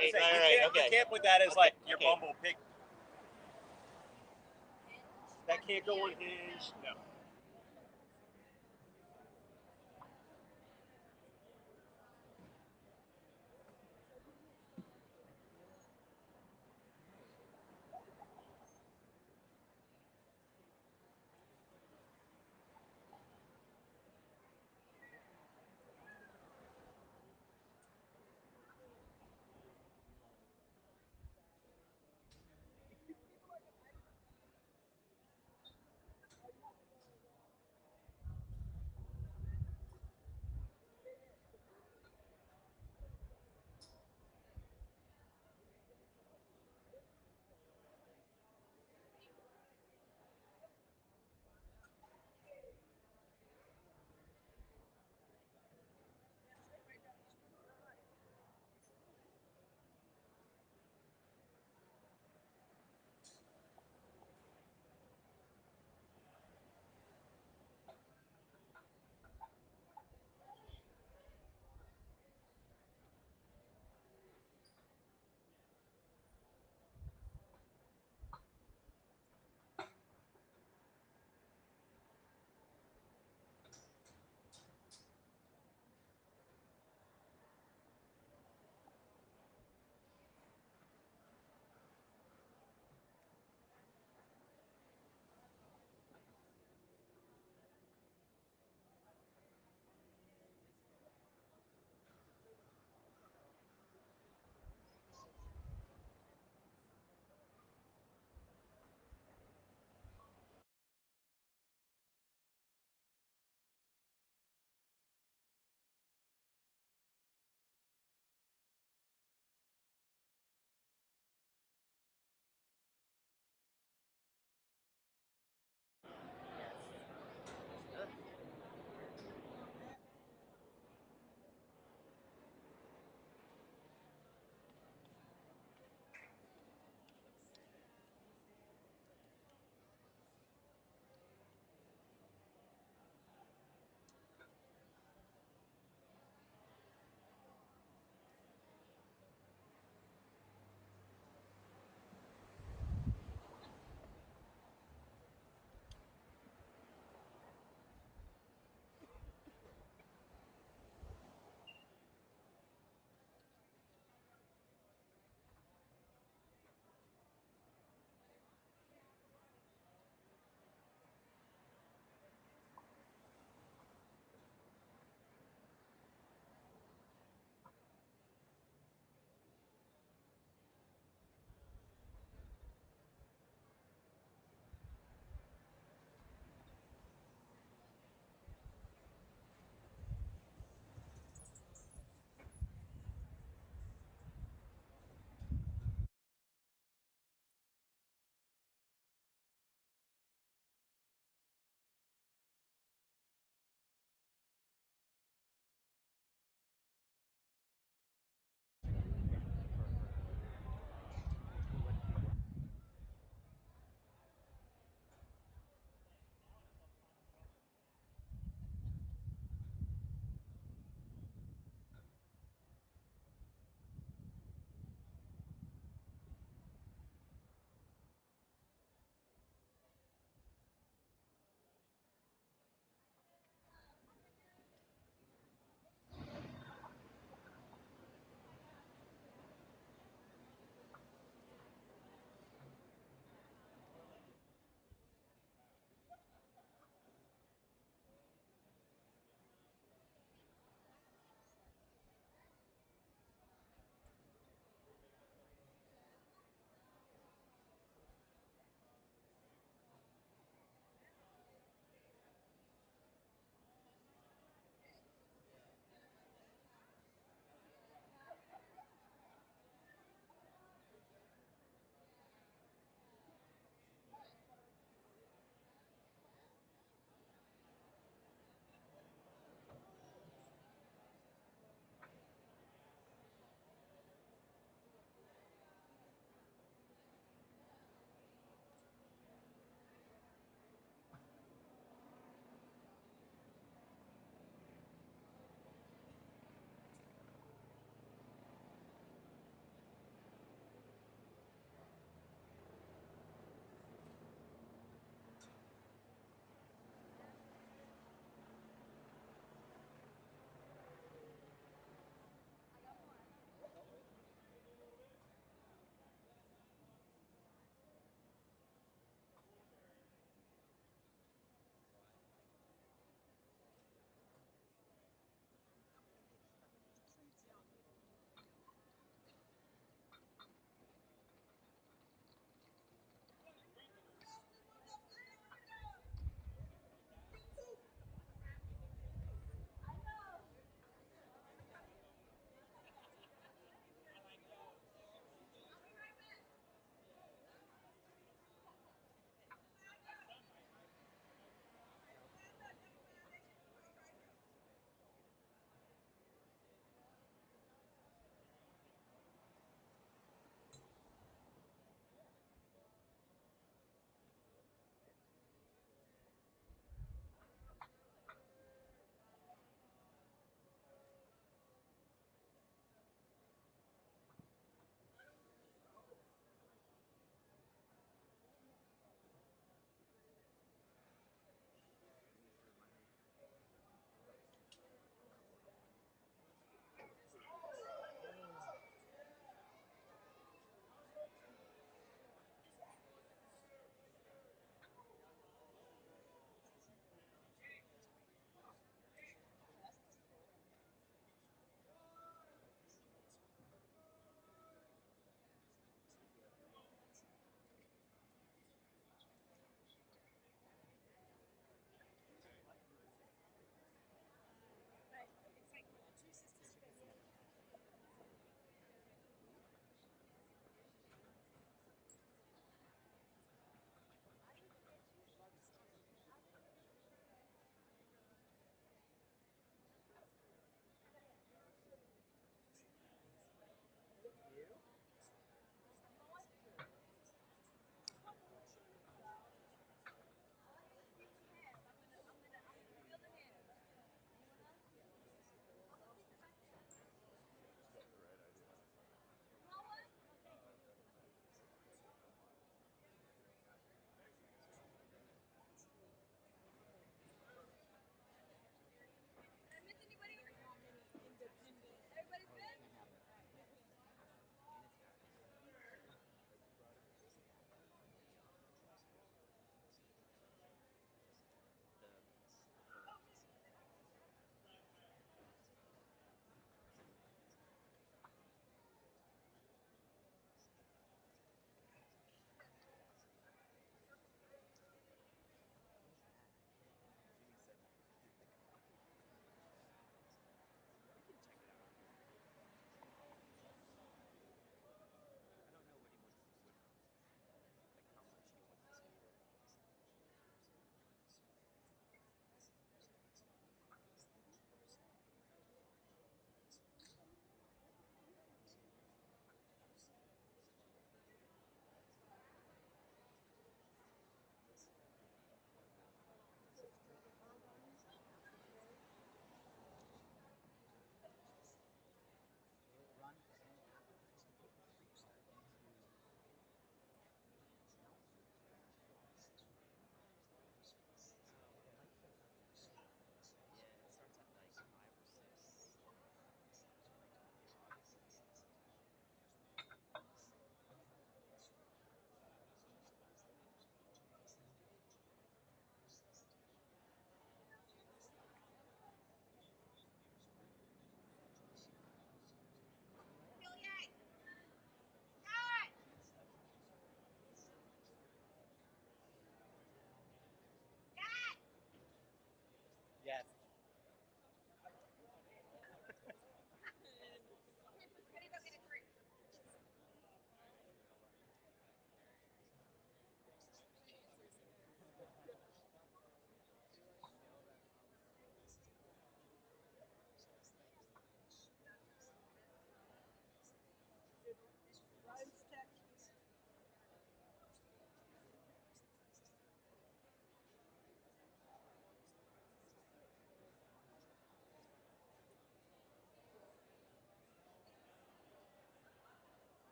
8. Say, Right, you okay. can't put that as like your Okay. Bumble pick. That can't go unhinged. No.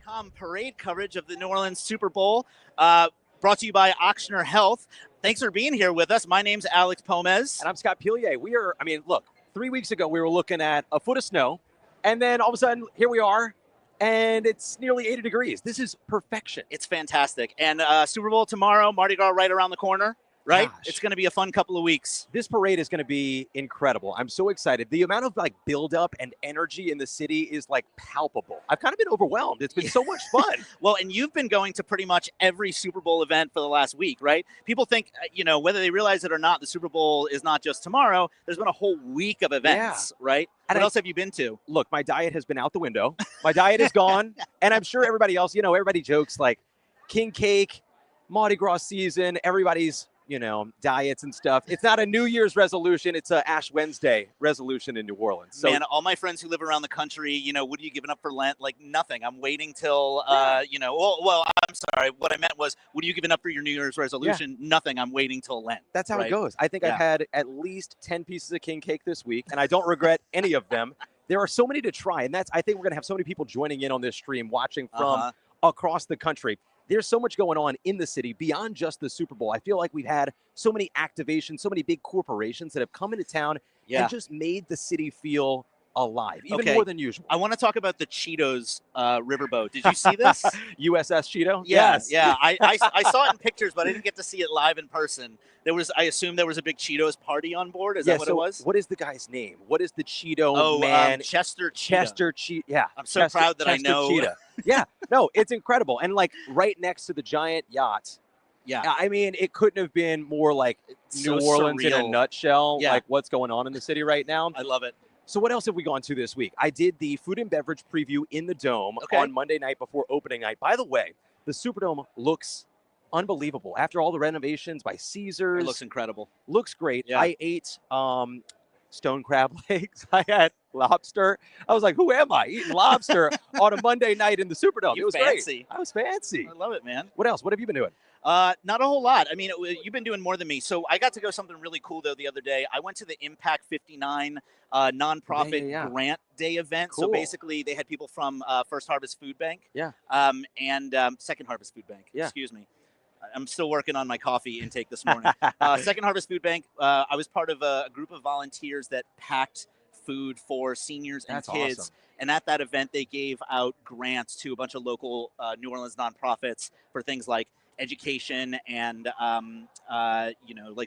NewOrleans.com parade coverage of the New Orleans Super Bowl, brought to you by Ochsner Health. Thanks for being here with us. My name's Alex Pomez. And I'm Scott Pilier. Look, 3 weeks ago we were looking at a foot of snow, and then all of a sudden, here we are, and it's nearly 80 degrees. This is perfection. It's fantastic. And Super Bowl tomorrow, Mardi Gras right around the corner, right? Gosh. It's going to be a fun couple of weeks. This parade is going to be incredible. I'm so excited. The amount of build-up and energy in the city is palpable. I've kind of been overwhelmed. It's been so much fun. Well, and you've been going to pretty much every Super Bowl event for the last week, right? People think, whether they realize it or not, the Super Bowl is not just tomorrow. There's been a whole week of events, right? And what else have you been to? Look, my diet has been out the window. My diet is gone. And I'm sure everybody else, everybody jokes king cake, Mardi Gras season, everybody's diets and stuff. It's not a New Year's resolution. It's a Ash Wednesday resolution in New Orleans. So, man, all my friends who live around the country, what are you giving up for Lent? Nothing. I'm waiting till, I'm sorry. What I meant was, what are you giving up for your New Year's resolution? Yeah. Nothing. I'm waiting till Lent. That's how it goes. I think I've had at least 10 pieces of king cake this week, and I don't regret any of them. There are so many to try, and I think we're going to have so many people joining in on this stream, watching from across the country. There's so much going on in the city beyond just the Super Bowl. I feel like we've had so many activations, so many big corporations that have come into town and just made the city feel alive, even more than usual. I want to talk about the Cheetos riverboat. Did you see this? USS Cheeto? Yeah, Yes. Yeah. I saw it in pictures, but I didn't get to see it live in person. I assume there was a big Cheetos party on board. Is that what it was? What is the guy's name? What is the Cheeto man? Chester Cheetah. Chester Cheetah. Yeah. I'm so proud that Chester I know. Cheetah. Yeah. No, it's incredible. And right next to the giant yacht. Yeah. I mean, it couldn't have been more New Orleans surreal. in a nutshell, what's going on in the city right now. I love it. So what else have we gone to this week? I did the food and beverage preview in the Dome on Monday night before opening night. By the way, the Superdome looks unbelievable. After all the renovations by Caesars. It looks incredible. Looks great. Yeah. I ate stone crab legs. I had lobster. I was like, who am I? Eating lobster on a Monday night in the Superdome. It was fancy. Great. I was fancy. I love it, man. What else? What have you been doing? Not a whole lot. I mean, you've been doing more than me. So I got to go something really cool, though, the other day. I went to the Impact 59 nonprofit grant day event. Cool. So basically, they had people from First Harvest Food Bank and Second Harvest Food Bank. Yeah. Excuse me. I'm still working on my coffee intake this morning. Second Harvest Food Bank, I was part of a group of volunteers that packed food for seniors and kids. Awesome. And at that event, they gave out grants to a bunch of local New Orleans nonprofits for things like education and,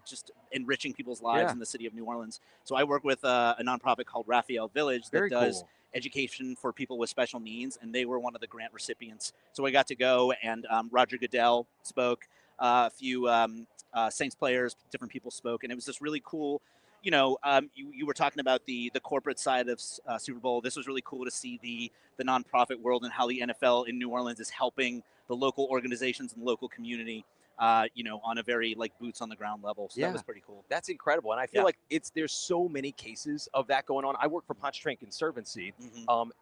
just enriching people's lives in the city of New Orleans. So I work with a nonprofit called Raphael Village that does education for people with special needs, and they were one of the grant recipients. So I got to go, and Roger Goodell spoke, a few Saints players, different people spoke, and it was just really cool. You were talking about the corporate side of Super Bowl. This was really cool to see the nonprofit world and how the NFL in New Orleans is helping the local organizations and the local community, on a very boots on the ground level. So that was pretty cool. That's incredible. And I feel like there's so many cases of that going on. I work for Pontchartrain Conservancy,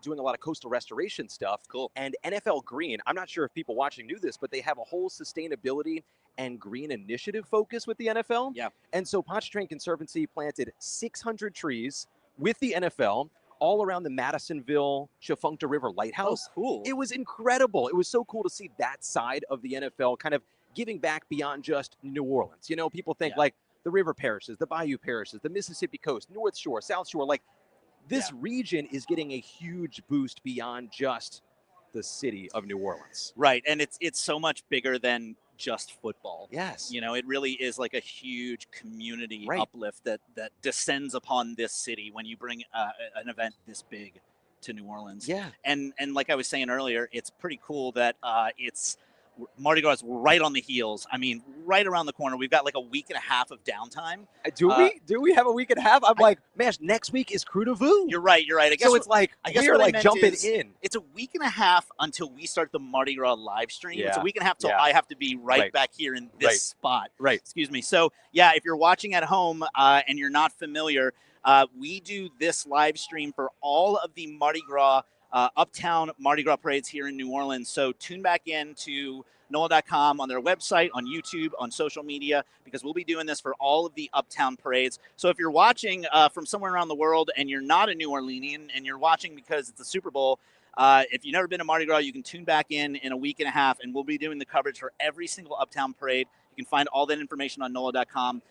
doing a lot of coastal restoration stuff. Cool. And NFL Green, I'm not sure if people watching knew this, but they have a whole sustainability and green initiative focus with the NFL. Yeah. And so Pontchartrain Conservancy planted 600 trees with the NFL all around the Madisonville Chafuncta River Lighthouse. Oh, cool. It was incredible. It was so cool to see that side of the NFL kind of giving back beyond just New Orleans. People think the river parishes, the bayou parishes, the Mississippi coast, North Shore, South Shore. This region is getting a huge boost beyond just the city of New Orleans. Right. And it's so much bigger than just football. Yes. It really is a huge community uplift that descends upon this city when you bring an event this big to New Orleans. Yeah. And like I was saying earlier, it's pretty cool that it's Mardi Gras is right on the heels. I mean, right around the corner. We've got a week and a half of downtime. Do we have a week and a half? I'm man, next week is Crew de Vue. You're right. I guess so it's I guess we're jumping in. It's a week and a half until we start the Mardi Gras live stream. Yeah. It's a week and a half till I have to be right back here in this spot. Right. Excuse me. So if you're watching at home and you're not familiar, we do this live stream for all of the Mardi Gras uptown Mardi Gras parades here in New Orleans. So tune back in to NOLA.com on their website, on YouTube, on social media, because we'll be doing this for all of the uptown parades. So if you're watching from somewhere around the world and you're not a New Orleanian and you're watching because it's the Super Bowl, If you've never been to Mardi Gras, you can tune back in a week and a half, and we'll be doing the coverage for every single Uptown parade. You can find all that information on NOLA.com.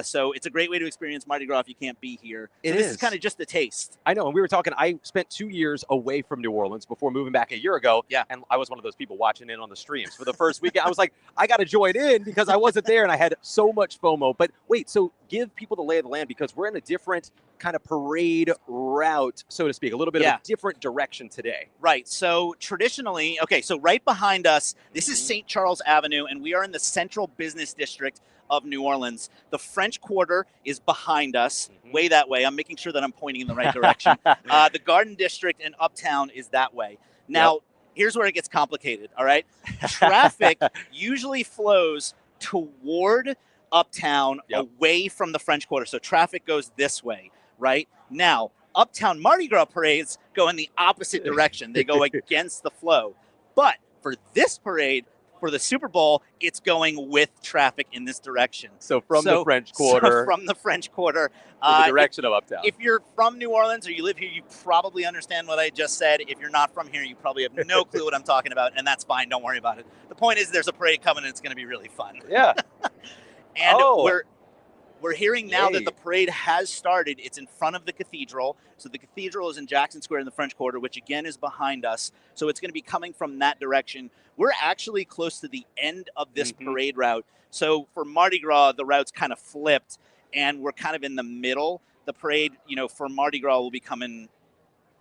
So it's a great way to experience Mardi Gras if you can't be here. So this is kind of just a taste. I know, and we were talking, I spent 2 years away from New Orleans before moving back a year ago. Yeah. And I was one of those people watching in on the streams. For the first weekend, I was like, I got to join in because I wasn't there and I had so much FOMO. But wait, so give people the lay of the land because we're in a different kind of parade route, so to speak, a little bit of a different direction today. Right. So traditionally, so right behind us, this is St. Charles Avenue, and we are in the central business district of New Orleans. The French Quarter is behind us, way that way. I'm making sure that I'm pointing in the right direction. The Garden District and Uptown is that way. Now, here's where it gets complicated, all right? Traffic usually flows toward Uptown away from the French Quarter. So traffic goes this way, right? Now, Uptown Mardi Gras parades go in the opposite direction. They go against the flow. But for this parade, for the Super Bowl, it's going with traffic in this direction. So from the French Quarter. So from the French Quarter. The direction of Uptown. If you're from New Orleans or you live here, you probably understand what I just said. If you're not from here, you probably have no clue what I'm talking about, and that's fine. Don't worry about it. The point is there's a parade coming, and it's going to be really fun. Yeah. And we're hearing now that the parade has started. It's in front of the cathedral. So the cathedral is in Jackson Square in the French Quarter, which again is behind us. So it's going to be coming from that direction. We're actually close to the end of this parade route. So for Mardi Gras, the route's kind of flipped, and we're kind of in the middle. The parade, for Mardi Gras will be coming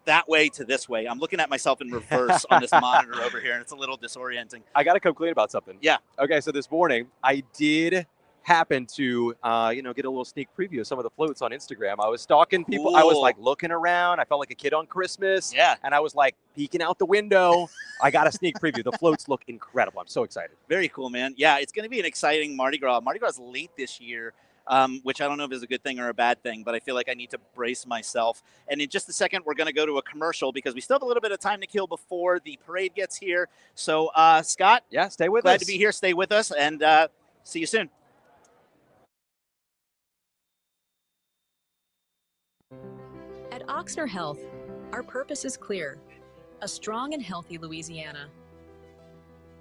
that way to this way. I'm looking at myself in reverse on this monitor over here, and it's a little disorienting. I got to come clean about something. Yeah. Okay, so this morning, I did happen to, get a little sneak preview of some of the floats on Instagram. I was stalking people. Cool. I was like looking around. I felt like a kid on Christmas. Yeah. And I was like peeking out the window. I got a sneak preview. The floats look incredible. I'm so excited. Very cool, man. Yeah, it's going to be an exciting Mardi Gras. Mardi Gras is late this year, which I don't know if is a good thing or a bad thing, but I feel like I need to brace myself. And in just a second, we're going to go to a commercial because we still have a little bit of time to kill before the parade gets here. So, Scott. Yeah, stay with us. Glad to be here. Stay with us, and see you soon. At Ochsner Health, our purpose is clear: a strong and healthy Louisiana.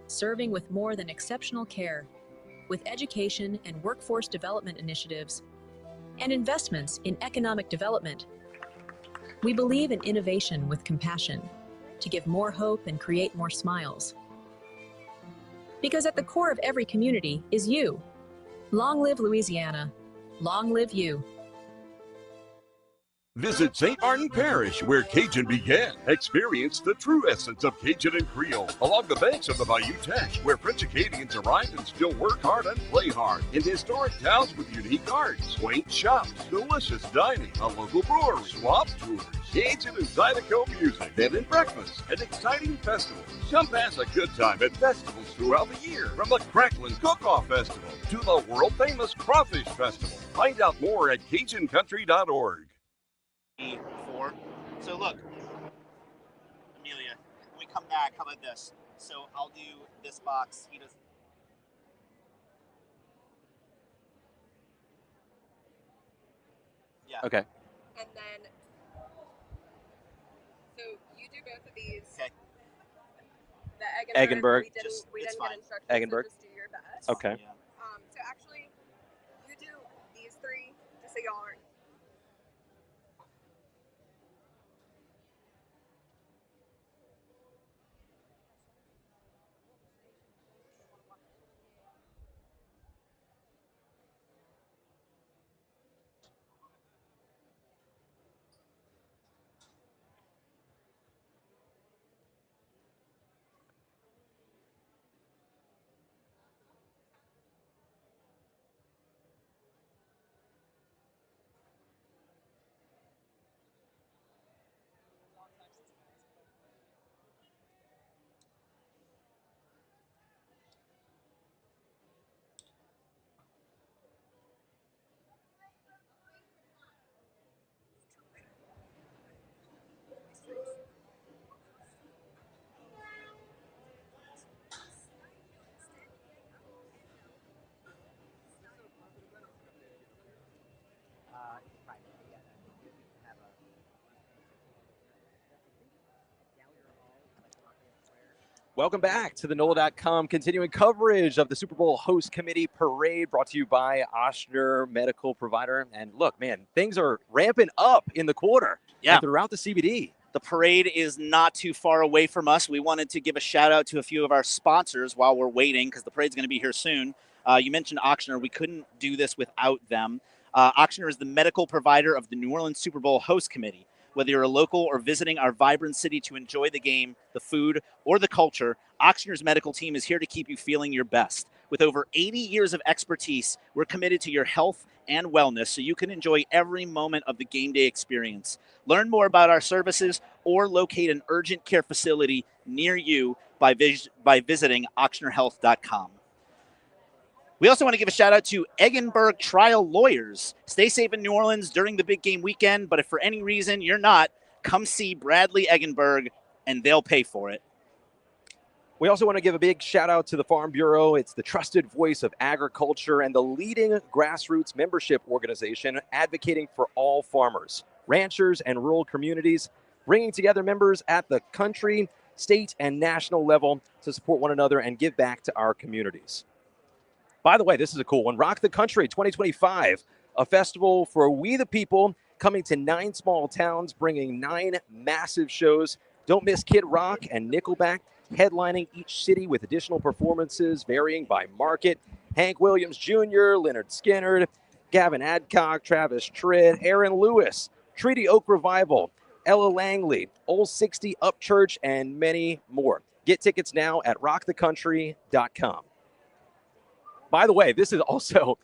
Serving with more than exceptional care, with education and workforce development initiatives, and investments in economic development. We believe in innovation with compassion to give more hope and create more smiles. Because at the core of every community is you. Long live Louisiana. Long live you. Visit St. Martin Parish, where Cajun began. Experience the true essence of Cajun and Creole along the banks of the Bayou Teche, where French Acadians arrive and still work hard and play hard. In historic towns with unique art, quaint shops, delicious dining, a local brewery, swamp tours, Cajun and Zydeco music, bed and breakfast, and exciting festivals. Come pass a good time at festivals throughout the year, from the Cracklin Cook-Off Festival to the world-famous Crawfish Festival. Find out more at CajunCountry.org. So look, Amelia, when we come back, how about this? So I'll do this box. He does. Yeah. Okay. And then, so you do both of these. Okay. The Eggenberg. We didn't get instructions. Eggenberg. So just do your best. Okay. Yeah. So actually, you do these three, just so y'all are. Welcome back to the NOLA.com continuing coverage of the Super Bowl Host Committee Parade brought to you by Ochsner Medical Provider. And look, man, things are ramping up in the quarter and throughout the CBD. The parade is not too far away from us. We wanted to give a shout out to a few of our sponsors while we're waiting because the parade's going to be here soon. You mentioned Ochsner. We couldn't do this without them. Ochsner is the medical provider of the New Orleans Super Bowl Host Committee. Whether you're a local or visiting our vibrant city to enjoy the game, the food, or the culture, Ochsner's medical team is here to keep you feeling your best. With over 80 years of expertise, we're committed to your health and wellness so you can enjoy every moment of the game day experience. Learn more about our services or locate an urgent care facility near you by visiting ochsnerhealth.com. We also want to give a shout out to Eggenberg Trial Lawyers. Stay safe in New Orleans during the big game weekend, but if for any reason you're not, come see Bradley Eggenberg and they'll pay for it. We also want to give a big shout out to the Farm Bureau. It's the trusted voice of agriculture and the leading grassroots membership organization advocating for all farmers, ranchers, and rural communities, bringing together members at the country, state, and national level to support one another and give back to our communities. By the way, this is a cool one. Rock the Country 2025, a festival for we the people, coming to 9 small towns, bringing 9 massive shows. Don't miss Kid Rock and Nickelback, headlining each city with additional performances varying by market. Hank Williams Jr., Leonard Skinner, Gavin Adcock, Travis Tritt, Aaron Lewis, Treaty Oak Revival, Ella Langley, Old 60 Upchurch, and many more. Get tickets now at rockthecountry.com. By the way, this is also,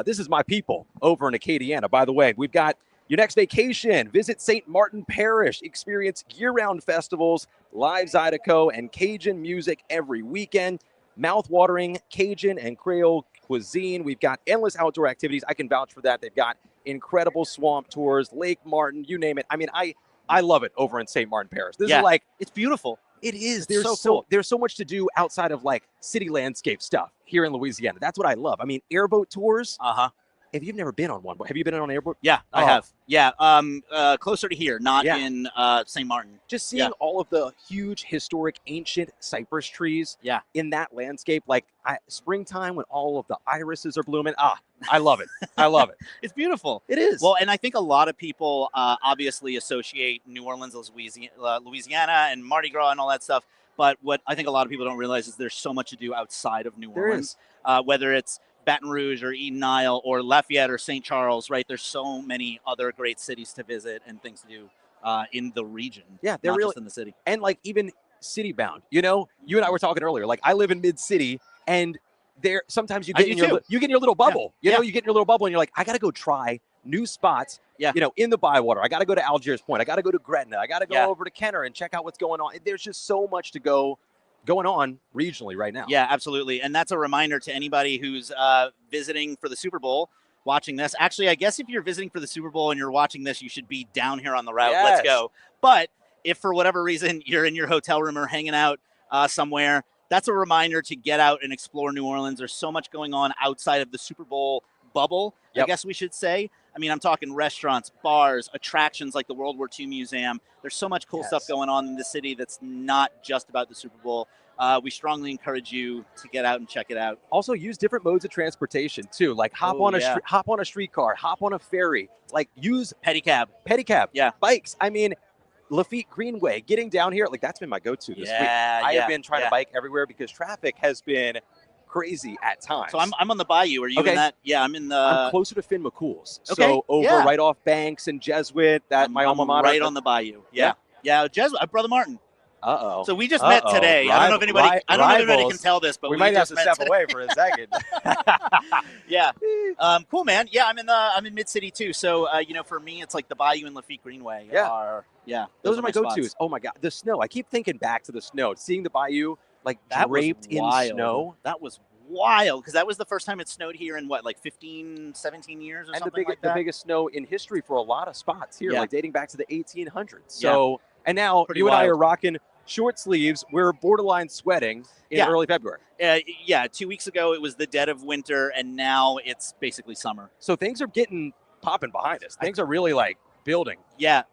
this is my people over in Acadiana. By the way, we've got your next vacation. Visit St. Martin Parish. Experience year-round festivals, live Zydeco, and Cajun music every weekend. Mouth-watering Cajun and Creole cuisine. We've got endless outdoor activities. I can vouch for that. They've got incredible swamp tours, Lake Martin, you name it. I mean, I love it over in St. Martin Parish. This is like, it's beautiful. It is. There's so much to do outside of like city landscape stuff here in Louisiana. That's what I love. I mean, airboat tours. If you've never been on one, have you been on an airboat? Yeah, I have. Yeah, closer to here, not in St. Martin. Just seeing all of the huge, historic, ancient cypress trees in that landscape, like springtime when all of the irises are blooming. I love it. I love it. It's beautiful. It is. Well, and I think a lot of people obviously associate New Orleans, Louisiana, and Mardi Gras and all that stuff. But what I think a lot of people don't realize is there's so much to do outside of New Orleans, whether it's Baton Rouge or Eden Isle or Lafayette or St. Charles, right? There's so many other great cities to visit and things to do in the region. Yeah, they're really just in the city. And like even city bound, you know, you and I were talking earlier, like I live in mid city and there sometimes you get in your little bubble, you know, you get in your little bubble and you're like, I got to go try new spots, you know, in the Bywater. I got to go to Algiers Point. I got to go to Gretna. I got to go over to Kenner and check out what's going on. There's just so much to going on regionally right now. Yeah, absolutely. And that's a reminder to anybody who's visiting for the Super Bowl, watching this. Actually, I guess if you're visiting for the Super Bowl and you're watching this, you should be down here on the route. Yes. Let's go. But if for whatever reason you're in your hotel room or hanging out somewhere, that's a reminder to get out and explore New Orleans. There's so much going on outside of the Super Bowl bubble, I guess we should say. I mean, I'm talking restaurants, bars, attractions like the World War II Museum. There's so much cool stuff going on in the city that's not just about the Super Bowl. We strongly encourage you to get out and check it out. Also, use different modes of transportation too, like hop on a streetcar, hop on a ferry, like use pedicab, bikes. I mean, Lafitte Greenway, getting down here, like that's been my go-to this week. I have been trying to bike everywhere because traffic has been crazy at times. So I'm on the Bayou. Are you in that? Yeah, I'm in the. I'm closer to Finn McCool's. So over right off Banks and Jesuit, my alma mater. Right on the Bayou. Yeah. Jesuit, Brother Martin. So we just met today. I don't know if anybody. I don't know if anybody can tell this, but we might have to step today. away for a second. Cool, man. Yeah, I'm in Mid City too. So you know, for me, it's like the Bayou and Lafitte Greenway. Those are my go-tos. Oh my God, the snow. I keep thinking back to the snow, seeing the Bayou like draped in snow. That was wild because that was the first time it snowed here in what, like 15, 17 years or something like that. The biggest snow in history for a lot of spots here, like dating back to the 1800s. So, and now you and I are rocking short sleeves. We're borderline sweating in early February. 2 weeks ago it was the dead of winter, and now it's basically summer. So things are getting popping behind us. Things are really like building. Yeah.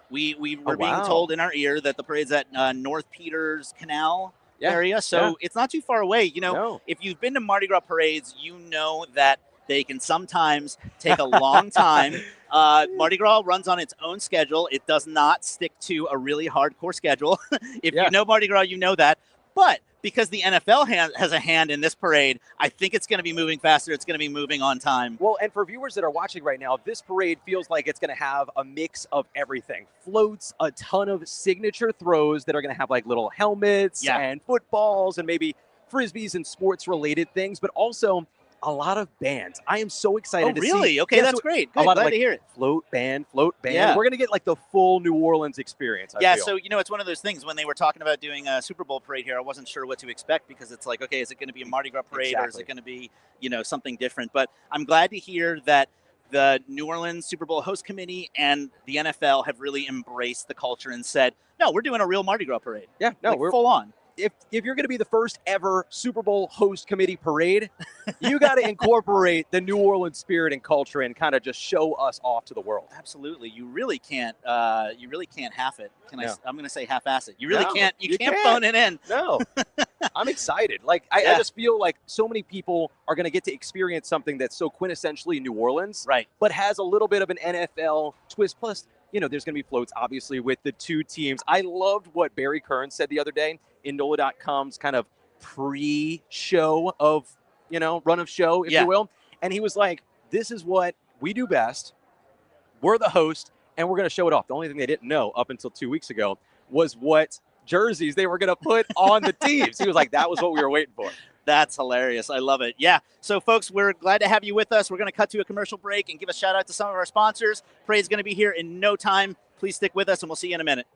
We were being told in our ear that the parade's at North Peters Canal area, so it's not too far away. If you've been to Mardi Gras parades, you know that they can sometimes take a long time. Mardi Gras runs on its own schedule. It does not stick to a really hardcore schedule. If you know Mardi Gras, you know that. But because the NFL has a hand in this parade, I think it's going to be moving faster. It's going to be moving on time. Well, and for viewers that are watching right now, this parade feels like it's going to have a mix of everything. Floats, a ton of signature throws that are going to have like little helmets and footballs and maybe frisbees and sports-related things, but also a lot of bands. I am so excited to see. Oh, really? Okay, that's great. Good. Glad to hear it. Float band. Yeah. We're going to get like the full New Orleans experience, I feel. So, it's one of those things when they were talking about doing a Super Bowl parade here, I wasn't sure what to expect because it's like, okay, is it going to be a Mardi Gras parade or is it going to be, something different? But I'm glad to hear that the New Orleans Super Bowl host committee and the NFL have really embraced the culture and said, no, we're doing a real Mardi Gras parade. Yeah, no, we're full on. If you're going to be the first ever Super Bowl host committee parade, you got to incorporate the New Orleans spirit and culture and kind of just show us off to the world. Absolutely, you really can't half it. I'm going to say half-ass it. You really can't. You can't phone it in. No, I'm excited. I just feel like so many people are going to get to experience something that's so quintessentially New Orleans, right? But has a little bit of an NFL twist. Plus, there's going to be floats, obviously, with the two teams. I loved what Barry Kern said the other day in NOLA.com's kind of pre-show of, run of show, if you will. And he was like, this is what we do best. We're the host, and we're going to show it off. The only thing they didn't know up until 2 weeks ago was what jerseys they were going to put on the teams. He was like, that was what we were waiting for. That's hilarious. I love it. Yeah. So, folks, we're glad to have you with us. We're going to cut to a commercial break and give a shout-out to some of our sponsors. Parade's going to be here in no time. Please stick with us, and we'll see you in a minute.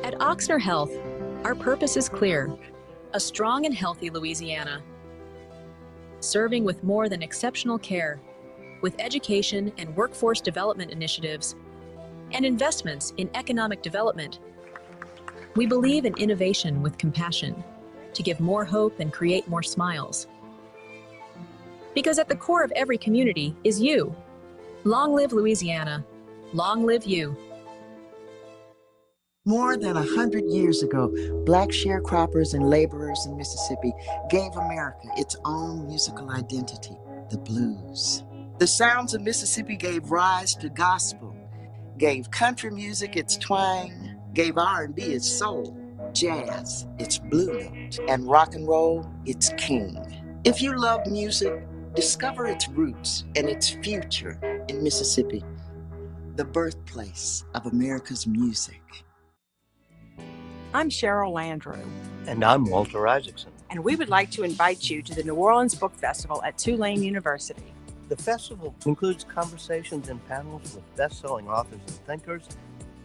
At Ochsner Health, our purpose is clear: a strong and healthy Louisiana. Serving with more than exceptional care, with education and workforce development initiatives, and investments in economic development. We believe in innovation with compassion to give more hope and create more smiles. Because at the core of every community is you. Long live Louisiana. Long live you. More than 100 years ago, Black sharecroppers and laborers in Mississippi gave America its own musical identity, the blues. The sounds of Mississippi gave rise to gospel, gave country music its twang, gave R&B its soul, jazz its blue note, and rock and roll its king. If you love music, discover its roots and its future in Mississippi, the birthplace of America's music. I'm Cheryl Landrew. And I'm Walter Isaacson. And we would like to invite you to the New Orleans Book Festival at Tulane University. The festival includes conversations and panels with best-selling authors and thinkers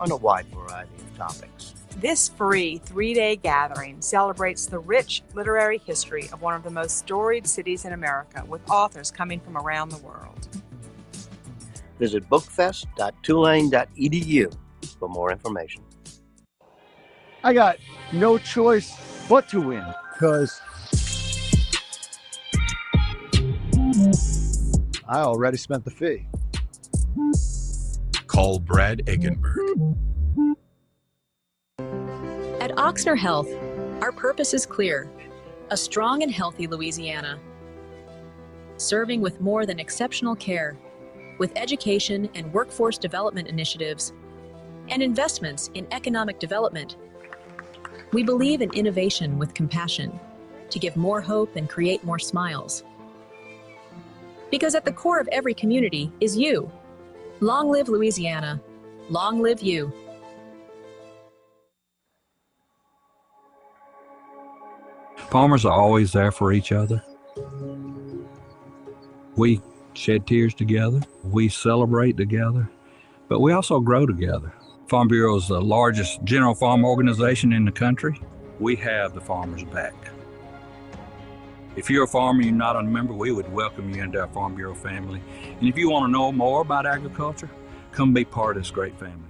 on a wide variety of topics. This free 3-day gathering celebrates the rich literary history of one of the most storied cities in America, with authors coming from around the world. Visit bookfest.tulane.edu for more information. I got no choice but to win because I already spent the fee. Call Brad Eggenberg. At Ochsner Health, our purpose is clear: a strong and healthy Louisiana. Serving with more than exceptional care, with education and workforce development initiatives, and investments in economic development. We believe in innovation with compassion to give more hope and create more smiles. Because at the core of every community is you. Long live Louisiana. Long live you. Farmers are always there for each other. We shed tears together. We celebrate together, but we also grow together. Farm Bureau is the largest general farm organization in the country. We have the farmers' back. If you're a farmer and you're not a member, we would welcome you into our Farm Bureau family. And if you want to know more about agriculture, come be part of this great family.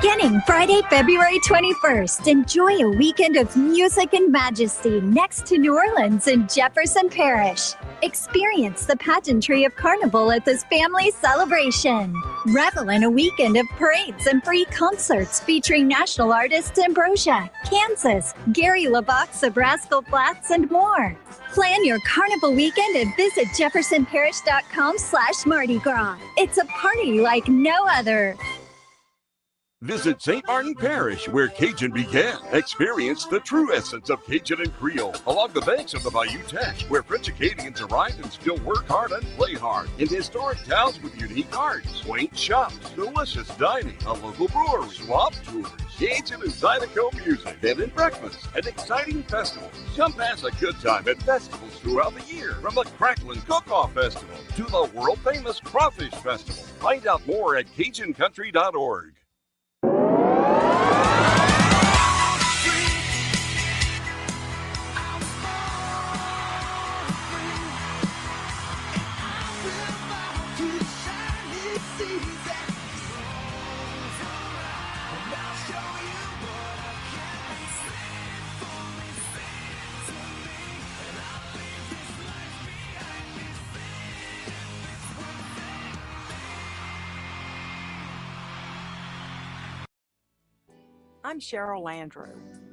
Beginning Friday, February 21st, enjoy a weekend of music and majesty next to New Orleans in Jefferson Parish. Experience the pageantry of Carnival at this family celebration. Revel in a weekend of parades and free concerts featuring national artists Ambrosia, Kansas, Gary LaBox of Rascal Flatts, and more. Plan your Carnival weekend and visit jeffersonparish.com/Mardi Gras. It's a party like no other. Visit St. Martin Parish, where Cajun began. Experience the true essence of Cajun and Creole along the banks of the Bayou Teche, where French Acadians arrive and still work hard and play hard. In historic towns with unique arts, quaint shops, delicious dining, a local brewery, swamp tours, Cajun and Zydeco music, bed and breakfast, and exciting festivals. Come pass a good time at festivals throughout the year, from the Cracklin' Cook-Off Festival to the world-famous Crawfish Festival. Find out more at CajunCountry.org. I'm Cheryl Landrew.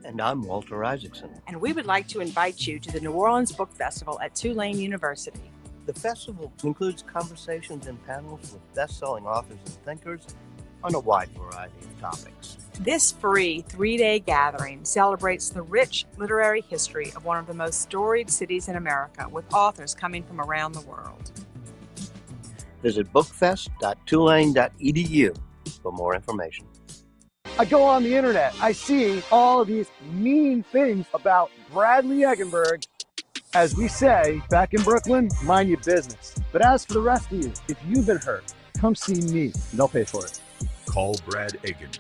And I'm Walter Isaacson. And we would like to invite you to the New Orleans Book Festival at Tulane University. The festival includes conversations and panels with best-selling authors and thinkers on a wide variety of topics. This free 3-day gathering celebrates the rich literary history of one of the most storied cities in America, with authors coming from around the world. Visit bookfest.tulane.edu for more information. I go on the internet, I see all of these mean things about Bradley Eggenberg. As we say back in Brooklyn, mind your business. But as for the rest of you, if you've been hurt, come see me and I'll pay for it. Call Brad Eggenberg.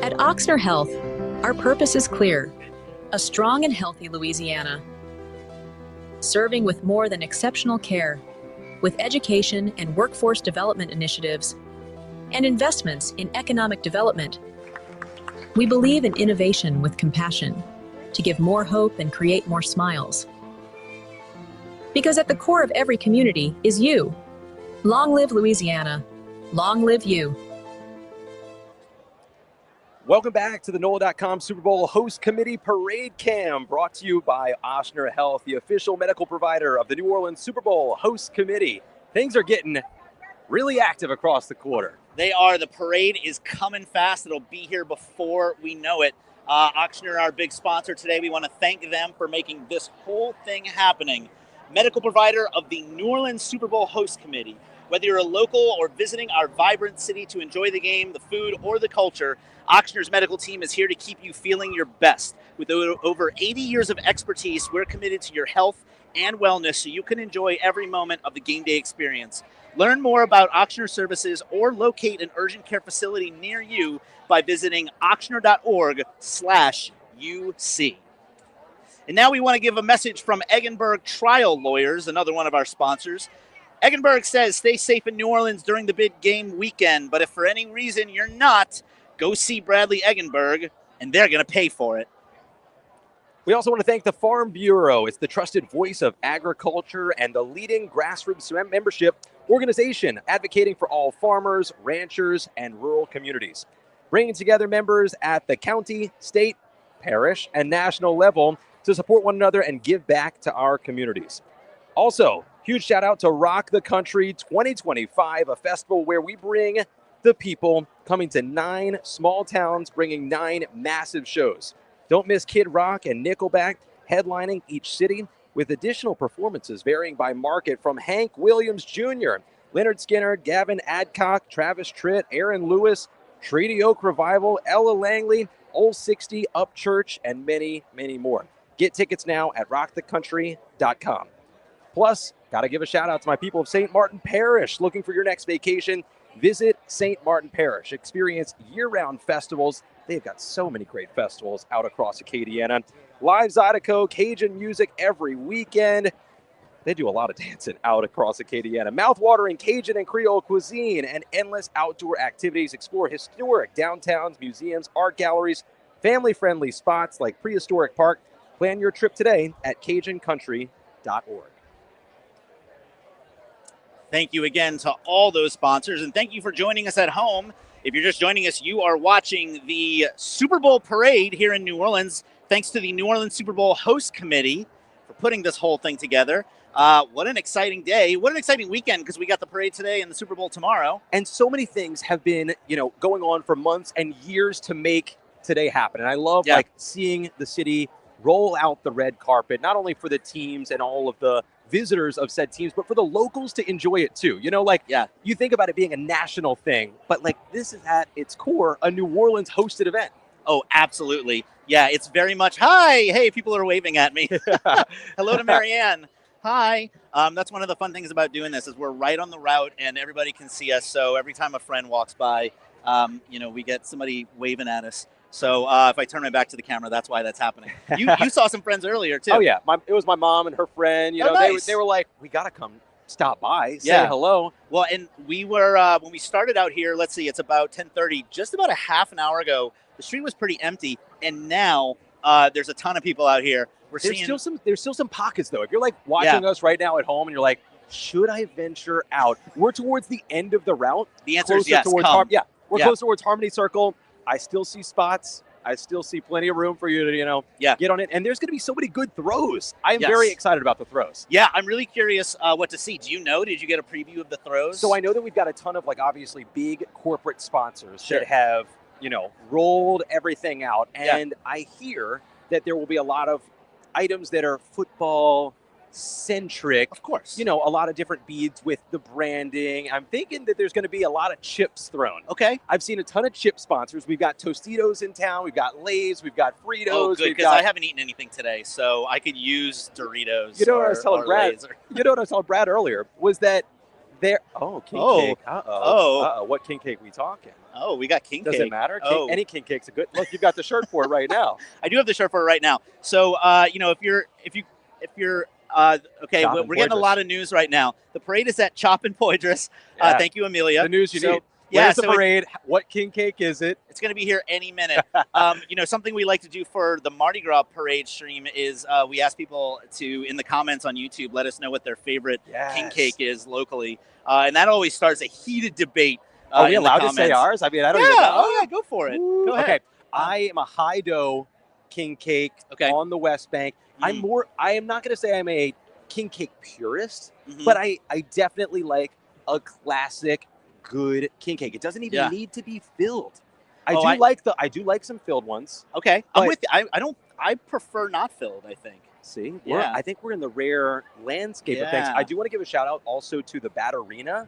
At Ochsner Health, our purpose is clear: a strong and healthy Louisiana. Serving with more than exceptional care, with education and workforce development initiatives, and investments in economic development. We believe in innovation with compassion to give more hope and create more smiles. Because at the core of every community is you. Long live Louisiana. Long live you. Welcome back to the NOLA.com Super Bowl Host Committee Parade Cam, brought to you by Ochsner Health, the official medical provider of the New Orleans Super Bowl Host Committee. Things are getting really active across the quarter. They are. The parade is coming fast. It'll be here before we know it. Ochsner, our big sponsor today, we want to thank them for making this whole thing happening. Medical provider of the New Orleans Super Bowl Host Committee. Whether you're a local or visiting our vibrant city to enjoy the game, the food, or the culture, Ochsner's medical team is here to keep you feeling your best. With over 80 years of expertise, we're committed to your health and wellness so you can enjoy every moment of the game day experience. Learn more about Ochsner services or locate an urgent care facility near you by visiting ochsner.org/UC. And now we want to give a message from Eggenberg Trial Lawyers, another one of our sponsors. Eggenberg says stay safe in New Orleans during the big game weekend, but if for any reason you're not, go see Bradley Eggenberg, and they're going to pay for it. We also want to thank the Farm Bureau. It's the trusted voice of agriculture and the leading grassroots membership organization advocating for all farmers, ranchers, and rural communities. Bringing together members at the county, state, parish, and national level to support one another and give back to our communities. Also, huge shout out to Rock the Country 2025, a festival where we bring the people, coming to 9 small towns, bringing 9 massive shows. Don't miss Kid Rock and Nickelback headlining each city, with additional performances varying by market from Hank Williams Jr., Leonard Skinner, Gavin Adcock, Travis Tritt, Aaron Lewis, Treaty Oak Revival, Ella Langley, Old 60, Upchurch, and many, many more. Get tickets now at rockthecountry.com. Plus, got to give a shout out to my people of St. Martin Parish. Looking for your next vacation? Visit St. Martin Parish. Experience year-round festivals. They've got so many great festivals out across Acadiana. Live Zydeco, Cajun music every weekend. They do a lot of dancing out across Acadiana. Mouth-watering Cajun and Creole cuisine and endless outdoor activities. Explore historic downtowns, museums, art galleries, family-friendly spots like Prehistoric Park. Plan your trip today at CajunCountry.org. Thank you again to all those sponsors, and thank you for joining us at home. If you're just joining us, you are watching the Super Bowl parade here in New Orleans, thanks to the New Orleans Super Bowl host committee for putting this whole thing together. What an exciting day. What an exciting weekend, because we got the parade today and the Super Bowl tomorrow. And so many things have been, going on for months and years to make today happen. And I love seeing the city roll out the red carpet, not only for the teams and all of the visitors of said teams, but for the locals to enjoy it too. You think about it being a national thing, but this is at its core a New Orleans hosted event. Oh, absolutely. Yeah, it's very much, hi, hey, people are waving at me. Hello to Marianne. Hi. That's one of the fun things about doing this is we're right on the route and everybody can see us. So every time a friend walks by, we get somebody waving at us. So if I turn my back to the camera, that's why that's happening. You saw some friends earlier too. Oh yeah, it was my mom and her friend. Nice. They were like, we got to come stop by, say hello. Well, and we were when we started out here. Let's see, it's about 10:30. Just about a half an hour ago, the street was pretty empty, and now there's a ton of people out here. There's still some pockets though. If you're watching us right now at home and you're like, should I venture out? We're towards the end of the route. The answer is yes. We're close towards Harmony Circle. I still see spots. I still see plenty of room for you to, get on it. And there's going to be so many good throws. I am very excited about the throws. Yeah, I'm really curious what to see. Do you know? Did you get a preview of the throws? So I know that we've got a ton of obviously big corporate sponsors that have, rolled everything out. And I hear that there will be a lot of items that are football centric. Of course. A lot of different beads with the branding. I'm thinking that there's going to be a lot of chips thrown. Okay. I've seen a ton of chip sponsors. We've got Tostitos in town. We've got Lay's. We've got Fritos. Oh, good, because I haven't eaten anything today, so I could use Doritos. What I was telling Brad? What I was telling Brad earlier was that there. Oh, king cake. What king cake we talking? Oh, we got king cake. Does it matter? Any king cake's a good. Look, you've got the shirt for it right now. I do have the shirt for it right now. So, if you're okay, we're getting a lot of news right now. The parade is at Chop and Poydras. Thank you, Amelia. The news you need. Where's the parade? What king cake is it? It's going to be here any minute. Something we like to do for the Mardi Gras parade stream is we ask people to, in the comments on YouTube, let us know what their favorite king cake is locally. And that always starts a heated debate. Are we allowed to say ours? I mean, I don't even know. Oh, yeah, go for it. Go ahead. Okay. I am a high dough king cake on the West Bank. I am not going to say I'm a king cake purist, but I definitely like a classic good king cake. It doesn't even need to be filled. I do like some filled ones. Okay. I'm with you. I prefer not filled, I think. See? I think we're in the rare landscape of things. I do want to give a shout out also to the Batterina.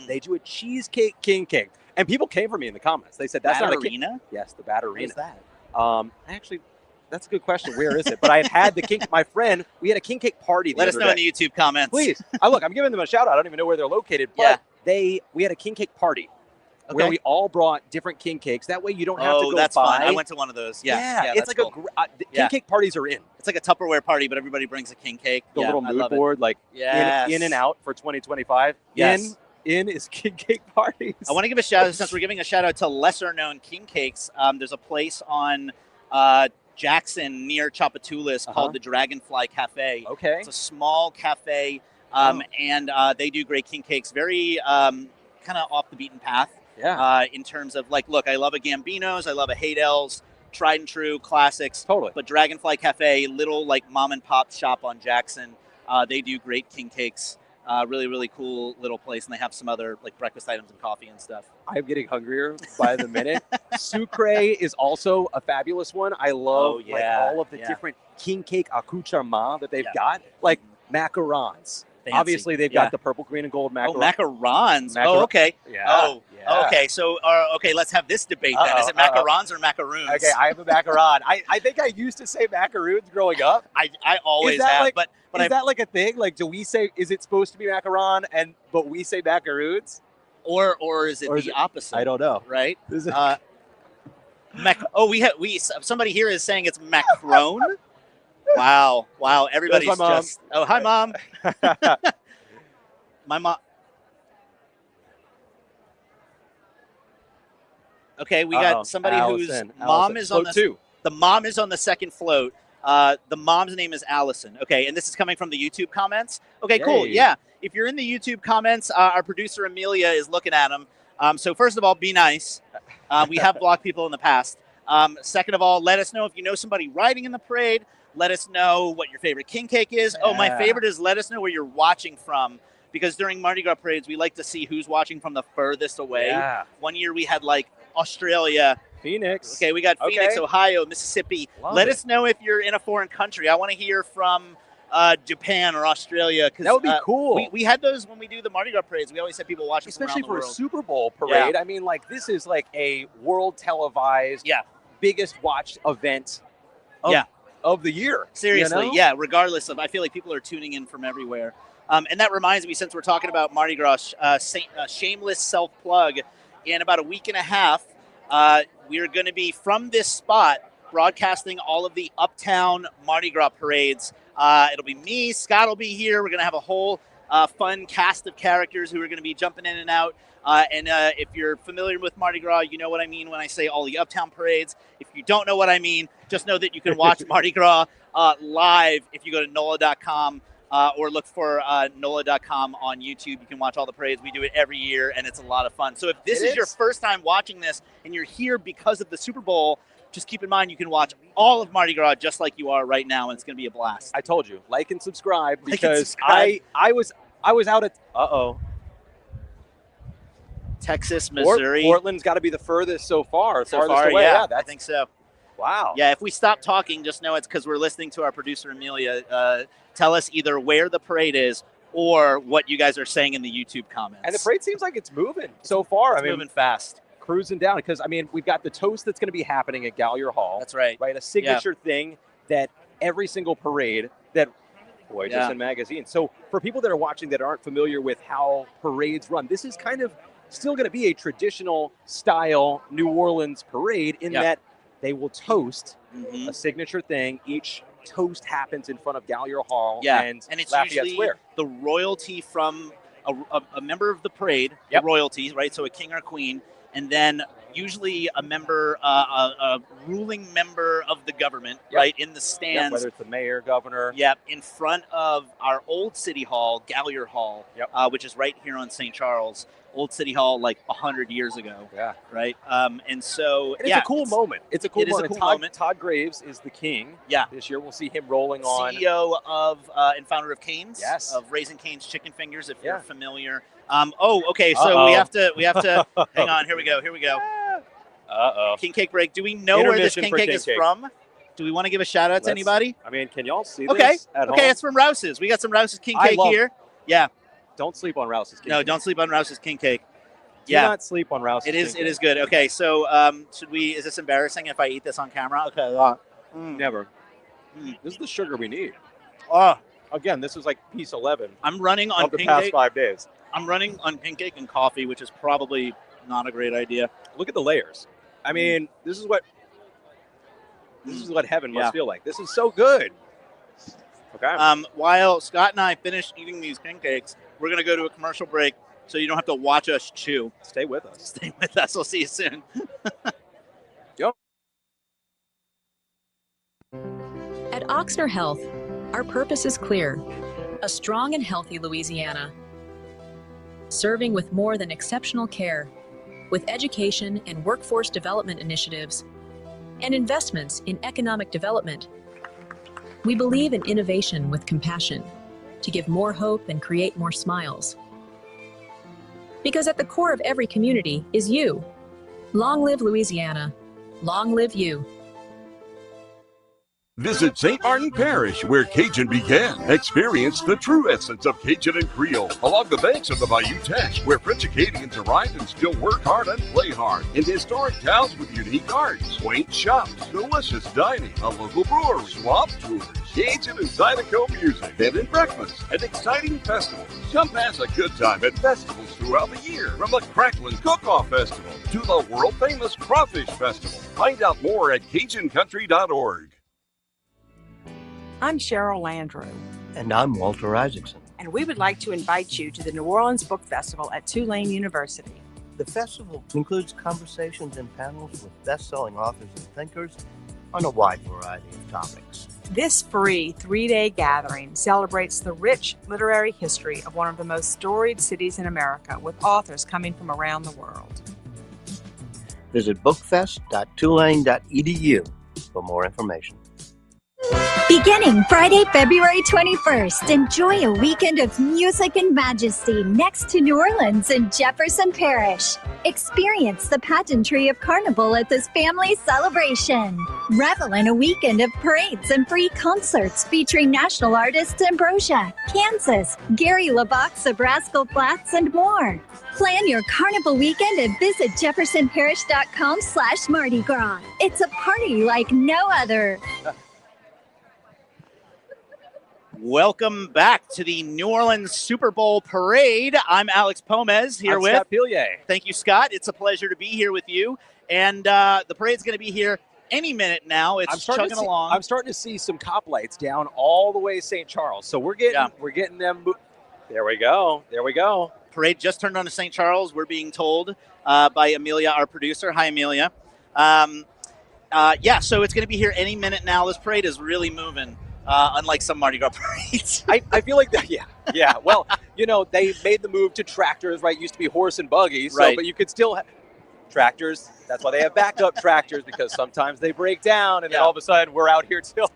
They do a cheesecake king cake. And people came for me in the comments. They said, that's not a king. Yes, the Batterina. What is that? Actually, that's a good question. Where is it? But I've had the king. My friend, we had a king cake party. Let us know in the YouTube comments, please. I'm giving them a shout out. I don't even know where they're located, but we had a king cake party where we all brought different king cakes. That way, you don't have to go that's buy. Fun. I went to one of those. Yeah, it's like cool. King cake parties are in. It's like a Tupperware party, but everybody brings a king cake. The little mood board, in and out for 2025. Yes. In is king cake parties. I want to give a shout out, since we're giving a shout out to lesser known king cakes. There's a place on Jackson near Chapatulas called the Dragonfly Cafe. Okay. It's a small cafe, and they do great king cakes. Very kind of off the beaten path. Yeah. In terms of look, I love a Gambino's, I love a Hadel's, tried and true classics. Totally. But Dragonfly Cafe, little mom and pop shop on Jackson, they do great king cakes. Really, really cool little place, and they have some other breakfast items and coffee and stuff. I'm getting hungrier by the minute. Sucre is also a fabulous one. I love all of the different king cake accoutrements that they've got, like macarons. Fancy. Obviously, they've got the purple, green, and gold macarons. Oh, macarons. Oh, okay. Yeah. Okay. So, let's have this debate then. Is it macarons or macaroons? Okay, I have a macaron. I think I used to say macaroons growing up. I always have, but is that like a thing? Do we say, is it supposed to be macaron, but we say macaroons? Or is it the opposite? I don't know. Right? Somebody here is saying it's macron. Wow. Everybody's my mom. just. Oh, hi, Mom. My mom. Okay, we got somebody whose mom is on the mom is on the second float. The mom's name is Allison. Okay, and this is coming from the YouTube comments. Okay, cool. Yeah, if you're in the YouTube comments, our producer Amelia is looking at them. So first of all, be nice. We have blocked people in the past. Second of all, let us know if you know somebody riding in the parade. Let us know what your favorite king cake is. Oh, my favorite is let us know where you're watching from. Because during Mardi Gras parades, we like to see who's watching from the furthest away. Yeah. One year we had like Australia. Phoenix. Okay, we got Phoenix, Ohio, Mississippi. Let us know if you're in a foreign country. I want to hear from Japan or Australia. That would be cool. We had those when we do the Mardi Gras parades. We always have people watching especially from around the for world. a Super Bowl parade. I mean, like, this is like a world televised, biggest watched event of the year. Seriously, you know? regardless of, I feel like people are tuning in from everywhere. And that reminds me, since we're talking about Mardi Gras, shameless self-plug, in about a week and a half, we are going to be from this spot broadcasting all of the Uptown Mardi Gras parades. It'll be me, Scott will be here. We're going to have a whole fun cast of characters who are going to be jumping in and out. And if you're familiar with Mardi Gras, you know what I mean when I say all the Uptown parades. If you don't know what I mean, just know that you can watch Mardi Gras live if you go to NOLA.com. Or look for NOLA.com on YouTube. You can watch all the parades. We do it every year, and it's a lot of fun. So if this is your first time watching this and you're here because of the Super Bowl, just keep in mind you can watch all of Mardi Gras just like you are right now, and it's going to be a blast. I told you, like and subscribe, because I was out at Texas, Missouri. Portland's got to be the furthest so far. Away. Yeah, I think so. Wow. Yeah, if we stop talking, just know it's because we're listening to our producer, Amelia. Tell us either where the parade is or what you guys are saying in the YouTube comments. And the parade seems like it's moving so far. It's moving fast. Cruising down, because, I mean, we've got the toast that's going to be happening at Gallier Hall. That's right. Right, a signature thing that every single parade that, just in magazine. So for people that are watching that aren't familiar with how parades run, this is kind of still going to be a traditional style New Orleans parade in that they will toast a signature thing. Each toast happens in front of Gallier Hall and it's Lafayette usually Square. The royalty from a member of the parade, the royalty, right? So a king or queen, and then usually a member, a ruling member of the government, right, in the stands. Whether it's the mayor, governor. In front of our old city hall, Gallier Hall, which is right here on St. Charles. Old City Hall, like 100 years ago. Yeah. Right. And so, it's a cool moment. It's a cool moment. It is a cool moment. Todd Graves is the king. Yeah. This year we'll see him rolling on. CEO of and founder of Cane's. Yes. Of Raising Cane's Chicken Fingers, if you're familiar. Okay. So we have to. Hang on. Here we go. King cake break. Do we know where this king cake is from? Do we want to give a shout out to anybody? I mean, can y'all see this at home? Okay. It's from Rouse's. We got some Rouse's king cake here. Yeah. Don't sleep on Rouse's king cake. No, don't sleep on Rouse's king cake. Do not sleep on Rouse's king cake. It is good. Okay, so should we? Is this embarrassing if I eat this on camera? Okay. Never. This is the sugar we need. Oh, again, this is like piece 11. I'm running on the past 5 days. I'm running on king cake and coffee, which is probably not a great idea. Look at the layers. I mean, this is what heaven must feel like. This is so good. Okay. While Scott and I finish eating these king cakes, we're going to go to a commercial break so you don't have to watch us chew. Stay with us. Stay with us. We'll see you soon. Yep. At Ochsner Health, our purpose is clear: a strong and healthy Louisiana. Serving with more than exceptional care, with education and workforce development initiatives, and investments in economic development. We believe in innovation with compassion to give more hope and create more smiles. Because at the core of every community is you. Long live Louisiana. Long live you. Visit St. Martin Parish, where Cajun began. Experience the true essence of Cajun and Creole along the banks of the Bayou Teche, where French Acadians arrive and still work hard and play hard. In historic towns with unique arts, quaint shops, delicious dining, a local brewery, swamp tours, Cajun and Zydeco music, bed and breakfast, and exciting festivals. Come pass a good time at festivals throughout the year, from the Cracklin Cook-Off Festival to the world-famous Crawfish Festival. Find out more at CajunCountry.org. I'm Cheryl Landrew. And I'm Walter Isaacson. And we would like to invite you to the New Orleans Book Festival at Tulane University. The festival includes conversations and panels with best-selling authors and thinkers on a wide variety of topics. This free 3-day gathering celebrates the rich literary history of one of the most storied cities in America, with authors coming from around the world. Visit bookfest.tulane.edu for more information. Beginning Friday, February 21st, enjoy a weekend of music and majesty next to New Orleans and Jefferson Parish. Experience the pageantry of Carnival at this family celebration. Revel in a weekend of parades and free concerts featuring national artists Ambrosia, Kansas, Gary LaBax of Rascal Flatts, and more. Plan your Carnival weekend and visit jeffersonparish.com/Mardi Gras. It's a party like no other. Welcome back to the New Orleans Super Bowl Parade. I'm Alex Pomez here with Scott Pilier. Thank you, Scott. It's a pleasure to be here with you. And the parade's going to be here any minute now. It's chugging along. I'm starting to see some cop lights down all the way St. Charles. So we're getting them. There we go. There we go. Parade just turned on to St. Charles. We're being told by Amelia, our producer. Hi, Amelia. So it's going to be here any minute now. This parade is really moving. Unlike some Mardi Gras parades. I feel like that, yeah. Well, they made the move to tractors, right? Used to be horse and buggies, right. But you could still have tractors. That's why they have backup tractors, because sometimes they break down, and then all of a sudden we're out here till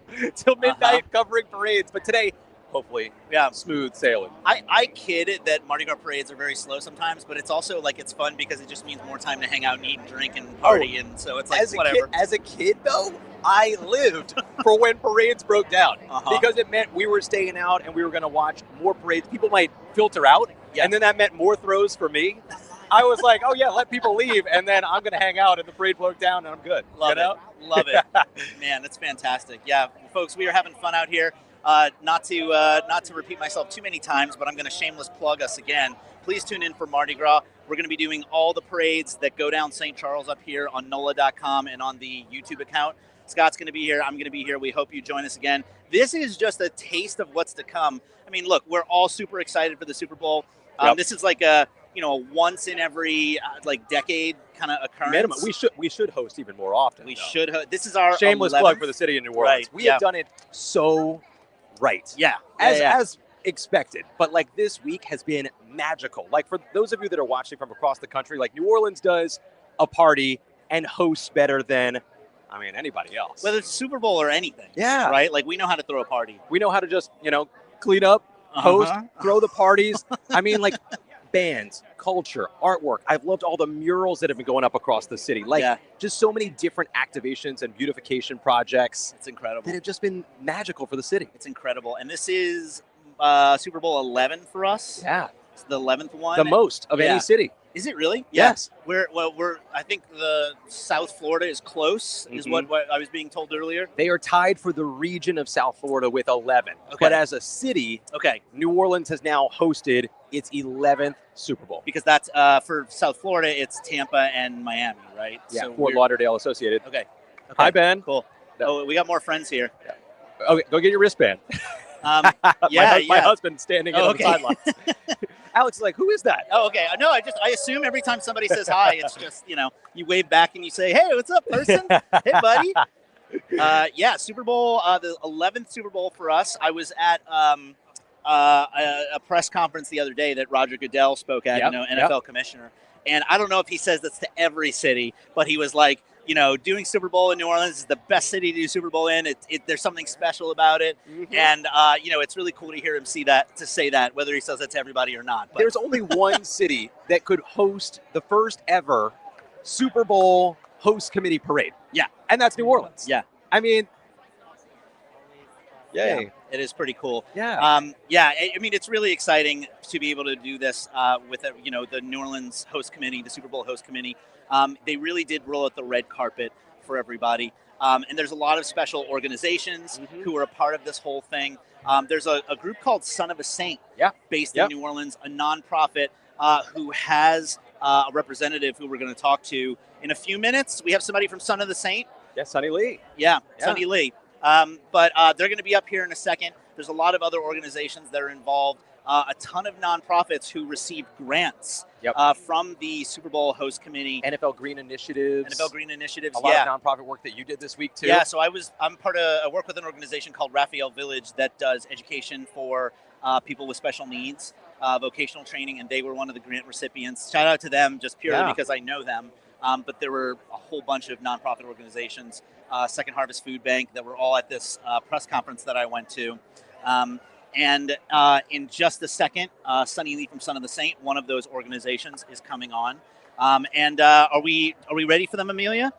midnight covering parades. But today, hopefully, smooth sailing. I kid that Mardi Gras parades are very slow sometimes, but it's also it's fun because it just means more time to hang out and eat and drink and party, and so it's whatever. As a kid, though, I lived for when parades broke down because it meant we were staying out and we were going to watch more parades. People might filter out, and then that meant more throws for me. I was like, oh, yeah, let people leave, and then I'm going to hang out, and the parade broke down, and I'm good. Love it. Man, that's fantastic. Yeah, folks, we are having fun out here. Not to repeat myself too many times, but I'm going to shameless plug us again. Please tune in for Mardi Gras. We're going to be doing all the parades that go down St. Charles up here on NOLA.com and on the YouTube account. Scott's going to be here. I'm going to be here. We hope you join us again. This is just a taste of what's to come. I mean, look, we're all super excited for the Super Bowl. This is like a once in every decade kind of occurrence. Minimum. We should host even more often. We should. This is our shameless 11th plug for the city of New Orleans. Right. We have done it so right. As expected. But this week has been magical. For those of you that are watching from across the country, New Orleans does a party and hosts better than anybody else. Whether it's Super Bowl or anything. Yeah. Right? We know how to throw a party. We know how to just, clean up, host, throw the parties. Bands, culture, artwork. I've loved all the murals that have been going up across the city. Just so many different activations and beautification projects. It's incredible. That have just been magical for the city. It's incredible. And this is Super Bowl 11 for us. Yeah. It's the 11th one. The most of any city. Is it really? Yes. I think the South Florida is close, is what I was being told earlier. They are tied for the region of South Florida with 11. Okay. But as a city, New Orleans has now hosted its 11th Super Bowl. Because that's, for South Florida, it's Tampa and Miami, right? Yeah, so Fort Lauderdale Associated. Okay. Hi, Ben. Cool. No. Oh, we got more friends here. Yeah. Okay, go get your wristband. My husband's standing on the sidelines. Alex is like, who is that? Oh, okay. No, I assume every time somebody says hi, it's just, you wave back and you say, hey, what's up, person? Hey, buddy. Super Bowl, the 11th Super Bowl for us. I was at a press conference the other day that Roger Goodell spoke at, NFL commissioner. And I don't know if he says this to every city, but he was like, doing Super Bowl in New Orleans is the best city to do Super Bowl in. There's something special about it. Mm-hmm. And, it's really cool to hear him say that, whether he says that to everybody or not. But. There's only one city that could host the first ever Super Bowl host committee parade. Yeah. And that's New Orleans. Yeah. Yay. Yeah, it is pretty cool. Yeah. It's really exciting to be able to do this with, the New Orleans host committee, the Super Bowl host committee. They really did roll out the red carpet for everybody. And there's a lot of special organizations who are a part of this whole thing. There's a group called Son of a Saint based in New Orleans, a nonprofit who has a representative who we're going to talk to in a few minutes. We have somebody from Son of the Saint. Yeah, Sonny Lee. Yeah, Sonny Lee. But they're going to be up here in a second. There's a lot of other organizations that are involved. A ton of nonprofits wwho receive grants from the Super Bowl host committee. NFL Green Initiatives. A lot of nonprofit work that you did this week too. Yeah, so I work with an organization called Raphael Village that does education for people with special needs, vocational training, and they were one of the grant recipients. Shout out to them just purely because I know them. But there were a whole bunch of nonprofit organizations, Second Harvest Food Bank, that were all at this press conference that I went to. And in just a second, Sunny Lee from Son of the Saint, one of those organizations, is coming on. And are we ready for them, Amelia?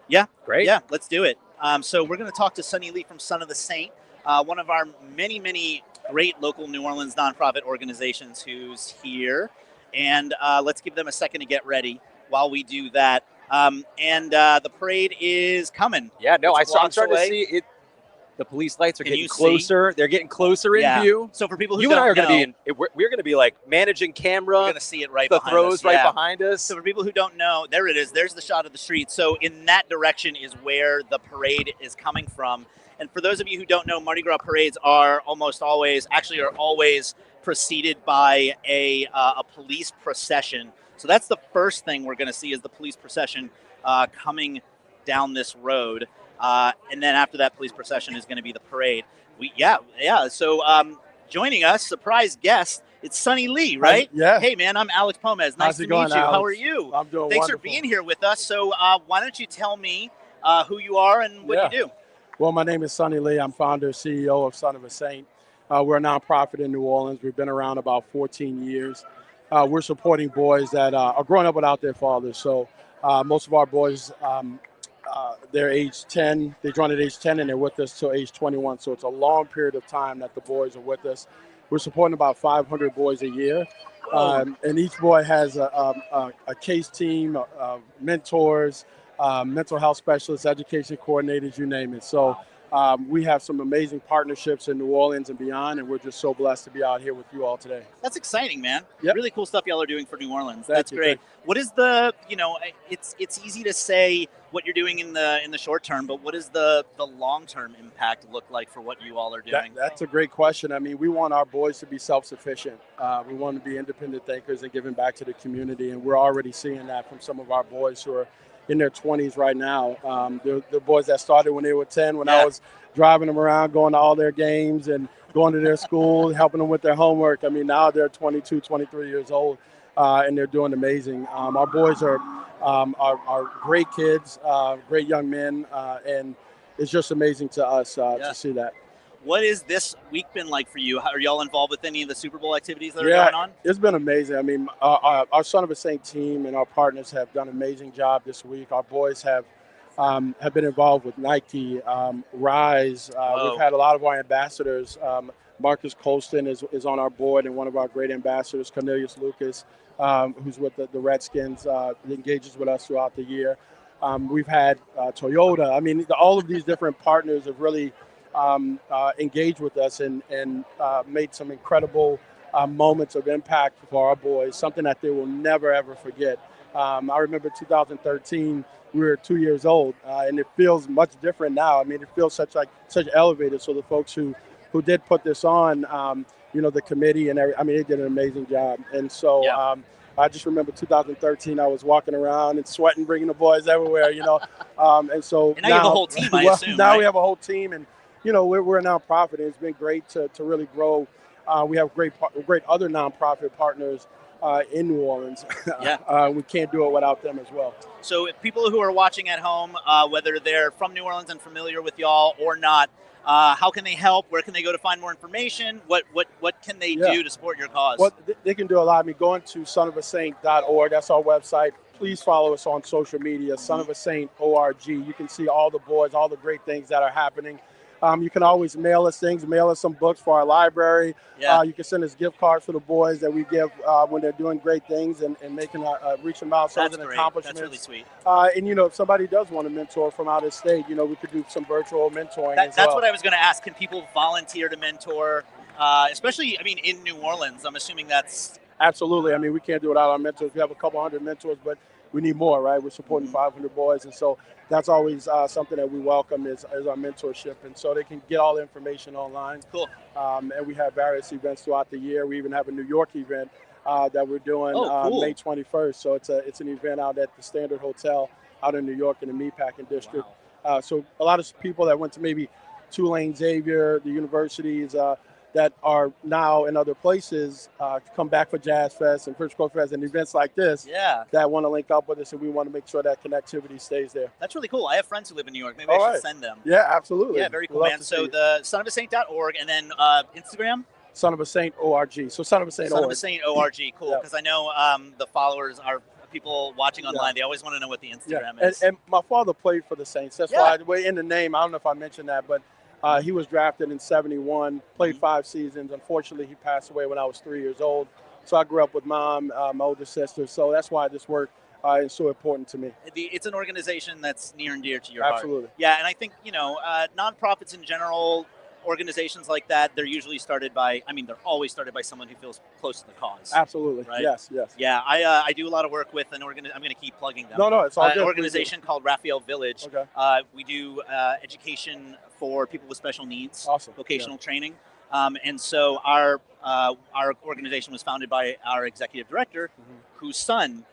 Yeah, great. Yeah, let's do it. So we're going to talk to Sunny Lee from Son of the Saint, one of our many, many great local New Orleans nonprofit organizations who's here. And let's give them a second to get ready while we do that. And the parade is coming. Yeah, no, I'm starting away. to see it. The police lights are getting closer. They're getting closer in view. So for people who you and I are going to be we're going to be like managing camera. We're going to see it right the behind throws us. right behind us. So for people who don't know, there it is. There's the shot of the street. So in that direction is where the parade is coming from. And for those of you who don't know, Mardi Gras parades are always preceded by a police procession. So that's the first thing we're going to see is the police procession coming down this road. And then after that police procession is going to be the parade. So joining us, surprise guest, it's Sunny Lee, right? Yeah. Hey, man, I'm Alex Pomez. Nice to meet you. How are you? I'm doing Thanks wonderful. for being here with us. So why don't you tell me who you are and what you do? Well, my name is Sunny Lee. I'm founder and CEO of Son of a Saint. We're a nonprofit in New Orleans. We've been around about 14 years. We're supporting boys that are growing up without their fathers. So most of our boys, they're age 10. They joined at age 10 and they're with us till age 21. So it's a long period of time that the boys are with us. We're supporting about 500 boys a year. And each boy has a case team, mentors, mental health specialists, education coordinators, you name it. So we have some amazing partnerships in New Orleans and beyond, and we're just so blessed to be out here with you all today. That's exciting, man. Yep. Really cool stuff y'all are doing for New Orleans. Thank That's you, great. thank What is the, it's easy to say what you're doing in the short term, but what does the long-term impact look like for what you all are doing? That's a great question. I mean, we want our boys to be self-sufficient. We want to be independent thinkers and giving back to the community, and we're already seeing that from some of our boys who are in their 20s right now. The boys that started when they were 10, when I was driving them around, going to all their games and going to their school, helping them with their homework. I mean, now they're 22, 23 years old, and they're doing amazing. Our boys are great kids, great young men, and it's just amazing to us to see that. What has this week been like for you? Are y'all involved with any of the Super Bowl activities that are going on? It's been amazing. I mean, our Son of a Saint team and our partners have done an amazing job this week. Our boys have been involved with Nike, Rise. We've had a lot of our ambassadors. Marcus Colston is on our board and one of our great ambassadors, Cornelius Lucas, who's with the Redskins, engages with us throughout the year. We've had Toyota. I mean, all of these different partners have really engaged with us and made some incredible moments of impact for our boys, something that they will never, ever forget. I remember 2013, we were 2 years old, and it feels much different now. I mean, it feels such elevated. So the folks who did put this on, the committee and everything, I mean, they did an amazing job. And so I just remember 2013, I was walking around and sweating, bringing the boys everywhere, and so and now you have a whole team, I assume, now right? we have a whole team, and we're a nonprofit, and it's been great to really grow. We have great other nonprofit partners in New Orleans. We can't do it without them as well. So if people who are watching at home, whether they're from New Orleans and familiar with y'all or not, how can they help? Where can they go to find more information? What can they do to support your cause? Well, they can do a lot. I mean, going to sonofasaint.org, that's our website. Please follow us on social media, Son of a Saint ORG. You can see all the boys, all the great things that are happening. You can always mail us things, mail us some books for our library. You can send us gift cards for the boys that we give when they're doing great things and making reaching milestones and accomplishments. That's really sweet. And if somebody does want to mentor from out of state, we could do some virtual mentoring as well. That's what I was going to ask. Can people volunteer to mentor, especially, I mean, in New Orleans? I'm assuming that's... Absolutely. I mean, we can't do it without our mentors. We have a couple hundred mentors, but we need more, right? We're supporting 500 boys, and so that's always something that we welcome is our mentorship, and so they can get all the information online. Cool. And we have various events throughout the year. We even have a New York event that we're doing cool. May 21st. So it's an event out at the Standard Hotel out in New York in the Meatpacking District. Wow. So a lot of people that went to maybe Tulane, Xavier, the universities that are now in other places come back for Jazz Fest and First Coast Fest and events like this that want to link up with us, and we want to make sure that connectivity stays there. That's really cool. I have friends who live in New York. Maybe I should send them. Yeah, absolutely. Yeah, very cool, man. So the sonofasaint.org, and then Instagram? Son of a Saint .org. So Son of a Saint Son of a Saint .org. Cool, because I know the followers are people watching online. They always want to know what the Instagram is. And my father played for the Saints. That's why in the name, I don't know if I mentioned that, but he was drafted in '71, played 5 seasons. Unfortunately, he passed away when I was 3 years old. So I grew up with mom, my older sister. So that's why this work is so important to me. It's an organization that's near and dear to your heart. Absolutely. Yeah, and I think, nonprofits in general, organizations like that, they're usually started by, they're always started by someone who feels close to the cause. Absolutely. Right? Yes. Yeah, I do a lot of work with an organization. I'm going to keep plugging them. No, it's all good. An organization called Raphael Village. Okay. We do education for people with special needs, vocational training. And so our organization was founded by our executive director, whose son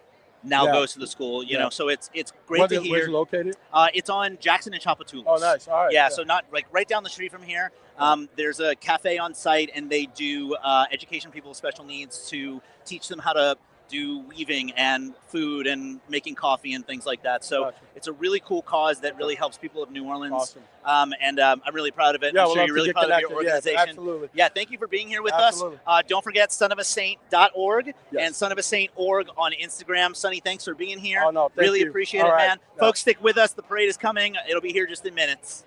now goes to the school, you know, so it's great to hear. Where's it located? It's on Jackson and Chapatoulas. Oh, nice. All right. Yeah, so not like right down the street from here. There's a cafe on site, and they do education people with special needs to teach them how to do weaving and food and making coffee and things like that. So it's a really cool cause that really helps people of New Orleans. And I'm really proud of it. I'm sure you're really proud of your organization. Yeah, absolutely. Yeah, thank you for being here with us. Don't forget sonofasaint.org and sonofasaint.org on Instagram. Sonny, thanks for being here. Oh, no, really appreciate it, man. Folks, stick with us. The parade is coming. It'll be here just in minutes.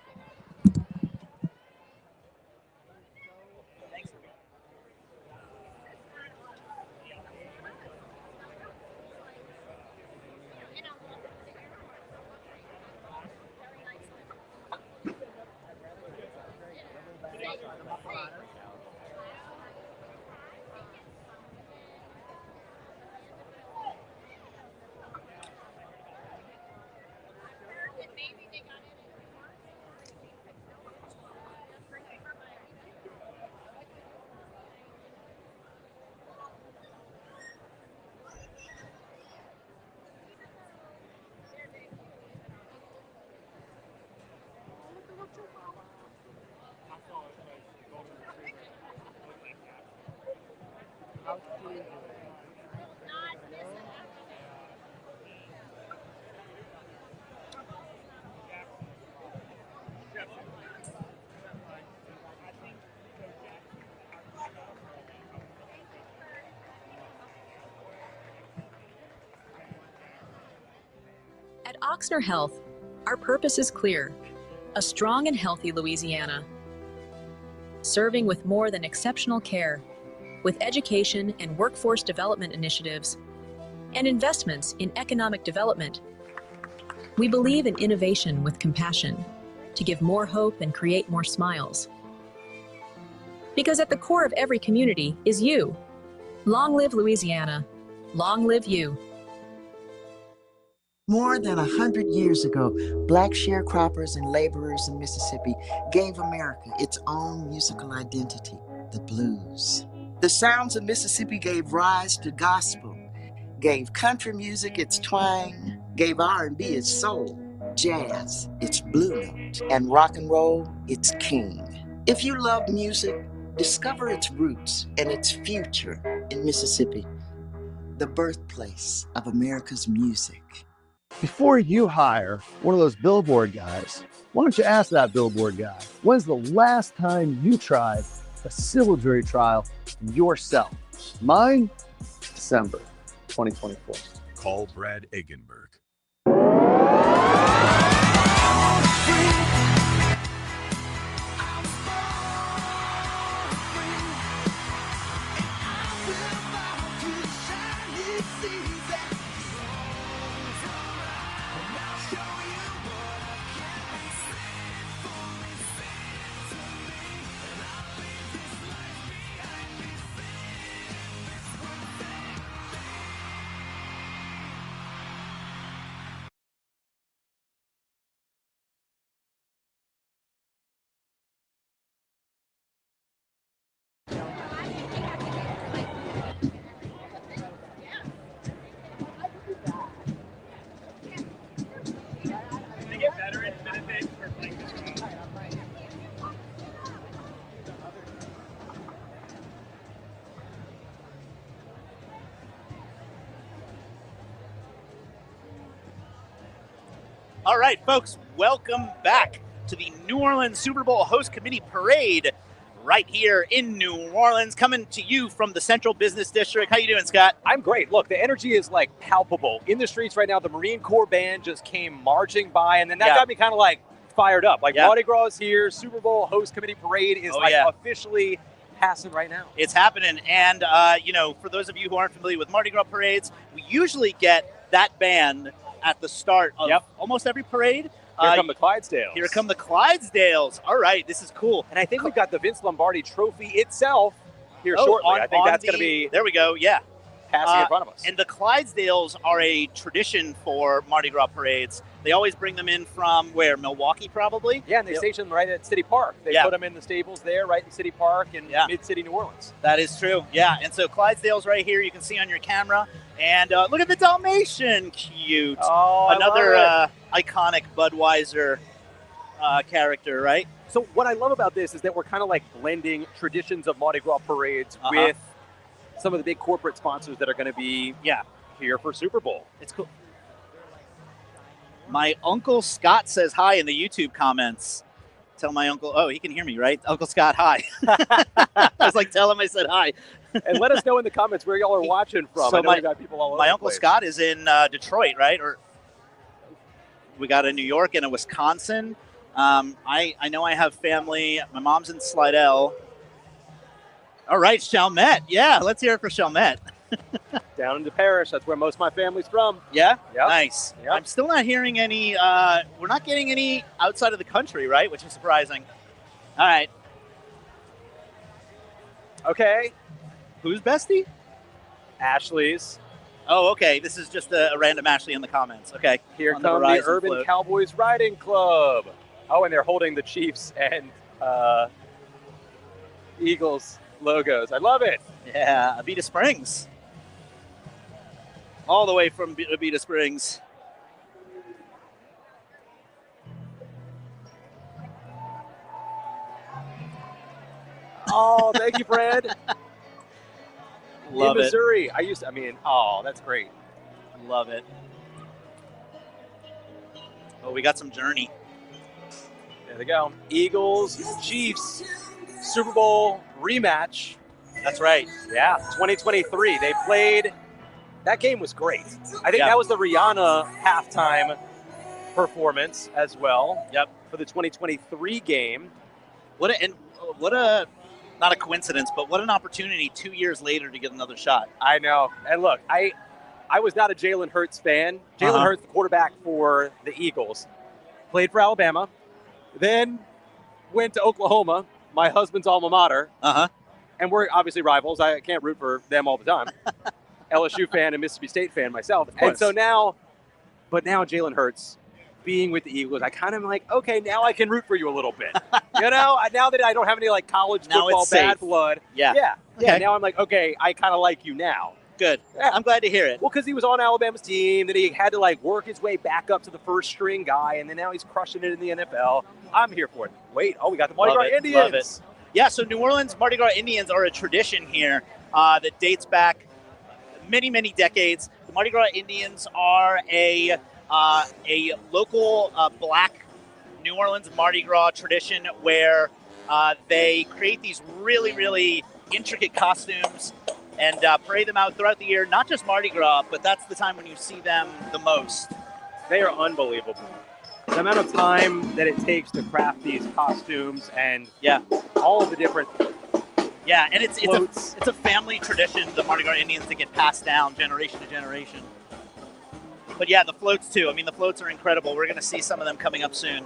At Ochsner Health, our purpose is clear: a strong and healthy Louisiana. Serving with more than exceptional care, with education and workforce development initiatives, and investments in economic development. We believe in innovation with compassion to give more hope and create more smiles. Because at the core of every community is you. Long live Louisiana. Long live you. More than 100 years ago, Black sharecroppers and laborers in Mississippi gave America its own musical identity, the blues. The sounds of Mississippi gave rise to gospel, gave country music its twang, gave R&B its soul, jazz its blue note, and rock and roll its king. If you love music, discover its roots and its future in Mississippi, the birthplace of America's music. Before you hire one of those billboard guys, why don't you ask that billboard guy, when's the last time you tried a civil jury trial yourself? Mine, December 2024. Call Brad Eggenberg. All right, folks, welcome back to the New Orleans Super Bowl Host Committee Parade right here in New Orleans, coming to you from the Central Business District. How you doing, Scott? I'm great. Look, the energy is like palpable in the streets right now. The Marine Corps band just came marching by, and then that got me kind of like fired up. Like Mardi Gras is here. Super Bowl Host Committee Parade is officially passing right now. It's happening. And, for those of you who aren't familiar with Mardi Gras parades, we usually get that band at the start of almost every parade. Here come the Clydesdales. Here come the Clydesdales. All right, this is cool. And I think we've got the Vince Lombardi Trophy itself here shortly. I think that's going to be there we go, passing in front of us. And the Clydesdales are a tradition for Mardi Gras parades. They always bring them in from where? Milwaukee, probably? Yeah, and they station them right at City Park. They put them in the stables there, right in City Park in mid-city New Orleans. That is true, and so Clydesdales right here, you can see on your camera. And look at the Dalmatian, cute. Oh, another iconic Budweiser character, right? So what I love about this is that we're kind of like blending traditions of Mardi Gras parades with some of the big corporate sponsors that are going to be here for Super Bowl. It's cool. My Uncle Scott says hi in the YouTube comments. Tell my uncle, he can hear me, right? Uncle Scott, hi. I was like, tell him I said hi. And let us know in the comments where y'all are watching from. So I know we got people all over my the Uncle place. Scott is in Detroit, right? Or we got a New York and a Wisconsin. I know I have family. My mom's in Slidell. All right, Chalmette. Yeah, let's hear it for Chalmette. Down in the parish. That's where most of my family's from. Yeah? Yep. Nice. Yep. I'm still not hearing any, we're not getting any outside of the country, right? Which is surprising. All right. Okay. Who's bestie? Ashley's. Oh, okay. This is just a random Ashley in the comments. Okay. Here come the Urban float. Cowboys Riding Club. Oh, and they're holding the Chiefs and Eagles logos. I love it. Yeah, Abita Springs. All the way from Abita Springs. Oh, thank you, Fred. Love in Missouri. That's great. Love it. Oh, we got some Journey. There they go. Eagles, Chiefs, Super Bowl rematch. That's right. Yeah, 2023. They played. That game was great. I think that was the Rihanna halftime performance as well. Yep. For the 2023 game. What a not a coincidence, but what an opportunity 2 years later to get another shot. I know. And look, I was not a Jalen Hurts fan. Jalen Hurts, the quarterback for the Eagles, played for Alabama, then went to Oklahoma, my husband's alma mater. And we're obviously rivals. I can't root for them all the time. LSU fan and Mississippi State fan myself. And so now Jalen Hurts being with the Eagles, I kind of like, okay, now I can root for you a little bit. Now that I don't have any like college football bad blood. Yeah. Now I'm like, okay, I kind of like you now. Good. Yeah. I'm glad to hear it. Well, because he was on Alabama's team, then he had to like work his way back up to the first string guy, and then now he's crushing it in the NFL. I'm here for it. Wait, we got the Mardi Gras Indians. Love it. Yeah, so New Orleans Mardi Gras Indians are a tradition here that dates back many, many decades. The Mardi Gras Indians are a local black New Orleans Mardi Gras tradition where they create these really, really intricate costumes and parade them out throughout the year. Not just Mardi Gras, but that's the time when you see them the most. They are unbelievable. The amount of time that it takes to craft these costumes and all of the different and it's a family tradition, the Mardi Gras Indians, that get passed down generation to generation. But yeah, the floats too. I mean, the floats are incredible. We're going to see some of them coming up soon.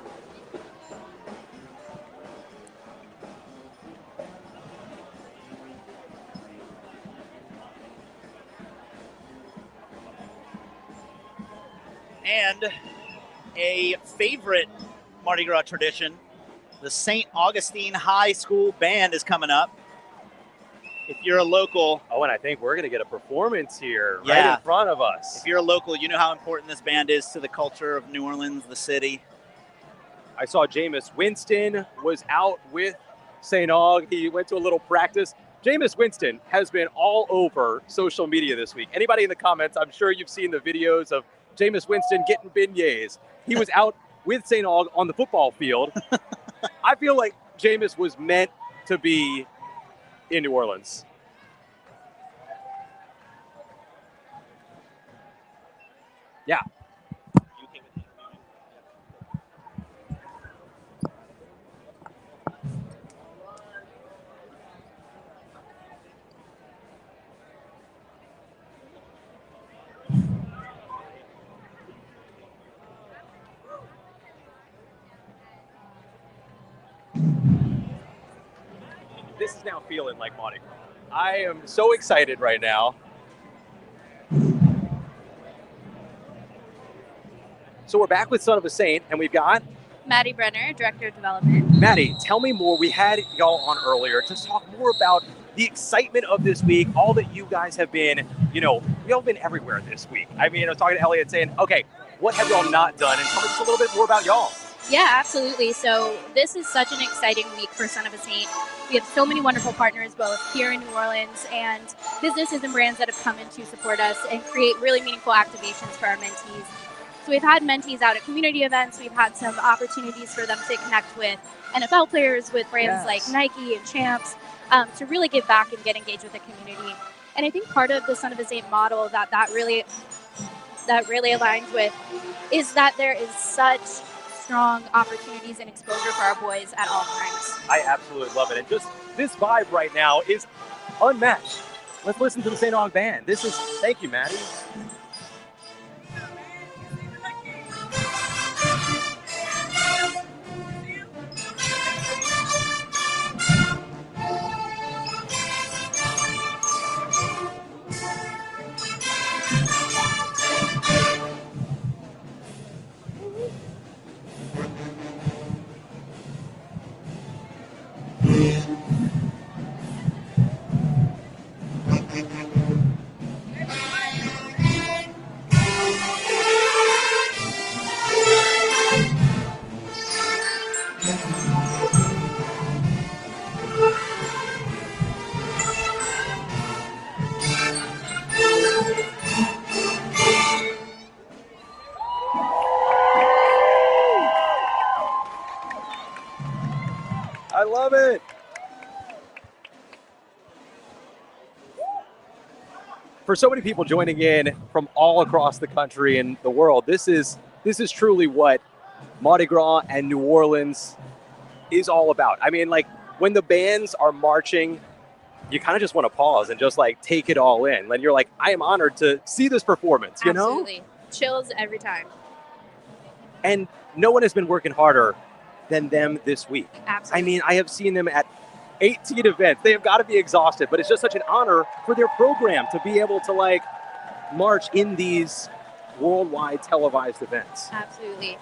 And a favorite Mardi Gras tradition, the St. Augustine High School Band is coming up. If you're a local... Oh, and I think we're going to get a performance here right in front of us. If you're a local, you know how important this band is to the culture of New Orleans, the city. I saw Jameis Winston was out with St. Aug. He went to a little practice. Jameis Winston has been all over social media this week. Anybody in the comments, I'm sure you've seen the videos of Jameis Winston getting beignets. He was out with St. Aug on the football field. I feel like Jameis was meant to be in New Orleans. Yeah. This is now feeling like Mardi Gras. I am so excited right now. So we're back with Son of a Saint, and we've got Maddie Brenner, Director of Development. Maddie, tell me more. We had y'all on earlier to talk more about the excitement of this week, all that you guys have been, y'all have been everywhere this week. I mean, I was talking to Elliot saying, okay, what have y'all not done? And tell me just a little bit more about y'all. Yeah, absolutely. So this is such an exciting week for Son of a Saint. We have so many wonderful partners, both here in New Orleans and businesses and brands that have come in to support us and create really meaningful activations for our mentees. So we've had mentees out at community events. We've had some opportunities for them to connect with NFL players, with brands like Nike and Champs, to really give back and get engaged with the community. And I think part of the Son of a Saint model that really aligns with is that there is such strong opportunities and exposure for our boys at all times. I absolutely love it. And just this vibe right now is unmatched. Let's listen to the St. Aug band. Thank you, Maddie. I love it. For so many people joining in from all across the country and the world, this is truly what Mardi Gras and New Orleans is all about. I mean, like, when the bands are marching, you kind of just want to pause and just like take it all in. And you're like, I am honored to see this performance, you know? Absolutely. Chills every time. And no one has been working harder than them this week. Absolutely. I mean, I have seen them at 18 events. They have got to be exhausted, but it's just such an honor for their program to be able to like march in these worldwide televised events. Absolutely.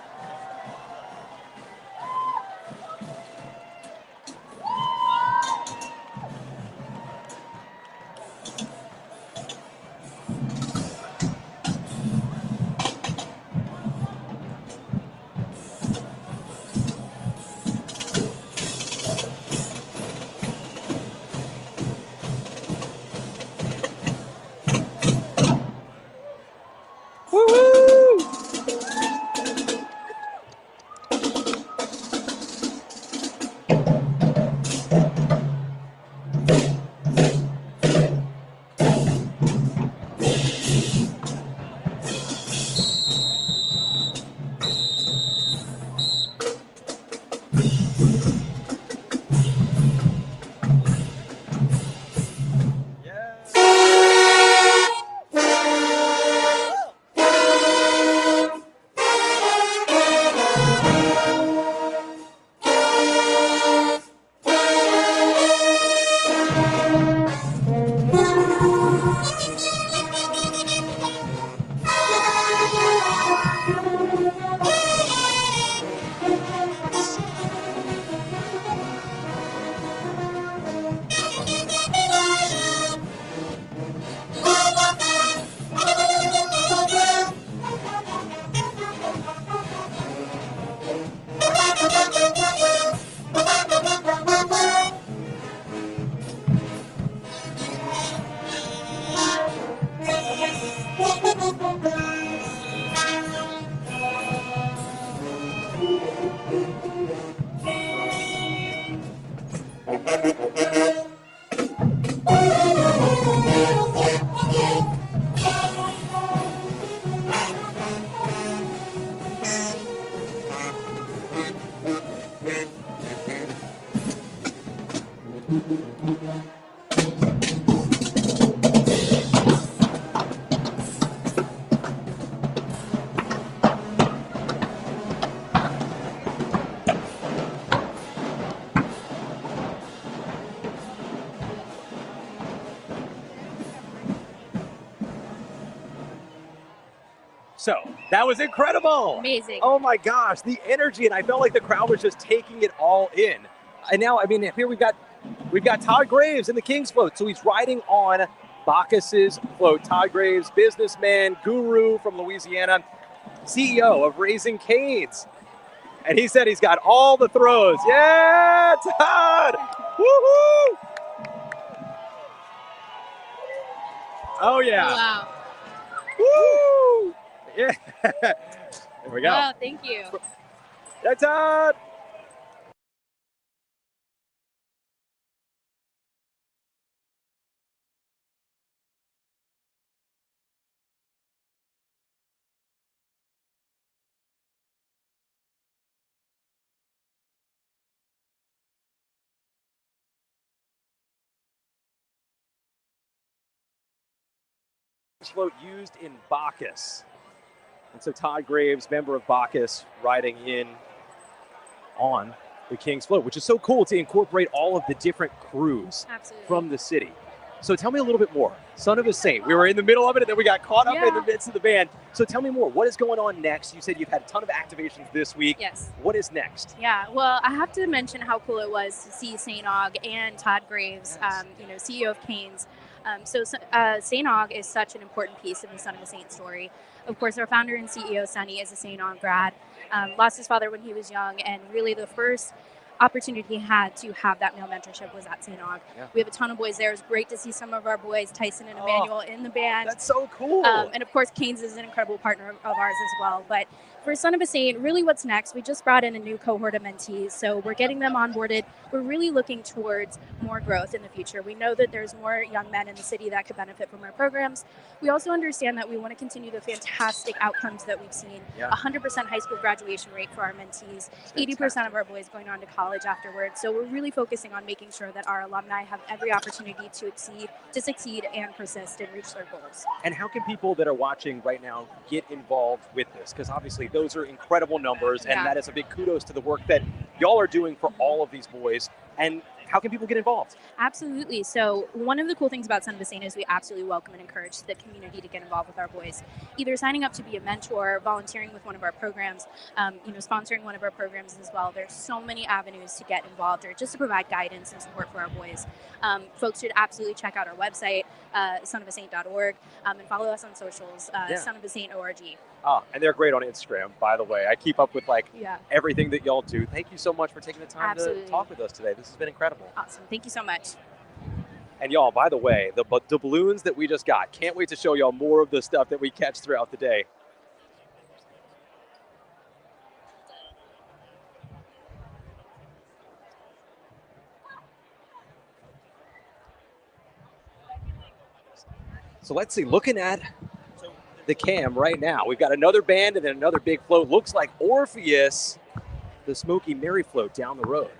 So that was incredible. Amazing. Oh my gosh, the energy, and I felt like the crowd was just taking it all in. And now, I mean, here we've got Todd Graves in the King's float. So he's riding on Bacchus's float. Todd Graves, businessman, guru from Louisiana, CEO of Raising Cane's. And he said he's got all the throws. Yeah, Todd! Woohoo! Oh yeah. Oh, wow. Woo! Yeah. There we go. Wow, thank you. Yeah, Todd! Float used in Bacchus. And so Todd Graves, member of Bacchus, riding in on the King's float, which is so cool to incorporate all of the different crews from the city. So tell me a little bit more. Son of a Saint, we were in the middle of it and then we got caught up in the midst of the band. So tell me more. What is going on next? You said you've had a ton of activations this week. Yes. What is next? Yeah, well, I have to mention how cool it was to see St. Og and Todd Graves, CEO of Cane's. St. Og is such an important piece of the Son of a Saint story. Of course, our founder and CEO, Sonny, is a St. Og grad. Lost his father when he was young, and really the first opportunity he had to have that male mentorship was at St. Og. Yeah. We have a ton of boys there. It was great to see some of our boys, Tyson and Emmanuel, in the band. That's so cool. And of course, Cane's is an incredible partner of ours as well. But for Son of a Saint, really what's next? We just brought in a new cohort of mentees, so we're getting them onboarded. We're really looking towards more growth in the future. We know that there's more young men in the city that could benefit from our programs. We also understand that we want to continue the fantastic outcomes that we've seen. 100% high school graduation rate for our mentees, 80% of our boys going on to college afterwards. So we're really focusing on making sure that our alumni have every opportunity to succeed and persist and reach their goals. And how can people that are watching right now get involved with this? Because obviously those are incredible numbers, and that is a big kudos to the work that y'all are doing for all of these boys. And how can people get involved? Absolutely. So one of the cool things about Son of a Saint is we absolutely welcome and encourage the community to get involved with our boys, either signing up to be a mentor, volunteering with one of our programs, sponsoring one of our programs as well. There's so many avenues to get involved or just to provide guidance and support for our boys. Folks should absolutely check out our website, sonofasaint.org, and follow us on socials, sonofasaint.org. And they're great on Instagram, by the way. I keep up with everything that y'all do. Thank you so much for taking the time to talk with us today. This has been incredible. Awesome. Thank you so much. And y'all, by the way, the balloons that we just got, can't wait to show y'all more of the stuff that we catch throughout the day. So let's see, looking at the cam right now, we've got another band and then another big float. Looks like Orpheus, the Smoky Mary float down the road.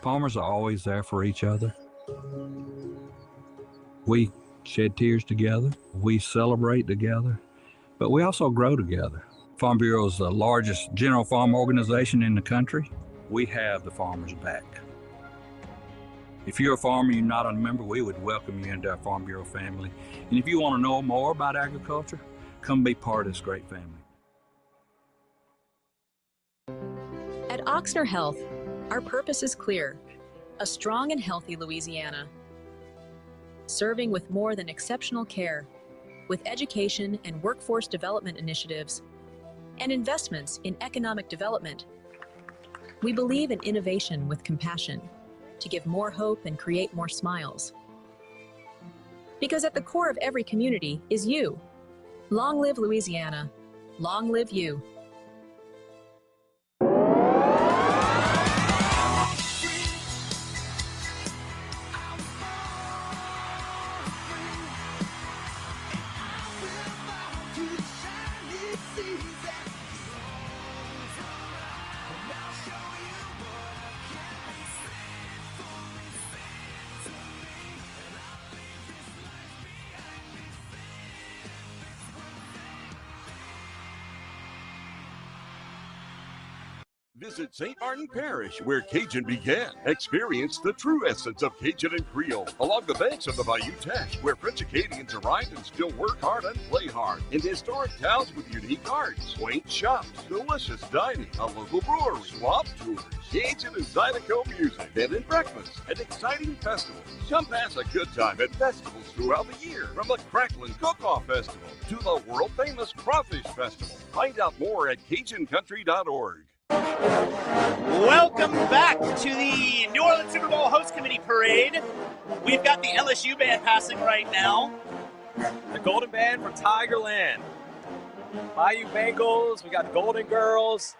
Farmers are always there for each other. We shed tears together. We celebrate together, but we also grow together. Farm Bureau is the largest general farm organization in the country. We have the farmers' back. If you're a farmer, you're not a member, we would welcome you into our Farm Bureau family. And if you want to know more about agriculture, come be part of this great family. At Ochsner Health, our purpose is clear: a strong and healthy Louisiana. Serving with more than exceptional care, with education and workforce development initiatives, and investments in economic development. We believe in innovation with compassion to give more hope and create more smiles. Because at the core of every community is you. Long live Louisiana. Long live you. Visit St. Martin Parish, where Cajun began. Experience the true essence of Cajun and Creole along the banks of the Bayou Teche, where French Acadians arrive and still work hard and play hard. In historic towns with unique arts, quaint shops, delicious dining, a local brewery, swamp tours, Cajun and Zydeco music, bed and breakfast, and exciting festivals. Come pass a good time at festivals throughout the year, from the Cracklin' Cook-Off Festival to the world-famous Crawfish Festival. Find out more at CajunCountry.org. Welcome back to the New Orleans Super Bowl Host Committee Parade. We've got the LSU band passing right now. The Golden Band from Tigerland. Bayou Bengals, we got the Golden Girls.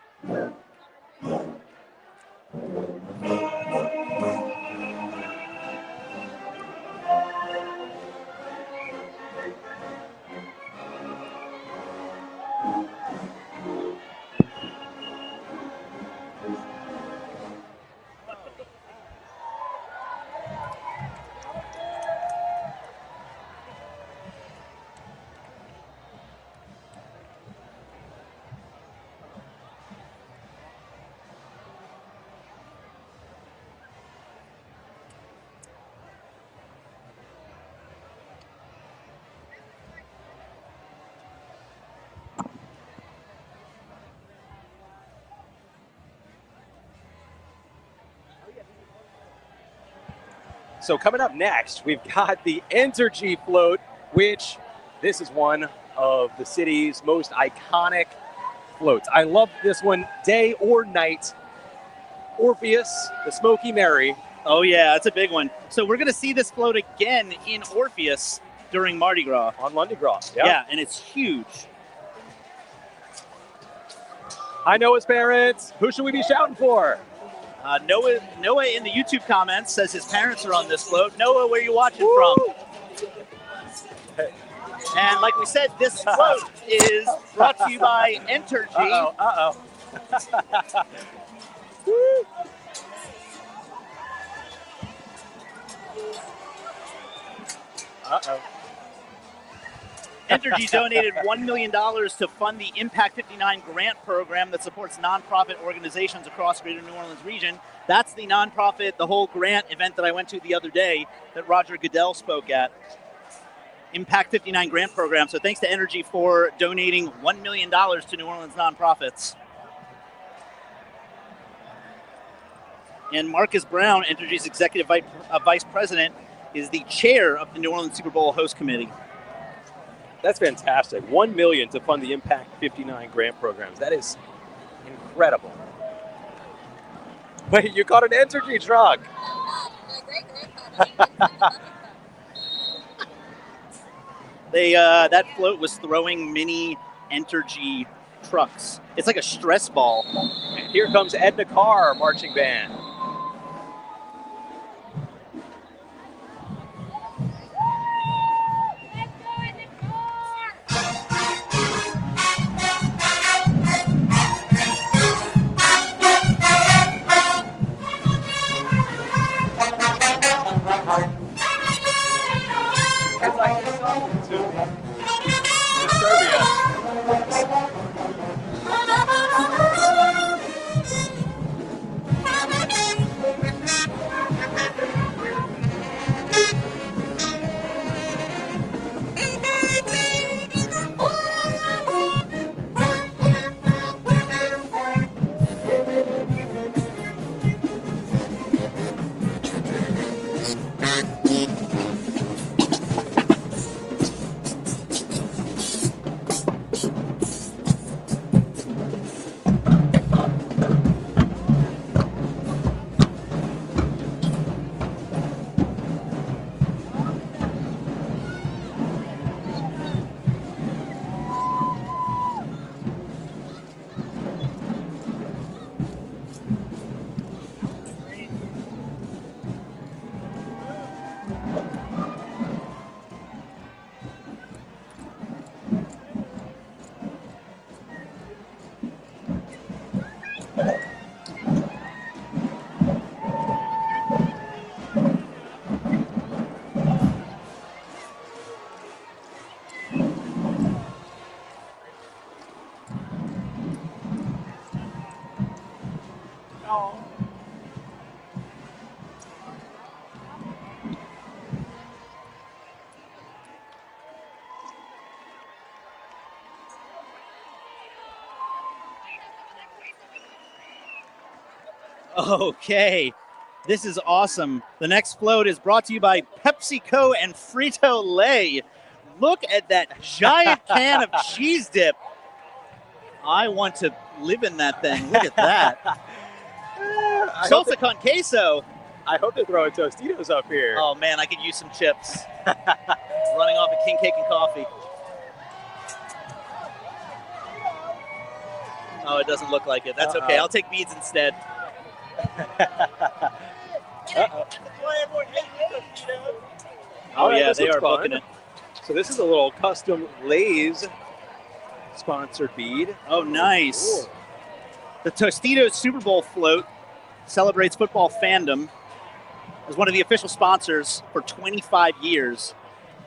So coming up next, we've got the Entergy float, which this is one of the city's most iconic floats. I love this one, day or night. Orpheus, the Smoky Mary. Oh yeah, that's a big one. So we're going to see this float again in Orpheus during Mardi Gras. On Mardi Gras, yeah. Yeah, and it's huge. Hi, Noah's parents. Who should we be shouting for? Noah in the YouTube comments says his parents are on this float. Noah, where are you watching from? And like we said, this float is brought to you by Entergy. Uh-oh. Uh-oh. Entergy donated $1 million to fund the Impact 59 grant program that supports nonprofit organizations across the greater New Orleans region. That's the nonprofit, the whole grant event that I went to the other day that Roger Goodell spoke at. Impact 59 grant program. So thanks to Entergy for donating $1 million to New Orleans nonprofits. And Marcus Brown, Entergy's executive vice president, is the chair of the New Orleans Super Bowl Host Committee. That's fantastic. $1 million to fund the Impact 59 grant programs. That is incredible. Wait, you caught an Entergy truck. That float was throwing mini Entergy trucks. It's like a stress ball. And here comes Edna Carr marching band. It's like Okay, this is awesome. The next float is brought to you by PepsiCo and Frito-Lay. Look at that giant can of cheese dip. I want to live in that thing. Look at that. Salsa con queso. I hope they're throwing Tostitos up here. Oh, man, I could use some chips. Running off a king cake and coffee. Oh, it doesn't look like it. That's okay. I'll take beads instead. Oh, yeah, they are booking it. So this is a little custom Lay's sponsored bead. Oh, nice. Cool. The Tostitos Super Bowl float celebrates football fandom as one of the official sponsors for 25 years.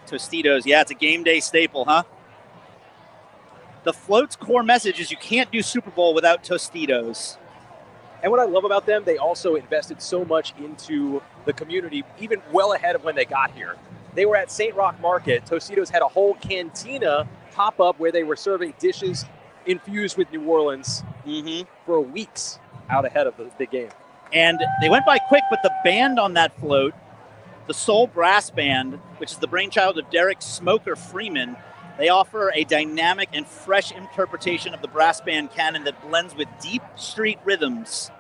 Tostitos, yeah, it's a game day staple, huh? The float's core message is you can't do Super Bowl without Tostitos. And what I love about them, they also invested so much into the community, even well ahead of when they got here. They were at St. Roch Market. Tostitos had a whole cantina pop up where they were serving dishes infused with New Orleans for weeks out ahead of the big game. And they went by quick, but the band on that float, the Soul Brass Band, which is the brainchild of Derek Smoker Freeman, they offer a dynamic and fresh interpretation of the brass band canon that blends with deep street rhythms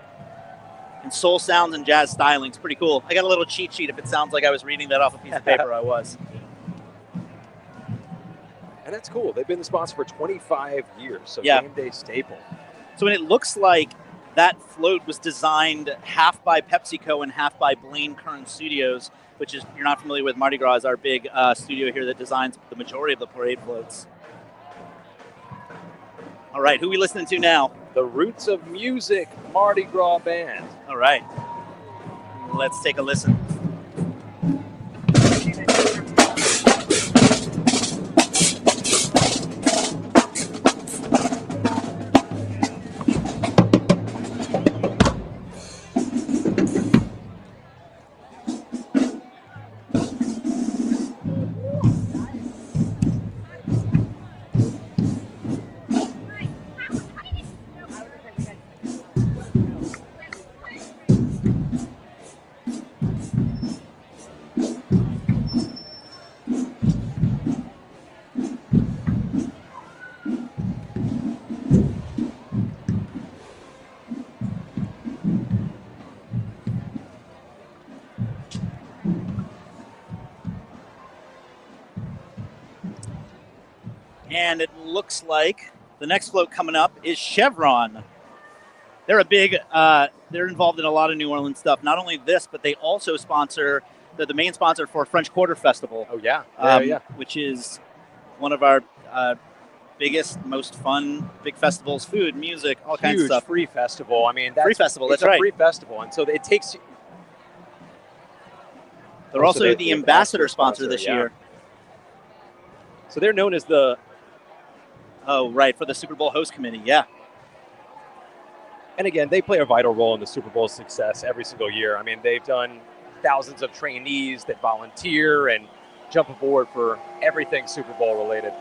and soul sounds and jazz styling. It's pretty cool. I got a little cheat sheet. If it sounds like I was reading that off a piece of paper, I was. And that's cool. They've been the sponsor for 25 years, so yeah. Game day staple. So it looks like that float was designed half by PepsiCo and half by Blaine Kern Studios, which is, if you're not familiar with, Mardi Gras is our big studio here that designs the majority of the parade floats. All right, who are we listening to now? The Roots of Music Mardi Gras Band. All right, let's take a listen. And it looks like the next float coming up is Chevron. They're a big, they're involved in a lot of New Orleans stuff. Not only this, but they also sponsor, they're the main sponsor for French Quarter Festival. Oh, yeah. Which is one of our biggest, most fun, big festivals, food, music, all kinds of stuff. Free festival. I mean, free festival, that's right. Free festival. And so it takes... They're also the ambassador sponsor this year. So they're known as the... Oh, right, for the Super Bowl host committee, yeah. And again, they play a vital role in the Super Bowl success every single year. I mean, they've done thousands of trainees that volunteer and jump aboard for everything Super Bowl related.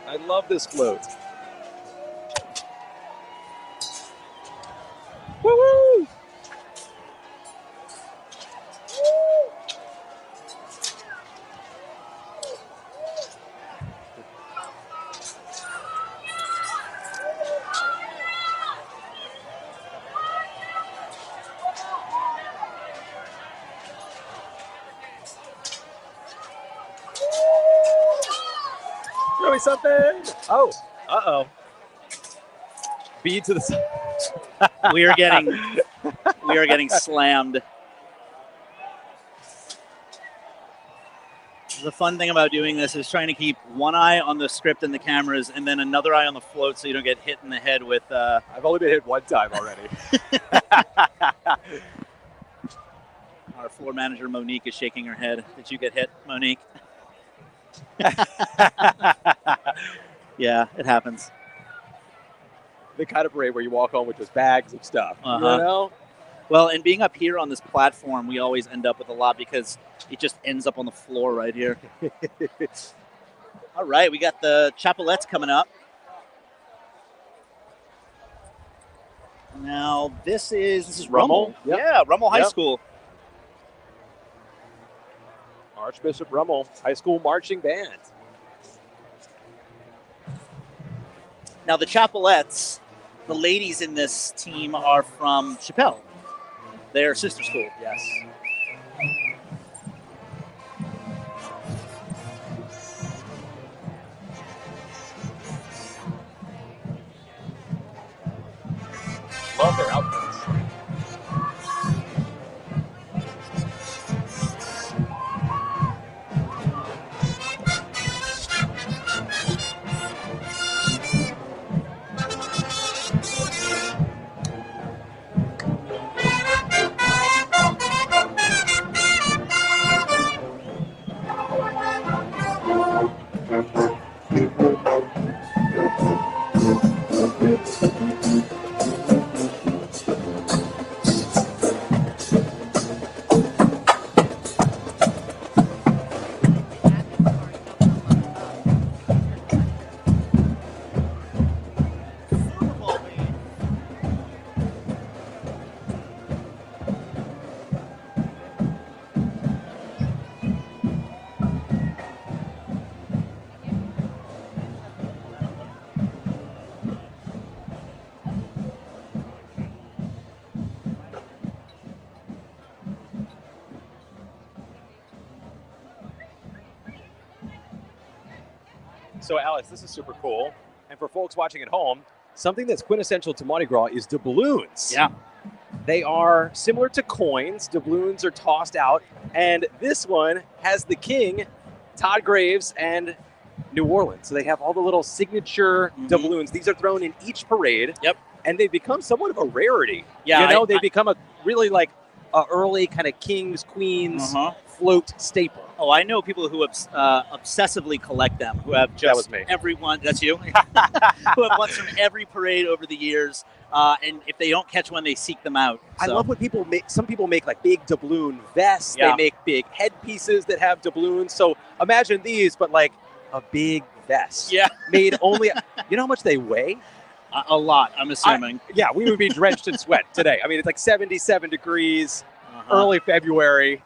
I love this float. Woo-woo! Throw me something. Oh, uh-oh. Bead to the side. We are getting slammed. The fun thing about doing this is trying to keep one eye on the script and the cameras and then another eye on the float so you don't get hit in the head with... I've only been hit one time already. Our floor manager, Monique, is shaking her head. Did you get hit, Monique? Yeah, it happens. The kind of parade where you walk home with just bags of stuff, you know? Well, and being up here on this platform, we always end up with a lot because it just ends up on the floor right here. All right, we got the Chapelettes coming up. Now, this is Rummel. Yep. Yeah, Rummel High School. Archbishop Rummel High School Marching Band. Now, the Chapelettes, the ladies in this team are from Chappelle, their sister school. Yes. Love their outfits. So, Alex, this is super cool. And for folks watching at home, something that's quintessential to Mardi Gras is doubloons. Yeah. They are similar to coins. Doubloons are tossed out. And this one has the king, Todd Graves, and New Orleans. So they have all the little signature doubloons. These are thrown in each parade. Yep. And they become somewhat of a rarity. Yeah. You know, they become a really like a early kind of kings, queens float staple. Oh, I know people who obsessively collect them, who have just That was me. everyone. That's you? Who have ones from every parade over the years. And if they don't catch one, they seek them out. I So- love what people make. Some people make like big doubloon vests. Yeah. They make big headpieces that have doubloons. So imagine these, but like a big vest. Yeah. Made only, you know how much they weigh? A lot, I'm assuming. Yeah, we would be drenched in sweat today. I mean, it's like 77 degrees, early February.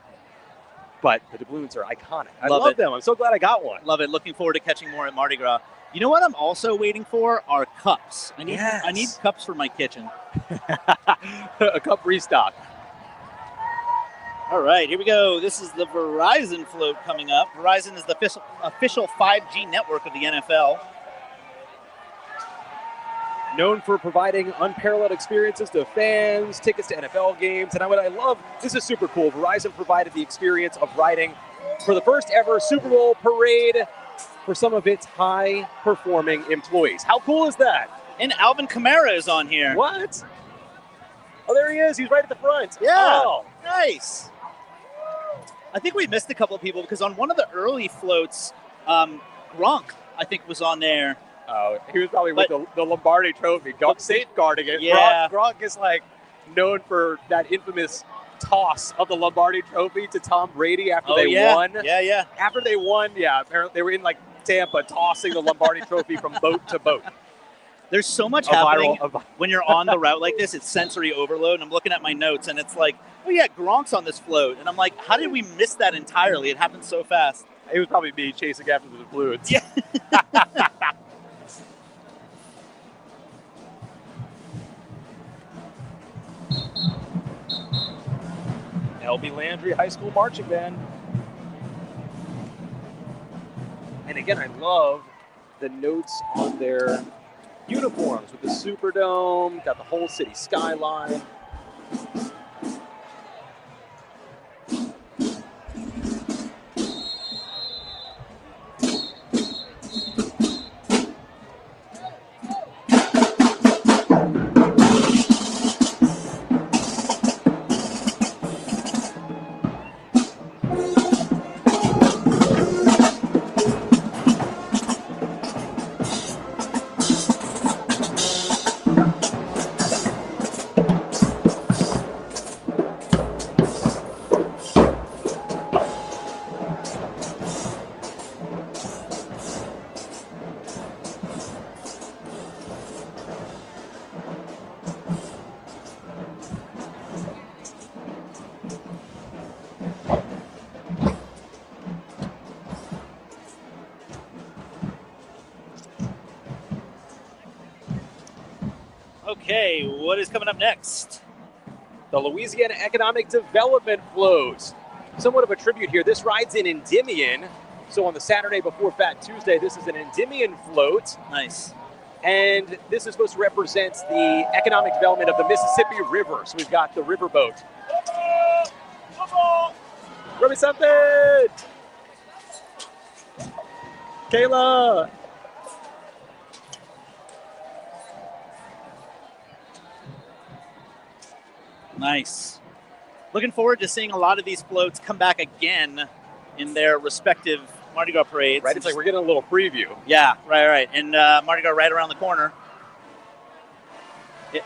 But the doubloons are iconic. I Love love it. them. I'm so glad I got one. Love it. Looking forward to catching more at Mardi Gras. You know what I'm also waiting for are cups. I need cups for my kitchen. A cup restock. All right, here we go. This is the Verizon float coming up. Verizon is the official 5G network of the NFL. Known for providing unparalleled experiences to fans, tickets to NFL games, and what I love, this is super cool. Verizon provided the experience of riding for the first ever Super Bowl parade for some of its high-performing employees. How cool is that? And Alvin Kamara is on here. What? Oh, there he is. He's right at the front. Yeah. Oh. Nice. I think we missed a couple of people because on one of the early floats, Gronk, I think, was on there. Oh, he was probably with the Lombardi Trophy, safeguarding it. Yeah. Gronk is like known for that infamous toss of the Lombardi Trophy to Tom Brady after they won. Yeah. After they won, apparently they were in like Tampa tossing the Lombardi Trophy from boat to boat. There's so much happening when you're on the route like this. It's sensory overload. And I'm looking at my notes, and it's like, oh, yeah, Gronk's on this float. And I'm like, how did we miss that entirely? It happened so fast. It was probably me chasing after the fluids. Yeah. LB Landry High School Marching Band. And again, I love the notes on their uniforms with the Superdome, got the whole city skyline. Okay, what is coming up next? The Louisiana Economic Development Float. Somewhat of a tribute here. This ride's in Endymion. So on the Saturday before Fat Tuesday, this is an Endymion float. Nice. And this is supposed to represent the economic development of the Mississippi River. So we've got the riverboat. Throw me something! Kayla! Nice. Looking forward to seeing a lot of these floats come back again in their respective Mardi Gras parades. Right, it's like we're getting a little preview. Yeah, right. And Mardi Gras right around the corner.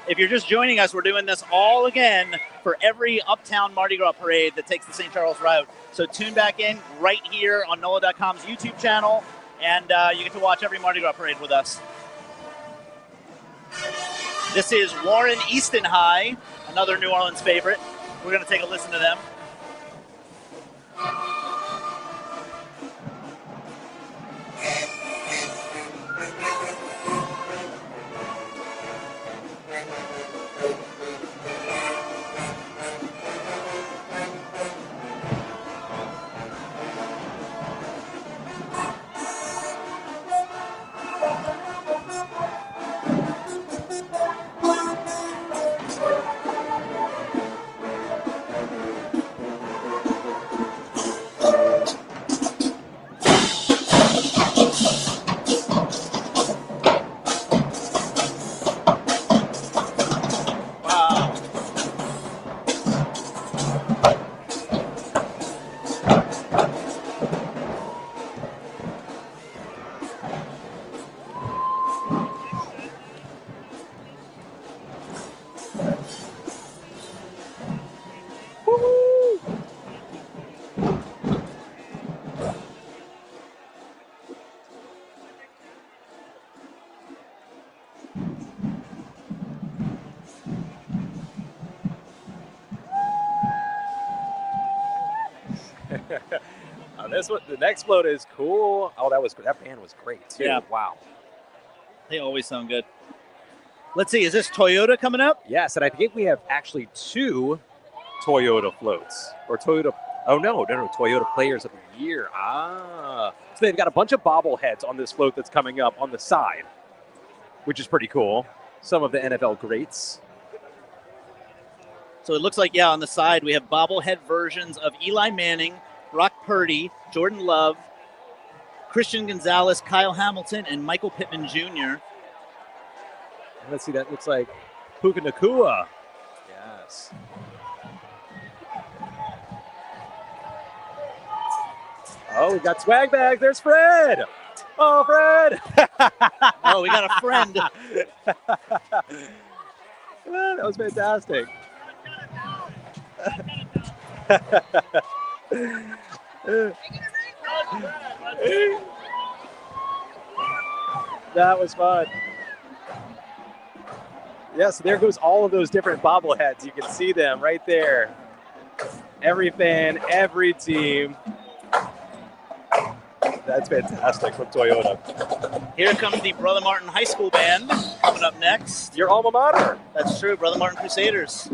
If you're just joining us, we're doing this all again for every Uptown Mardi Gras parade that takes the St. Charles route. So tune back in right here on NOLA.com's YouTube channel, and you get to watch every Mardi Gras parade with us. This is Warren Easton High, another New Orleans favorite. We're going to take a listen to them. The next float is cool. Oh, that band was great too. Yeah. Wow. They always sound good. Let's see, is this Toyota coming up? Yes, and I think we have actually 2 Toyota floats. Or Toyota, Toyota Players of the Year. So they've got a bunch of bobbleheads on this float that's coming up on the side, which is pretty cool. Some of the NFL greats. So it looks like, on the side we have bobblehead versions of Eli Manning, Brock Purdy, Jordan Love, Christian Gonzalez, Kyle Hamilton, and Michael Pittman Jr. Let's see, that looks like Puka Nacua. Yes. Oh, we've got swag bags. There's Fred. Oh, Fred. Oh, we got a friend. That was fantastic. That was fun. Yes, there goes all of those different bobbleheads. You can see them right there. Every fan, every team. That's fantastic from Toyota. Here comes the Brother Martin High School Band coming up next. Your alma mater. That's true, Brother Martin Crusaders.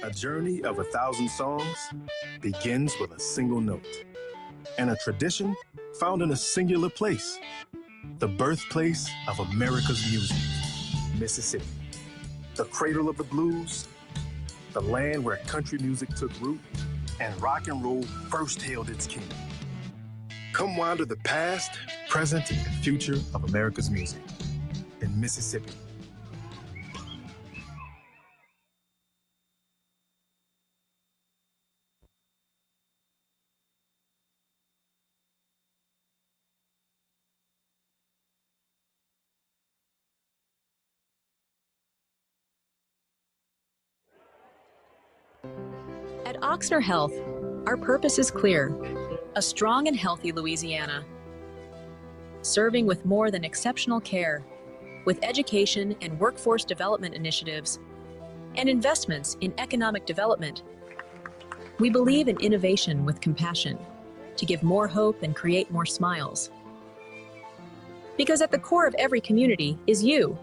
A journey of 1,000 songs begins with a single note, and a tradition found in a singular place, the birthplace of America's music, Mississippi, the cradle of the blues, the land where country music took root and rock and roll first hailed its king. Come wander the past, present, and future of America's music in Mississippi. At Ochsner Health, our purpose is clear: a strong and healthy Louisiana. Serving with more than exceptional care, with education and workforce development initiatives, and investments in economic development. We believe in innovation with compassion to give more hope and create more smiles. Because at the core of every community is you.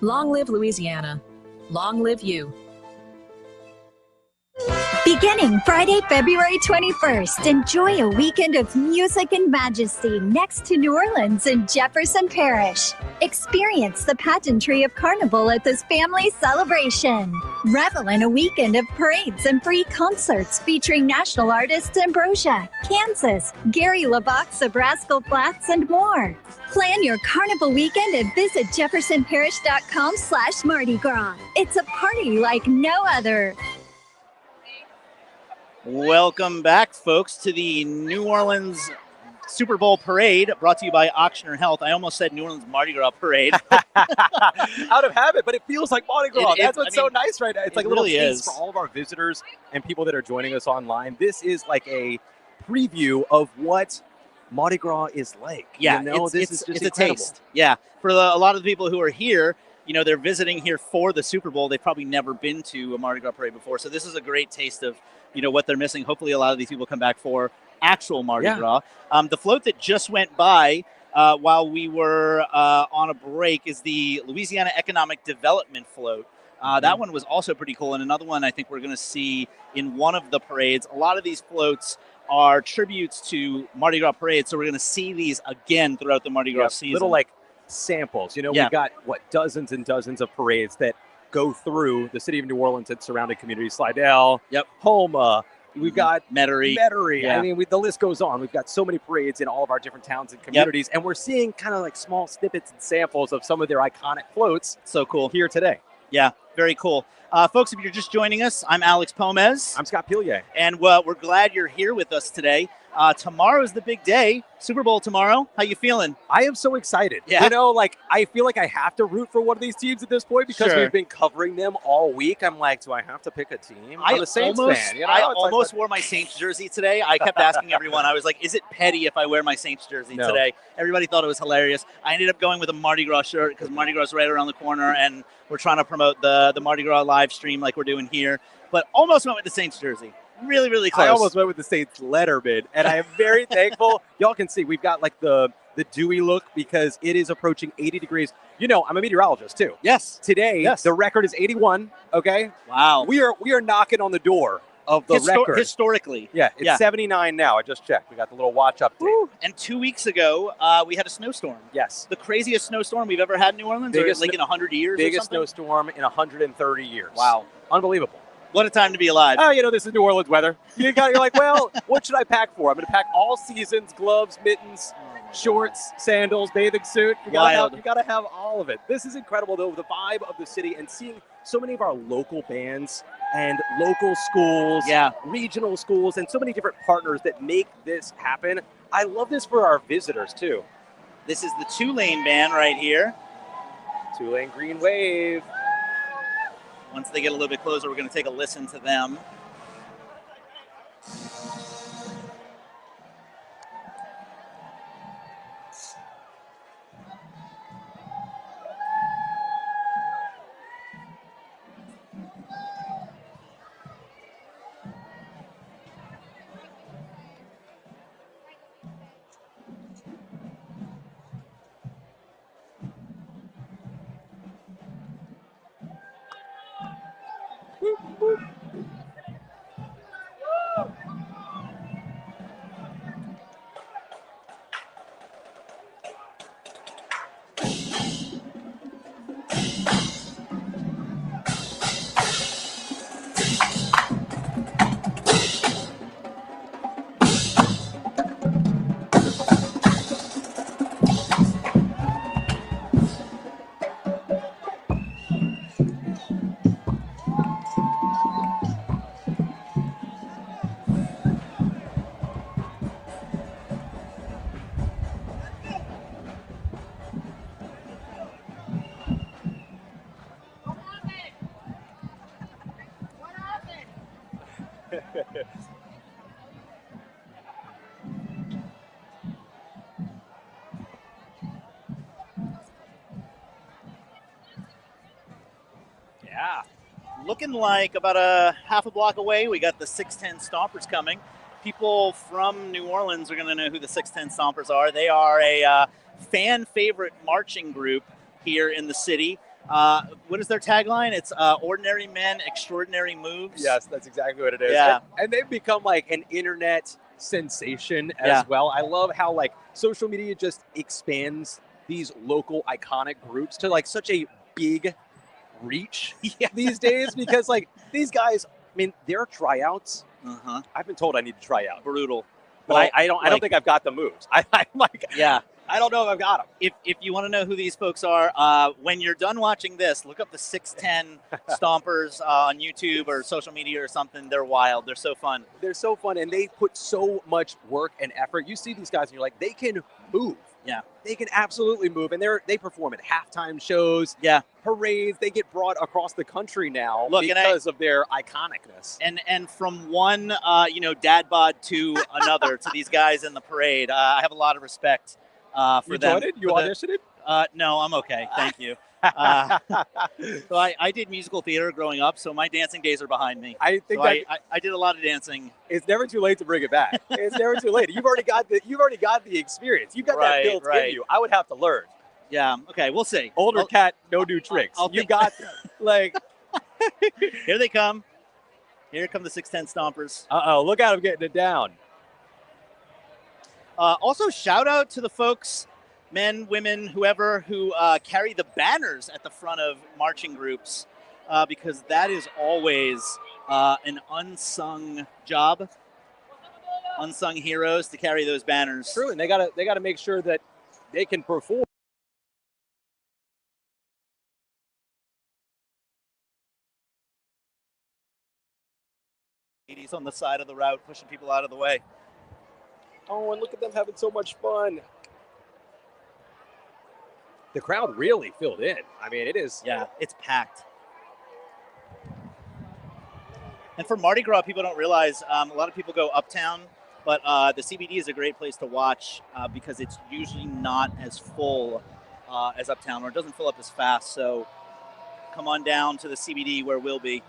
Long live Louisiana. Long live you. Beginning Friday, February 21st, enjoy a weekend of music and majesty next to New Orleans and Jefferson Parish. Experience the pageantry of Carnival at this family celebration. Revel in a weekend of parades and free concerts featuring national artists Ambrosia, Kansas, Gary LaVox of Rascal Flatts, and more. Plan your Carnival weekend and visit jeffersonparish.com/Mardi Gras. It's a party like no other. Welcome back, folks, to the New Orleans Super Bowl Parade, brought to you by Ochsner Health. I almost said New Orleans Mardi Gras Parade. Out of habit, but it feels like Mardi Gras. That's what's so nice right now. It's like a little really taste for all of our visitors and people that are joining us online. This is like a preview of what Mardi Gras is like. Yeah, you know, it's just a incredible. taste. Yeah, for a lot of the people who are here, you know, they're visiting here for the Super Bowl. They've probably never been to a Mardi Gras parade before, so this is a great taste of, you know, what they're missing. Hopefully a lot of these people come back for actual Mardi Gras. The float that just went by while we were on a break is the Louisiana Economic Development Float. That one was also pretty cool, and another one I think we're going to see in one of the parades. A lot of these floats are tributes to Mardi Gras parades, so we're going to see these again throughout the Mardi Gras season. Little like samples. You know, we've got, dozens and dozens of parades that go through the city of New Orleans and surrounding communities. Slidell, Homa, we've got Metairie. I mean, the list goes on. We've got so many parades in all of our different towns and communities, and we're seeing kind of like small snippets and samples of some of their iconic floats. So cool. Here today. Yeah, very cool. Folks, if you're just joining us, I'm Alex Pomez. I'm Scott Pilier. And we're glad you're here with us today. Tomorrow's the big day. Super Bowl tomorrow. How you feeling? I am so excited. Yeah. You know, like, I feel like I have to root for one of these teams at this point because Sure. we've been covering them all week. I'm like, do I have to pick a team? I'm a Saints fan. You know? I It's like, almost wore my Saints jersey today. I kept asking everyone. I was like, is it petty if I wear my Saints jersey No. today? Everybody thought it was hilarious. I ended up going with a Mardi Gras shirt because Mardi Gras is right around the corner, and we're trying to promote the Mardi Gras live stream like we're doing here. But almost went with the Saints jersey. Really, really close. I almost went with the Saints Letterman, and I am very thankful. Y'all can see we've got like the dewy look because it is approaching 80 degrees. You know, I'm a meteorologist too. Yes. Today, the record is 81. Okay. Wow. We are knocking on the door of the record historically. Yeah, it's 79 now. I just checked. We got the little watch update. Woo. And 2 weeks ago, we had a snowstorm. Yes. The craziest snowstorm we've ever had in New Orleans, Biggest or like in 100 years. Biggest or something? snowstorm in 130 years. Wow. Unbelievable. What a time to be alive. Oh, you know, this is New Orleans weather. You're like, well, what should I pack for? I'm going to pack all seasons, gloves, mittens, shorts, sandals, bathing suit. You gotta have all of it. This is incredible, though, the vibe of the city and seeing so many of our local bands and local schools, regional schools, and so many different partners that make this happen. I love this for our visitors, too. This is the Tulane band right here. Tulane Green Wave. Once they get a little bit closer, we're going to take a listen to them. Yeah. Looking like about a half a block away, we got the 610 Stompers coming. People from New Orleans are going to know who the 610 Stompers are. They are a fan favorite marching group here in the city. What is their tagline? It's ordinary men, extraordinary moves. Yes, that's exactly what it is. Yeah. And they've become like an internet sensation as well. I love how like social media just expands these local iconic groups to like such a big reach these days because like these guys, I mean, their tryouts, I've been told I need to try out. Brutal. But Well, I don't think I've got the moves. I'm like, I don't know if I've got them. If you want to know who these folks are, when you're done watching this, look up the 610 Stompers on YouTube or social media or something. They're wild. They're so fun. They're so fun, and they put so much work and effort. You see these guys, and you're like, they can move. Yeah. They can absolutely move, and they perform at halftime shows, parades. They get brought across the country now because of their iconicness. And from one, dad bod to another to these guys in the parade, I have a lot of respect for You them. joined it? You auditioned? No, I'm okay. Thank you. So I did musical theater growing up, so my dancing days are behind me. I think I did a lot of dancing. It's never too late to bring it back. It's never too late. You've already got the experience. You've got that built in you. I would have to learn. Yeah. Okay. We'll see. Older cat, no new tricks. You got like. Here they come. Here come the 610 Stompers. Look at them getting it down. Also, shout out to the folks, men, women, whoever, who carry the banners at the front of marching groups, because that is always an unsung job. Unsung heroes to carry those banners. True, and they gotta make sure that they can perform. Ladies on the side of the route, pushing people out of the way. Oh, and look at them having so much fun. The crowd really filled in. I mean, it is. Yeah, it's packed. And for Mardi Gras, people don't realize a lot of people go uptown, but the CBD is a great place to watch because it's usually not as full as uptown, or it doesn't fill up as fast. So come on down to the CBD where we'll be.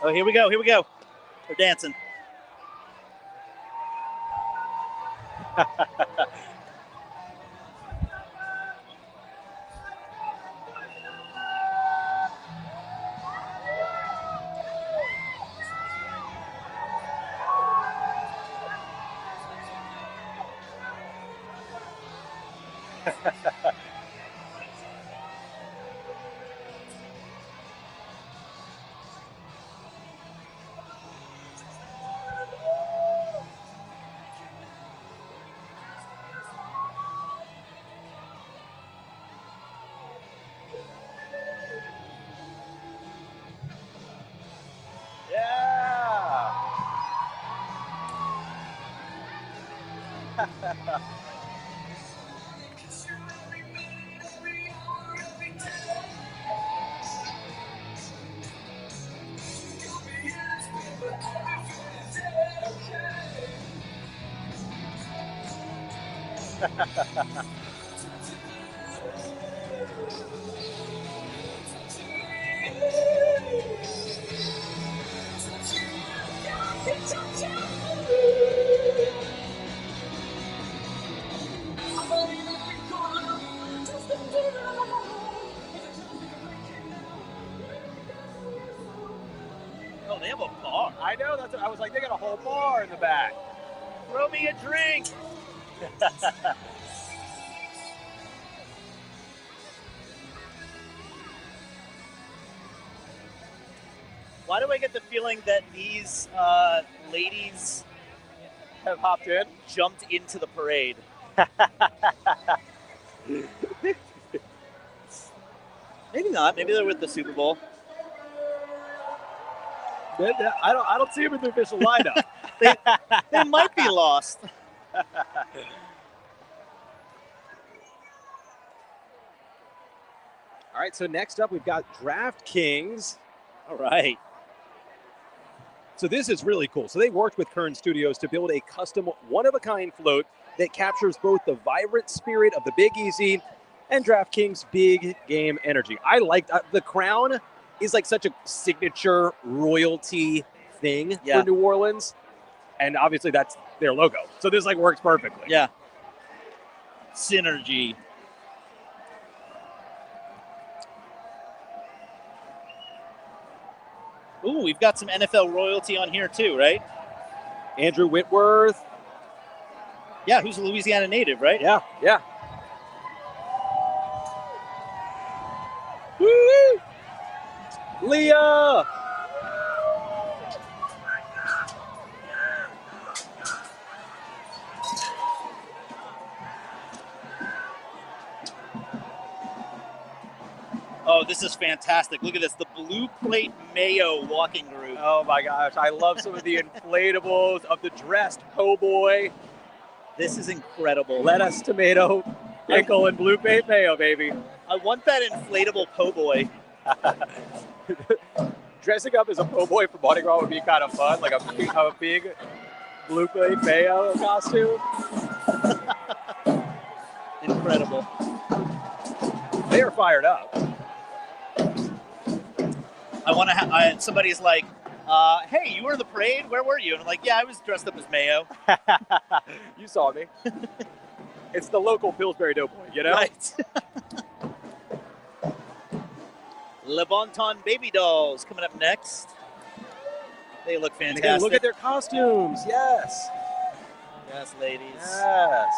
Oh, here we go. Here we go. We're dancing. Oh, they have a bar. I know. That's what I was like. They got a whole bar in the back. Throw me a drink. Why do I get the feeling that these ladies have hopped in, jumped into the parade? Maybe not. Maybe they're with the Super Bowl. I don't see them in the official lineup. They might be lost. All right, so next up we've got DraftKings. All right. So this is really cool. So they worked with Kern Studios to build a custom one-of-a-kind float that captures both the vibrant spirit of the Big Easy and DraftKings big game energy. I like the crown is like such a signature royalty thing for New Orleans. And obviously that's their logo. So this like works perfectly. Yeah. Synergy. Ooh, we've got some NFL royalty on here too, right? Andrew Whitworth. Yeah, who's a Louisiana native, right? Yeah, yeah. Woo! Leah! Oh, this is fantastic. Look at this. The Blue Plate Mayo walking group. Oh, my gosh. I love some of the inflatables of the dressed po' boy. This is incredible. Lettuce, tomato, pickle, and Blue Plate Mayo, baby. I want that inflatable po' boy. Dressing up as a po' boy for Mardi Gras would be kind of fun, like a big Blue Plate Mayo costume. Incredible. They are fired up. I want to have somebody's like, hey, you were in the parade? Where were you? And I'm like, yeah, I was dressed up as Mayo. You saw me. It's the local Pillsbury Doughboy, you know? Right. Le Bon Ton baby dolls coming up next. They look fantastic. Look at their costumes. Yes. Yes, ladies. Yes.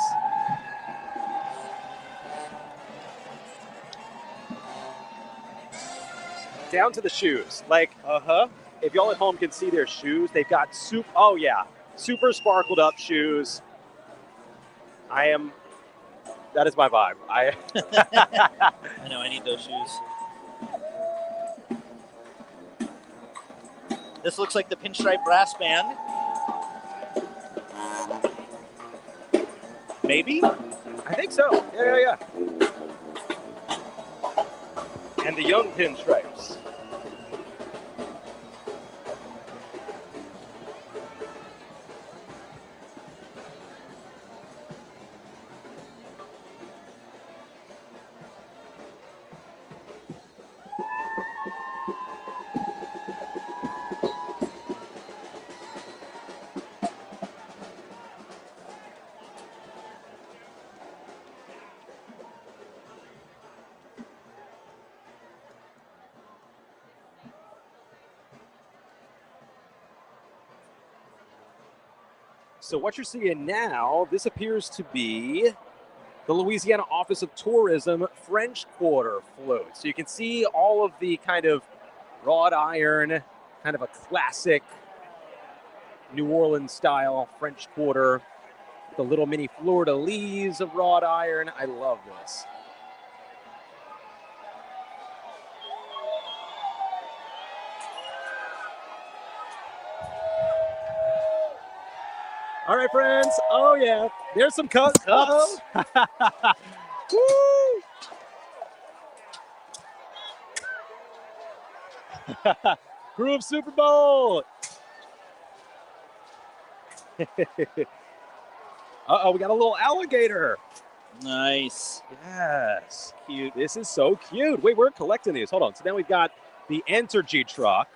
Down to the shoes. Like, if y'all at home can see their shoes, they've got super sparkled up shoes. That is my vibe. I know, I need those shoes. This looks like the Pinstripe Brass Band. Maybe? I think so. Yeah. And the young pinstripes. So what you're seeing now, this appears to be the Louisiana Office of Tourism French Quarter float. So you can see all of the kind of wrought iron, kind of a classic New Orleans style French Quarter, the little mini fleur-de-lis of wrought iron. I love this. All right, friends. Oh, yeah. There's some cups. Woo! Crew of Super Bowl. Uh-oh, we got a little alligator. Nice. Yes. Cute. This is so cute. Wait, we're collecting these. Hold on. So then we've got the Entergy truck.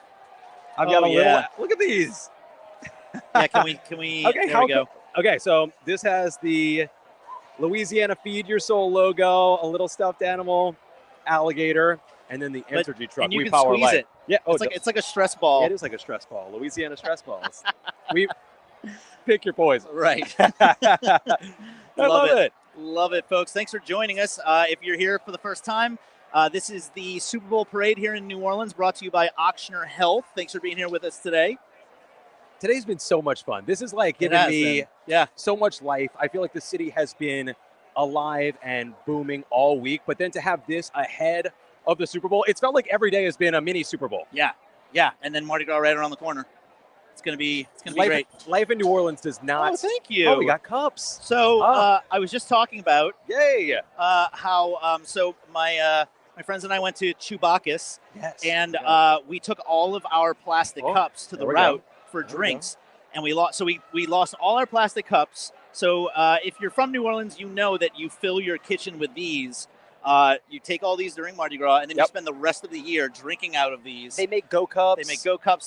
I've got a little. Look at these. Yeah, can we? Okay, there we go. Okay, so this has the Louisiana Feed Your Soul logo, a little stuffed animal, alligator, and then the Entergy truck. And you We can power squeeze light. it. Yeah. Oh, it's like a stress ball. Yeah, it is like a stress ball. Louisiana stress balls. We pick your poison. Right. I love it. Love it, folks. Thanks for joining us. If you're here for the first time, this is the Super Bowl parade here in New Orleans, brought to you by Ochsner Health. Thanks for being here with us today. Today's been so much fun. This is like giving me so much life. I feel like the city has been alive and booming all week, but then to have this ahead of the Super Bowl, it's felt like every day has been a mini Super Bowl. Yeah. And then Mardi Gras right around the corner. It's gonna be great. Life in New Orleans does not. Oh, thank you. Oh, we got cups. So I was just talking about how so my friends and I went to Chewbacca's, and we took all of our plastic cups to the route for drinks, and we lost. So we lost all our plastic cups. So if you're from New Orleans, you know that you fill your kitchen with these. You take all these during Mardi Gras, and then you spend the rest of the year drinking out of these. They make Go Cups.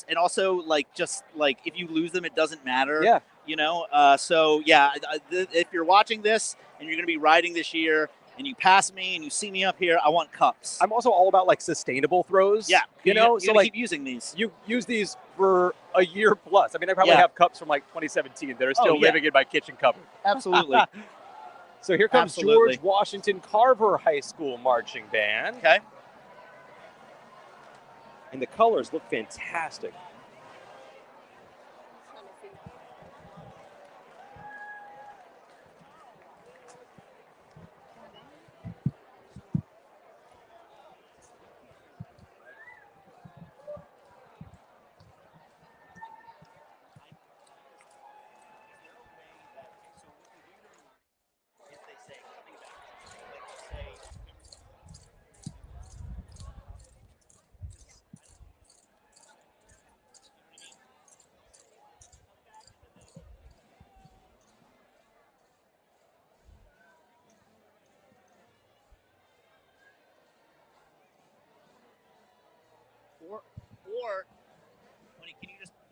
And also just if you lose them, it doesn't matter. Yeah. You know. If you're watching this and you're going to be riding this year, and you pass me and you see me up here, I want cups. I'm also all about sustainable throws. Yeah. You know, so keep using these. You use these for a year plus. I mean, I probably have cups from 2017 that are still living in my kitchen cupboard. Absolutely. So here comes George Washington Carver High School Marching Band. Okay. And the colors look fantastic. Or can you just point?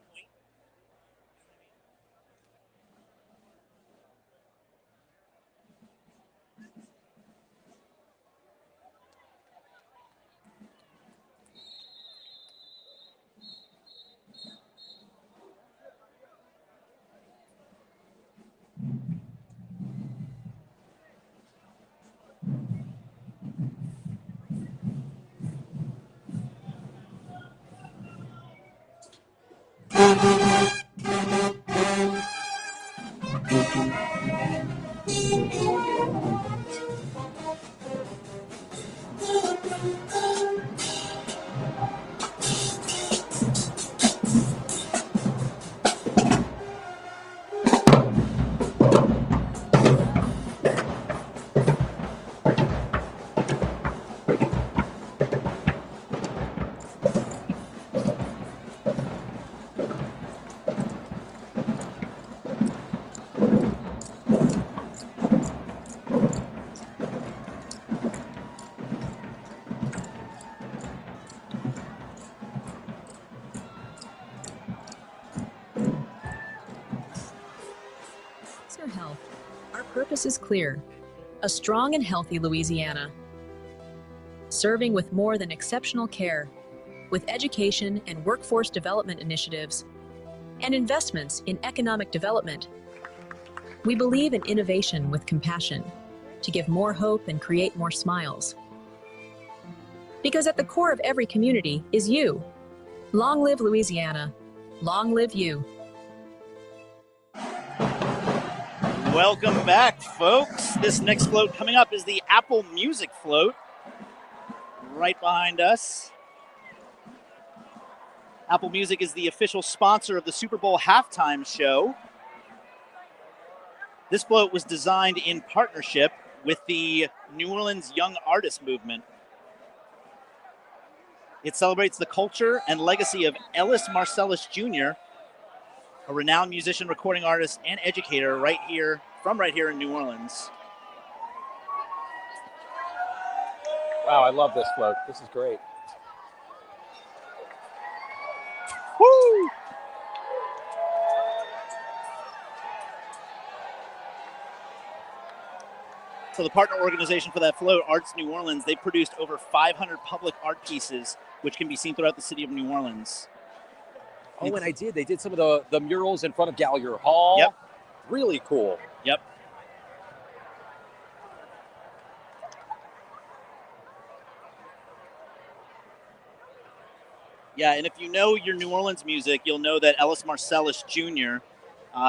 purpose is clear: a strong and healthy Louisiana. Serving with more than exceptional care, with education and workforce development initiatives, and investments in economic development. We believe in innovation with compassion to give more hope and create more smiles. Because at the core of every community is you. Long live Louisiana. Long live you. Welcome back, folks. This next float coming up is the Apple Music Float. Right behind us. Apple Music is the official sponsor of the Super Bowl halftime show. This float was designed in partnership with the New Orleans Young Artist Movement. It celebrates the culture and legacy of Ellis Marcellus Jr., a renowned musician, recording artist, and educator right here in New Orleans. Wow, I love this float. This is great. Woo! So the partner organization for that float, Arts New Orleans, they've produced over 500 public art pieces, which can be seen throughout the city of New Orleans. Oh, and they did some of the murals in front of Gallagher Hall. Yep. Really cool. Yep. Yeah, and if you know your New Orleans music, you'll know that Ellis Marcellus Jr.,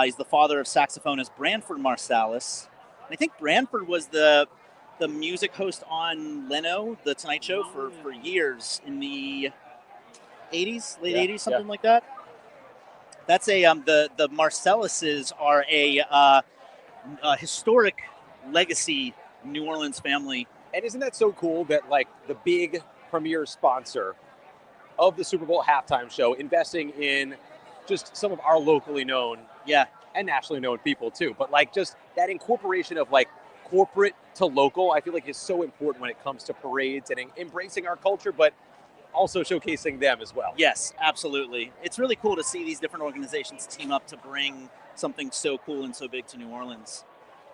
he's the father of saxophonist Branford Marsalis. And I think Branford was the music host on Leno, The Tonight Show, for years in the 80s, late 80s, something like that. That's the Marcelluses are a historic legacy New Orleans family. And isn't that so cool that like the big premier sponsor of the Super Bowl halftime show investing in just some of our locally known and nationally known people too, but like just that incorporation of like corporate to local, I feel like is so important when it comes to parades and embracing our culture, but also showcasing them as well. Yes, absolutely. It's really cool to see these different organizations team up to bring something so cool and so big to New Orleans.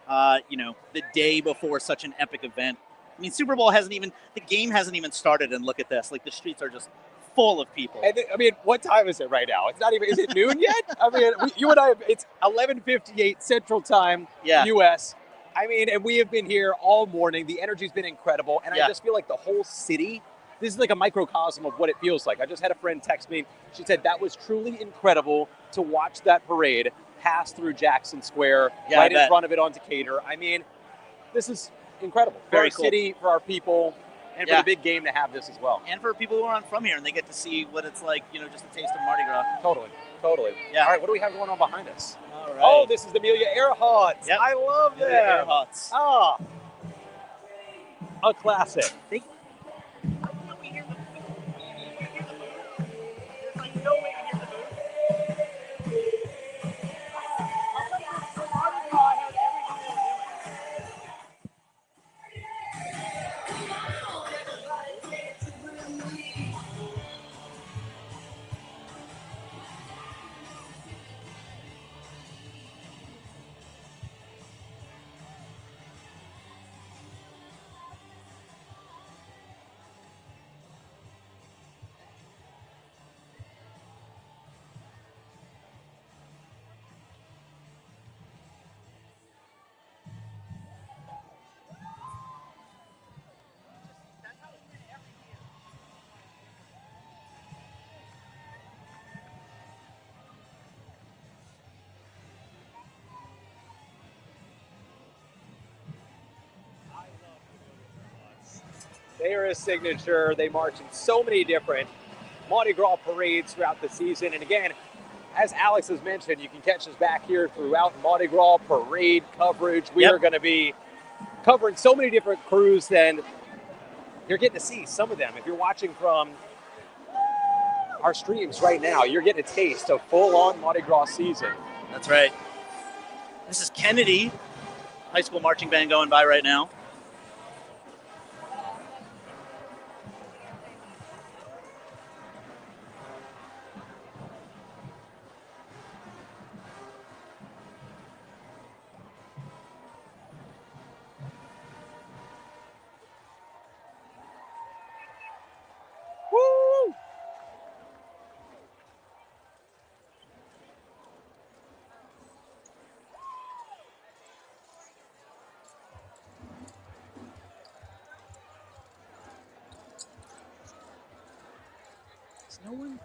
The day before such an epic event. I mean, Super Bowl the game hasn't even started, and look at this. Like, the streets are just full of people. And what time is it right now? It's not even, is it noon yet? I mean, you and I, it's 11:58 Central Time, U.S. I mean, and we have been here all morning. The energy's been incredible. And I just feel like the whole city, this is like a microcosm of what it feels like. I just had a friend text me. She said that was truly incredible to watch that parade pass through Jackson Square, right in front of it on Decatur. I mean, this is incredible. For our city, for our people, and for the big game to have this as well. And for people who aren't from here and they get to see what it's like, just a taste of Mardi Gras. Totally. Yeah. All right, what do we have going on behind us? All right. Oh, this is the Amelia Earharts. Yep. I love them. Earharts. Ah, a classic. They are a signature. They march in so many different Mardi Gras parades throughout the season. And again, as Alex has mentioned, you can catch us back here throughout Mardi Gras parade coverage. We are going to be covering so many different crews, and you're getting to see some of them. If you're watching from our streams right now, you're getting a taste of full-on Mardi Gras season. That's right. This is Kennedy High School Marching Band going by right now. No one.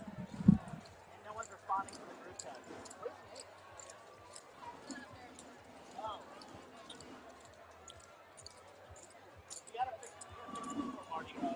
And no one's responding to the group text. Oh. You gotta fix it before Mardi Gras.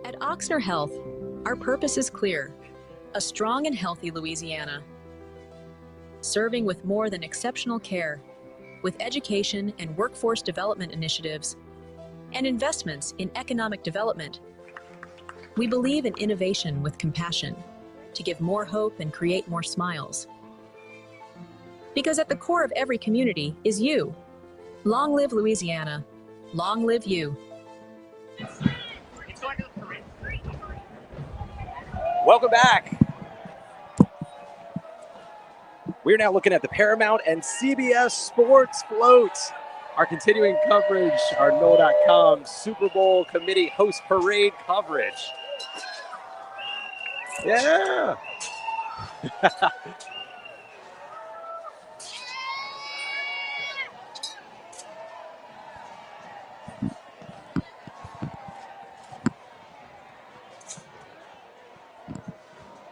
At Ochsner Health, our purpose is clear: a strong and healthy Louisiana. Serving with more than exceptional care, with education and workforce development initiatives, and investments in economic development. We believe in innovation with compassion, to give more hope and create more smiles. Because at the core of every community is you. Long live Louisiana. Long live you. Welcome back. We're now looking at the Paramount and CBS Sports Floats. Our continuing coverage, our NOLA.com Super Bowl Committee Host Parade coverage. Yeah.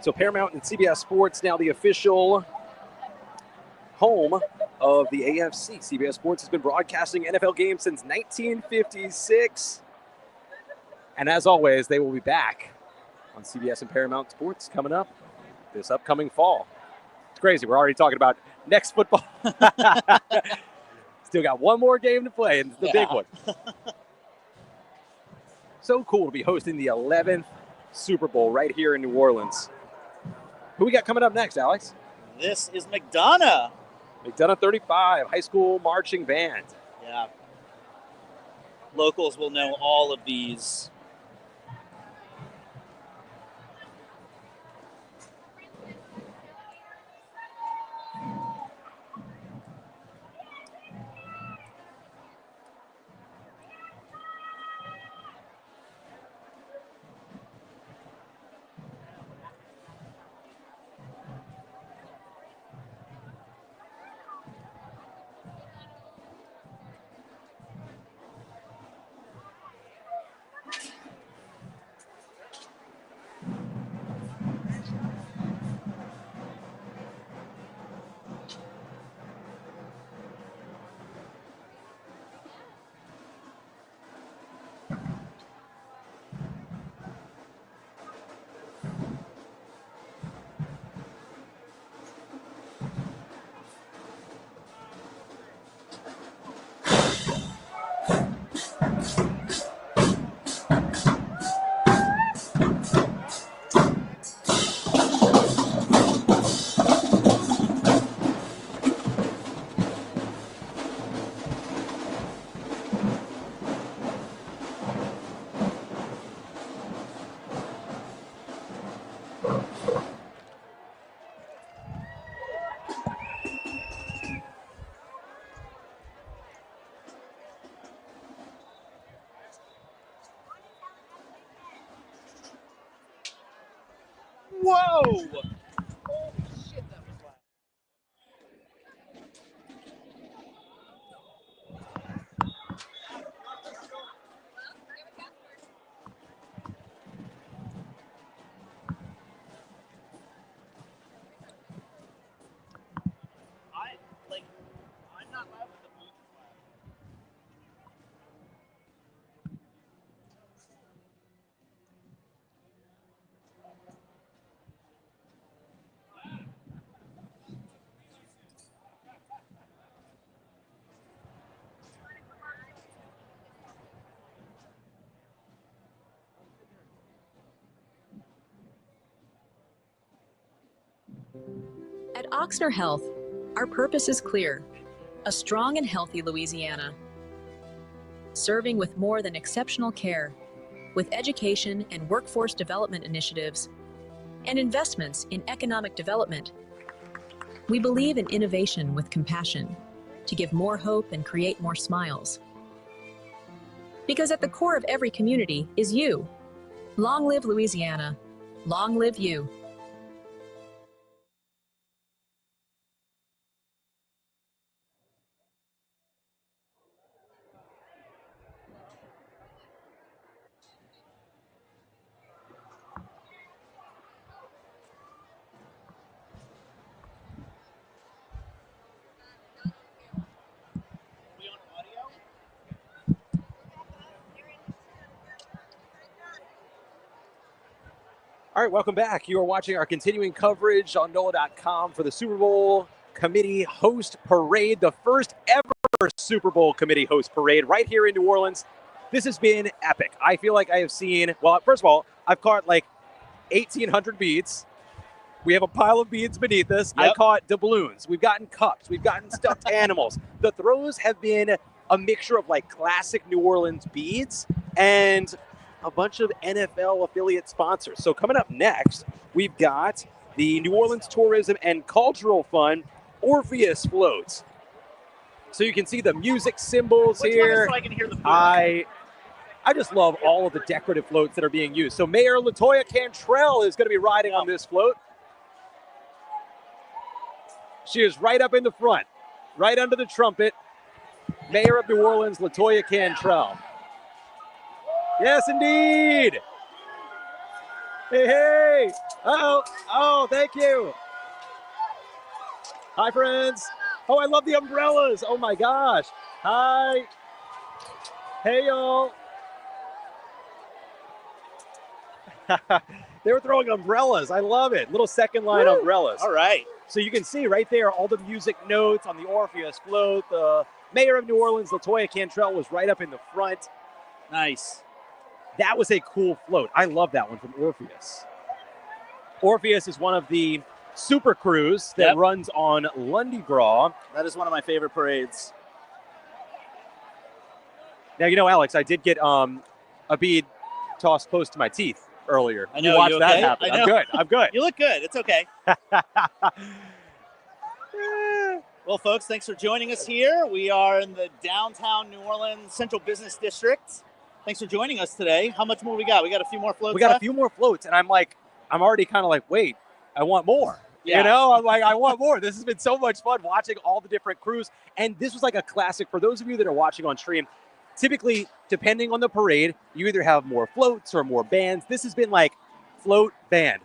So Paramount and CBS Sports now the official home of the AFC. CBS Sports has been broadcasting NFL games since 1956. And as always, they will be back on CBS and Paramount Sports coming up this upcoming fall. It's crazy. We're already talking about next football. Still got one more game to play, and it's the big one. So cool to be hosting the 11th Super Bowl right here in New Orleans. Who we got coming up next, Alex? This is McDonough. McDonough 35, high school marching band. Yeah. Locals will know all of these. Whoa! Holy shit, that was loud. I'm not loud, but the booth is loud. At Ochsner Health, our purpose is clear: a strong and healthy Louisiana. Serving with more than exceptional care, with education and workforce development initiatives, and investments in economic development. We believe in innovation with compassion to give more hope and create more smiles. Because at the core of every community is you. Long live Louisiana. Long live you. All right, welcome back. You are watching our continuing coverage on NOLA.com for the Super Bowl Committee Host Parade, the first ever Super Bowl Committee Host Parade right here in New Orleans. This has been epic. I feel like I have seen, well, first of all, I've caught like 1,800 beads. We have a pile of beads beneath us. Yep. I caught doubloons. We've gotten cups. We've gotten stuffed animals. The throws have been a mixture of like classic New Orleans beads and a bunch of NFL affiliate sponsors. So coming up next, we've got the New Orleans Tourism and Cultural Fund Orpheus floats. So you can see the music symbols here. So I can hear the I just love all of the decorative floats that are being used. So Mayor LaToya Cantrell is going to be riding on this float. She is right up in the front, right under the trumpet. Mayor of New Orleans, LaToya Cantrell. Yes, indeed. Hey, hey. Uh-oh. Oh, thank you. Hi, friends. Oh, I love the umbrellas. Oh, my gosh. Hi. Hey, y'all. They were throwing umbrellas. I love it. Little second line umbrellas. All right. So you can see right there all the music notes on the Orpheus float. The Mayor of New Orleans, LaToya Cantrell, was right up in the front. Nice. That was a cool float. I love that one from Orpheus. Orpheus is one of the super crews that runs on Lundi Gras. That is one of my favorite parades. Now, you know, Alex, I did get a bead tossed close to my teeth earlier. I know. You watched you that okay? happen. I know. I'm good. I'm good. You look good. It's okay. Well, folks, thanks for joining us here. We are in the downtown New Orleans Central Business District. Thanks for joining us today. How much more we got? We got a few more floats. We got a few more floats, and I'm already kind of like, wait, I want more. Yeah. You know, I'm like, I want more. This has been so much fun watching all the different crews. And this was like a classic for those of you that are watching on stream. Typically, depending on the parade, you either have more floats or more bands. This has been like float, band.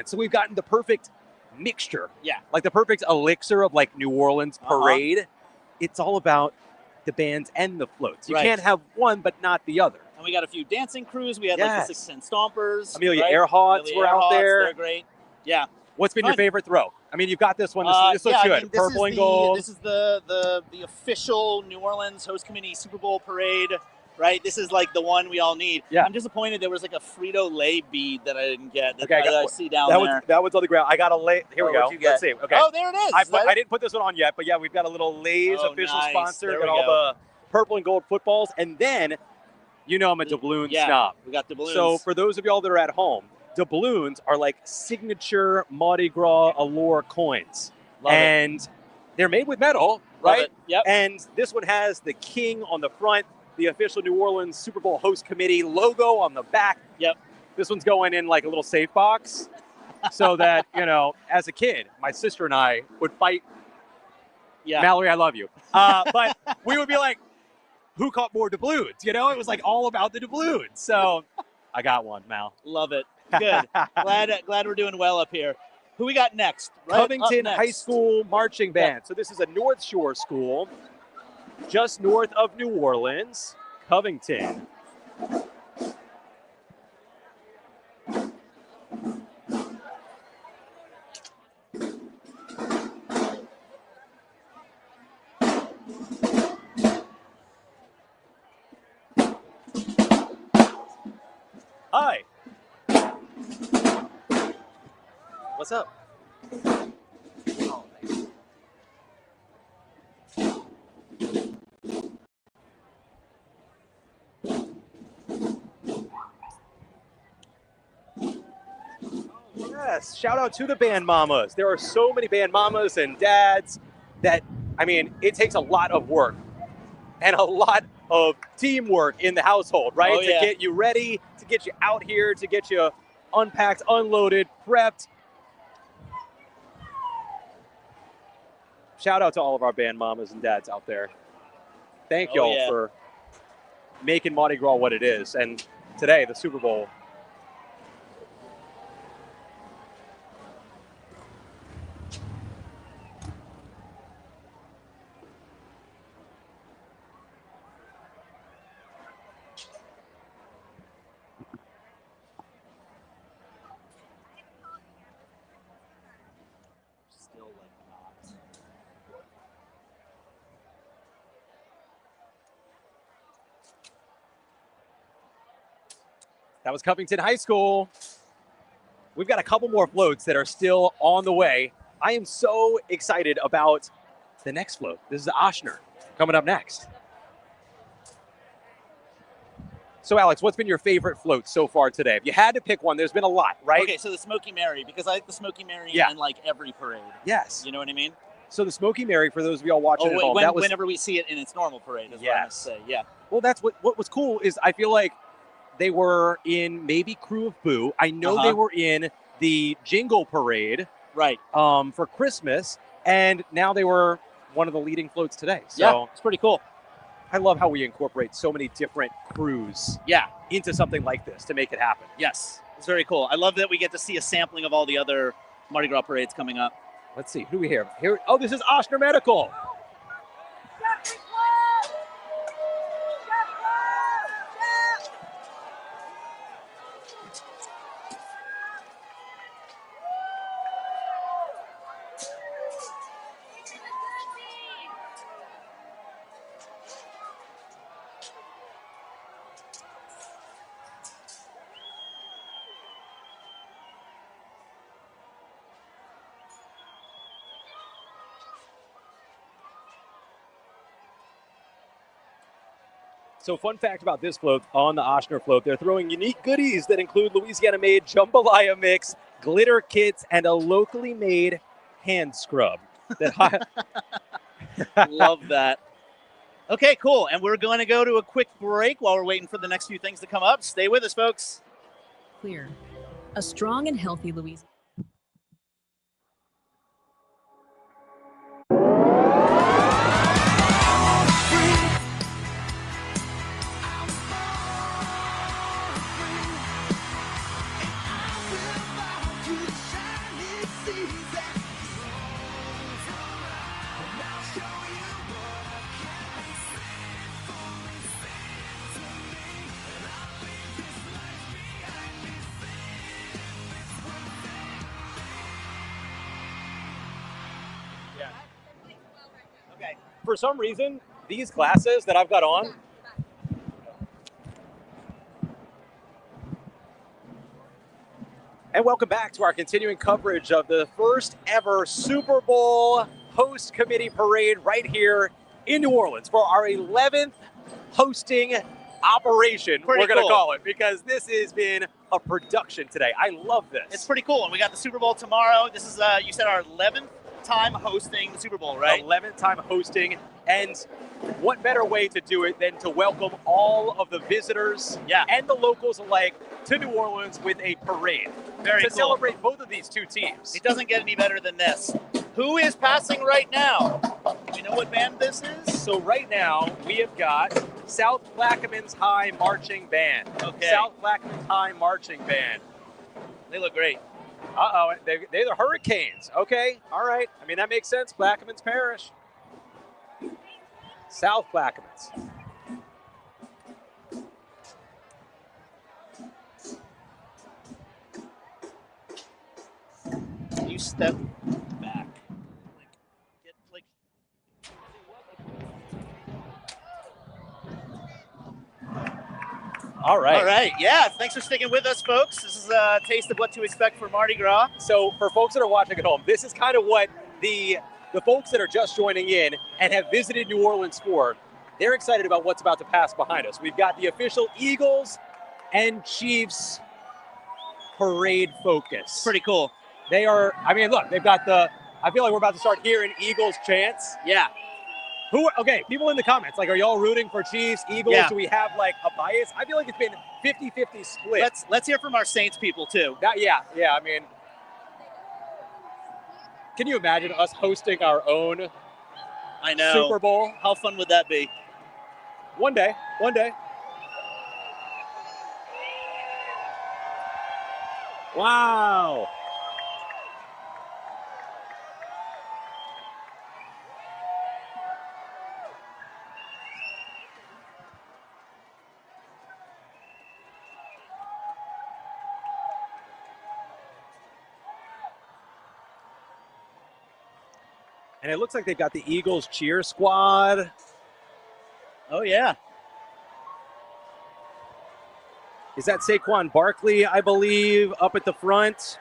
So we've gotten the perfect mixture. Yeah. Like the perfect elixir of like New Orleans parade. It's all about the bands and the floats. You can't have one but not the other. And we got a few dancing crews. We had like the 610 Stompers. Amelia Earhart's were out there. They're great. Yeah. What's been your favorite throw? I mean, you've got this one. This looks good. I mean, Purple and gold. This is the official New Orleans Host Committee Super Bowl parade, right? This is like the one we all need. Yeah. I'm disappointed there was like a Frito-Lay bead that I didn't get. Okay, I see down there. That one's on the ground. I got a Lay. Here we go. Let's see. Okay. Oh, there it is. I didn't put this one on yet, but yeah, we've got a little Lay's official sponsor. There Got all the purple and gold footballs. And then, you know I'm a doubloon snob. We got doubloons. So for those of y'all that are at home, doubloons are like signature Mardi Gras allure coins. And they're made with metal, right? Yep. And this one has the king on the front, the official New Orleans Super Bowl Host Committee logo on the back. Yep. This one's going in like a little safe box so that, you know, as a kid, my sister and I would fight. Yeah. Mallory, I love you. But we would be like, who caught more doubloons? You know, it was like all about the doubloons. So I got one, Mal. Love it. Good. glad we're doing well up here. Who we got next? Right Covington High School Marching Band. So this is a North Shore school, just north of New Orleans, Covington. Hi. What's up? Yes, shout out to the band mamas. There are so many band mamas and dads that, I mean, it takes a lot of work and a lot of teamwork in the household, right? Oh, yeah. To get you ready, to get you out here, to get you unpacked, unloaded, prepped. Shout out to all of our band mamas and dads out there. Thank y'all for making Mardi Gras what it is. And today, the Super Bowl. That was Covington High School. We've got a couple more floats that are still on the way. I am so excited about the next float. This is the Ochsner coming up next. So, Alex, what's been your favorite float so far today? If you had to pick one, there's been a lot, right? Okay, so the Smoky Mary, because I like the Smoky Mary in like every parade. Yes. You know what I mean? So the Smoky Mary, for those of y'all watching at home, that was whenever we see it in its normal parade, is what I must say. Yeah. Well, that's what was cool is I feel like they were in maybe Crew of Boo. I know they were in the Jingle Parade, right? For Christmas, and now they were one of the leading floats today. So yeah, it's pretty cool. I love how we incorporate so many different crews, into something like this to make it happen. Yes, it's very cool. I love that we get to see a sampling of all the other Mardi Gras parades coming up. Let's see, who do we hear? Oh, this is Ochsner Medical. So fun fact about this float, on the Ochsner float, they're throwing unique goodies that include Louisiana-made jambalaya mix, glitter kits, and a locally made hand scrub. Love that. Okay, cool. And we're going to go to a quick break while we're waiting for the next few things to come up. Stay with us, folks. Clear. A strong and healthy Louisiana. For some reason, these glasses that I've got on, and welcome back to our continuing coverage of the first ever Super Bowl host committee parade right here in New Orleans for our 11th hosting operation, we're going to call it, because this has been a production today. I love this. It's pretty cool. And we got the Super Bowl tomorrow. This is, you said, our 11th time hosting the Super Bowl, right? 11th time hosting, and what better way to do it than to welcome all of the visitors and the locals alike to New Orleans with a parade. Very to cool. Celebrate both of these two teams. It doesn't get any better than this. Who is passing right now? Do you know what band this is? So right now, we have got South Plaquemines High Marching Band. Okay. South Plaquemines High Marching Band. They look great. Uh-oh, they're the Hurricanes. Okay, all right. I mean, that makes sense. Plaquemines Parish. South Plaquemines. You step back. All right. All right. Yeah. Thanks for sticking with us, folks. This is a taste of what to expect for Mardi Gras. So for folks that are watching at home, this is kind of what the folks that are just joining in and have visited New Orleans for, they're excited about what's about to pass behind us. We've got the official Eagles and Chiefs parade focus. Pretty cool. They are, I mean, look, they've got I feel like we're about to start hearing Eagles chants. Yeah. Okay, people in the comments, like, are y'all rooting for Chiefs, Eagles? Yeah. Do we have, like, a bias? I feel like it's been 50-50 split. Let's hear from our Saints people, too. Yeah, I mean, can you imagine us hosting our own I know. Super Bowl? How fun would that be? One day. Wow. And it looks like they've got the Eagles cheer squad. Oh, yeah. Is that Saquon Barkley, I believe, up at the front?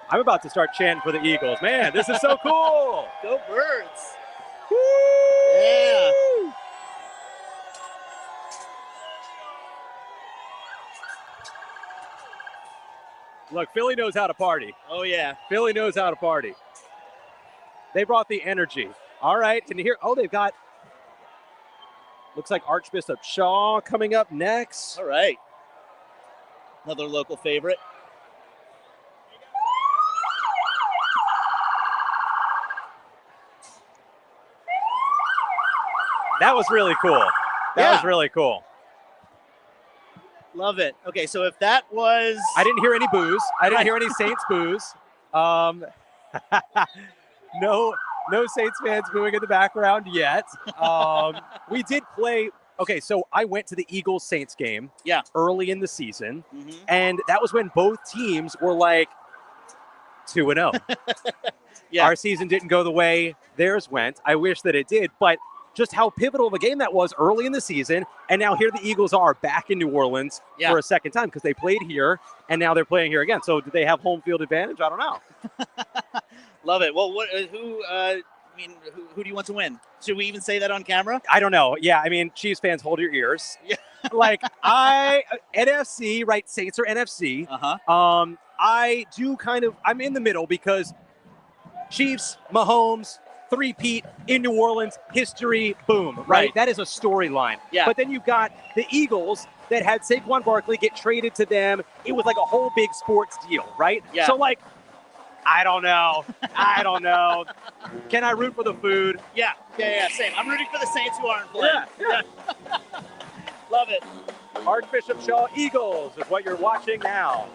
I'm about to start chanting for the Eagles. Man, this is so cool. Go Birds. Woo! Yeah. Look, Philly knows how to party. Oh, yeah. Philly knows how to party. They brought the energy. All right, and here, they've got, looks like Archbishop Shaw coming up next. All right. Another local favorite. That was really cool. That was really cool. Love it. Okay, so if that was... I didn't hear any boos. I didn't hear any Saints boos. No Saints fans booing in the background yet. We did play... Okay, so I went to the Eagles-Saints game early in the season, and that was when both teams were like 2-0. Our season didn't go the way theirs went. I wish that it did, but just how pivotal of a game that was early in the season, and now here the Eagles are back in New Orleans for a second time because they played here, and now they're playing here again. So do they have home field advantage? I don't know. Love it. Well, who do you want to win? Should we even say that on camera? I don't know. Yeah, I mean, Chiefs fans, hold your ears. Yeah. Like, NFC, right? Saints are NFC. I do I'm in the middle because Chiefs, Mahomes, three-peat in New Orleans, history, boom, right? That is a storyline. Yeah. But then you've got the Eagles that had Saquon Barkley get traded to them. It was like a whole big sports deal, right? Yeah. So, like, I don't know. Can I root for the food? Yeah, same. I'm rooting for the Saints who aren't playing. Yeah. Love it. Archbishop Shaw Eagles is what you're watching now.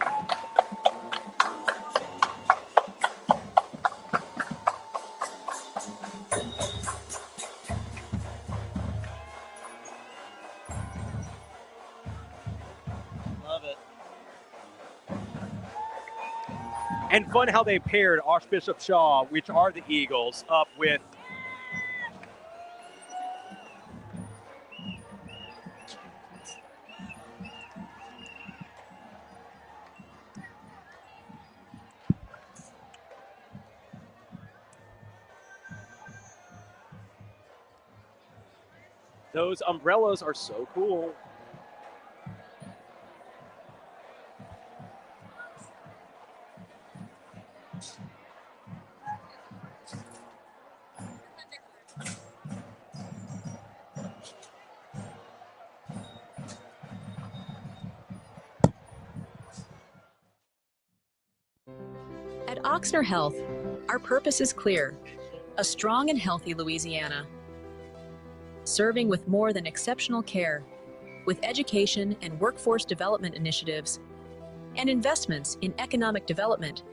Love it. And fun how they paired Archbishop Shaw, which are the Eagles, up with those umbrellas are so cool. At Ochsner Health, our purpose is clear: a strong and healthy Louisiana. Serving with more than exceptional care, with education and workforce development initiatives, and investments in economic development.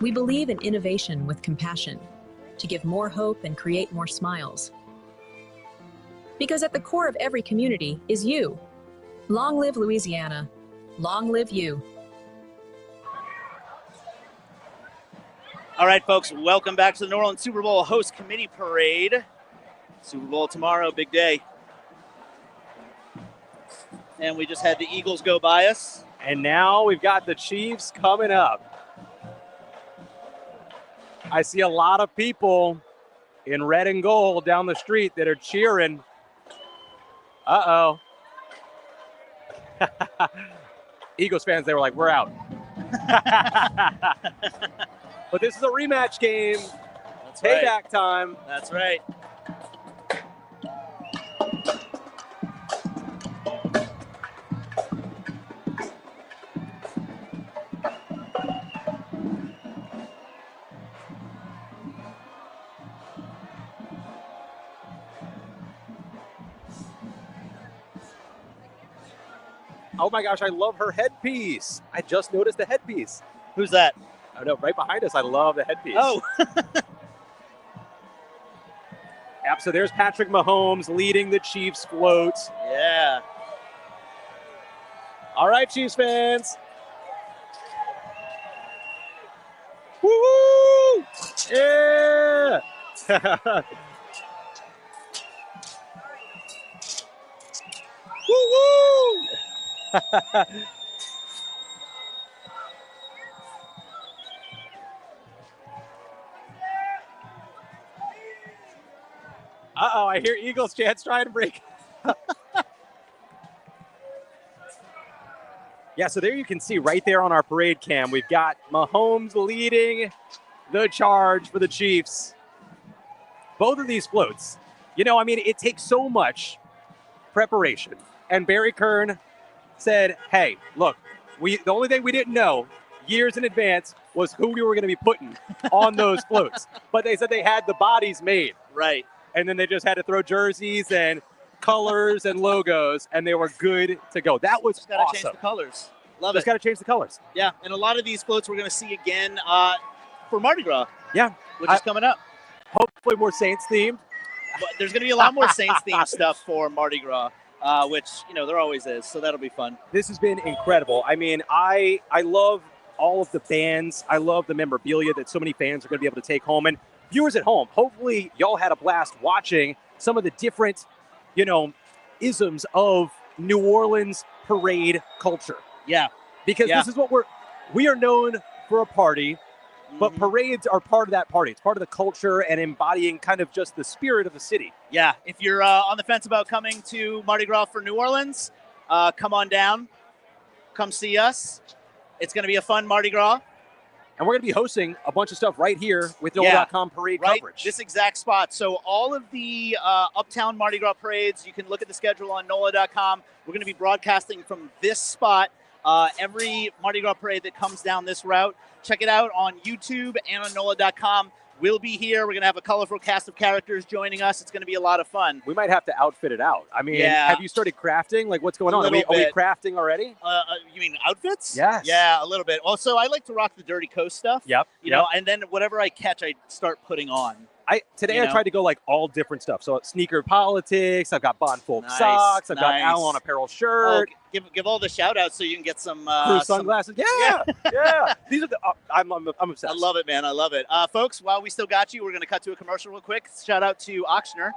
We believe in innovation with compassion to give more hope and create more smiles. Because at the core of every community is you. Long live Louisiana. Long live you. All right, folks, welcome back to the New Orleans Super Bowl Host Committee Parade. Super Bowl tomorrow, big day. And we just had the Eagles go by us. And now we've got the Chiefs coming up. I see a lot of people in red and gold down the street that are cheering. Uh-oh. Eagles fans, they were like, we're out. But this is a rematch game. That's Payback right. time. That's right. Oh my gosh, I love her headpiece. I just noticed the headpiece. Who's that? I know, right behind us. I love the headpiece. Oh. Yep, so there's Patrick Mahomes leading the Chiefs float. Yeah. All right, Chiefs fans. Woo! Yeah! Woo-woo! Uh-oh, I hear Eagles chants trying to break. Yeah, so there you can see right there on our parade cam, we've got Mahomes leading the charge for the Chiefs. Both of these floats, you know, I mean, it takes so much preparation. And Barry Kern said, hey, look, the only thing we didn't know years in advance was who we were going to be putting on those floats. But they said they had the bodies made. Right. And then they just had to throw jerseys and colors and logos, and they were good to go. That was just gotta awesome. change the colors. Love Just it. got to change the colors. Yeah, and a lot of these floats we're going to see again for Mardi Gras. Yeah. Which is coming up. Hopefully more Saints themed. But there's going to be a lot more Saints themed stuff for Mardi Gras, which, you know, there always is. So that'll be fun. This has been incredible. I mean, I love all of the bands. I love the memorabilia that so many fans are going to be able to take home. And viewers at home, hopefully y'all had a blast watching some of the different, you know, isms of New Orleans parade culture. Yeah. Because this is what we are known for a party, but parades are part of that party. It's part of the culture and embodying kind of just the spirit of the city. Yeah. If you're on the fence about coming to Mardi Gras for New Orleans, come on down. Come see us. It's going to be a fun Mardi Gras. And we're going to be hosting a bunch of stuff right here with NOLA.com parade coverage. This exact spot. So all of the Uptown Mardi Gras parades, you can look at the schedule on NOLA.com. We're going to be broadcasting from this spot. Every Mardi Gras parade that comes down this route. Check it out on YouTube and on NOLA.com. We'll be here. We're going to have a colorful cast of characters joining us. It's going to be a lot of fun. We might have to outfit it out. I mean, have you started crafting? Like, what's going on? Are we crafting already? You mean outfits? Yes. Yeah, a little bit. Also, I like to rock the Dirty Coast stuff. Yep. You know, and then whatever I catch, I start putting on. Today I tried to go like all different stuff. So sneaker politics. I've got Bond Folk socks. I've got Allen apparel shirt. Oh, give all the shout outs so you can get some sunglasses. Yeah. These are the. I'm obsessed. I love it, man. I love it. Folks, while we still got you, we're going to cut to a commercial real quick. Shout out to Ochsner.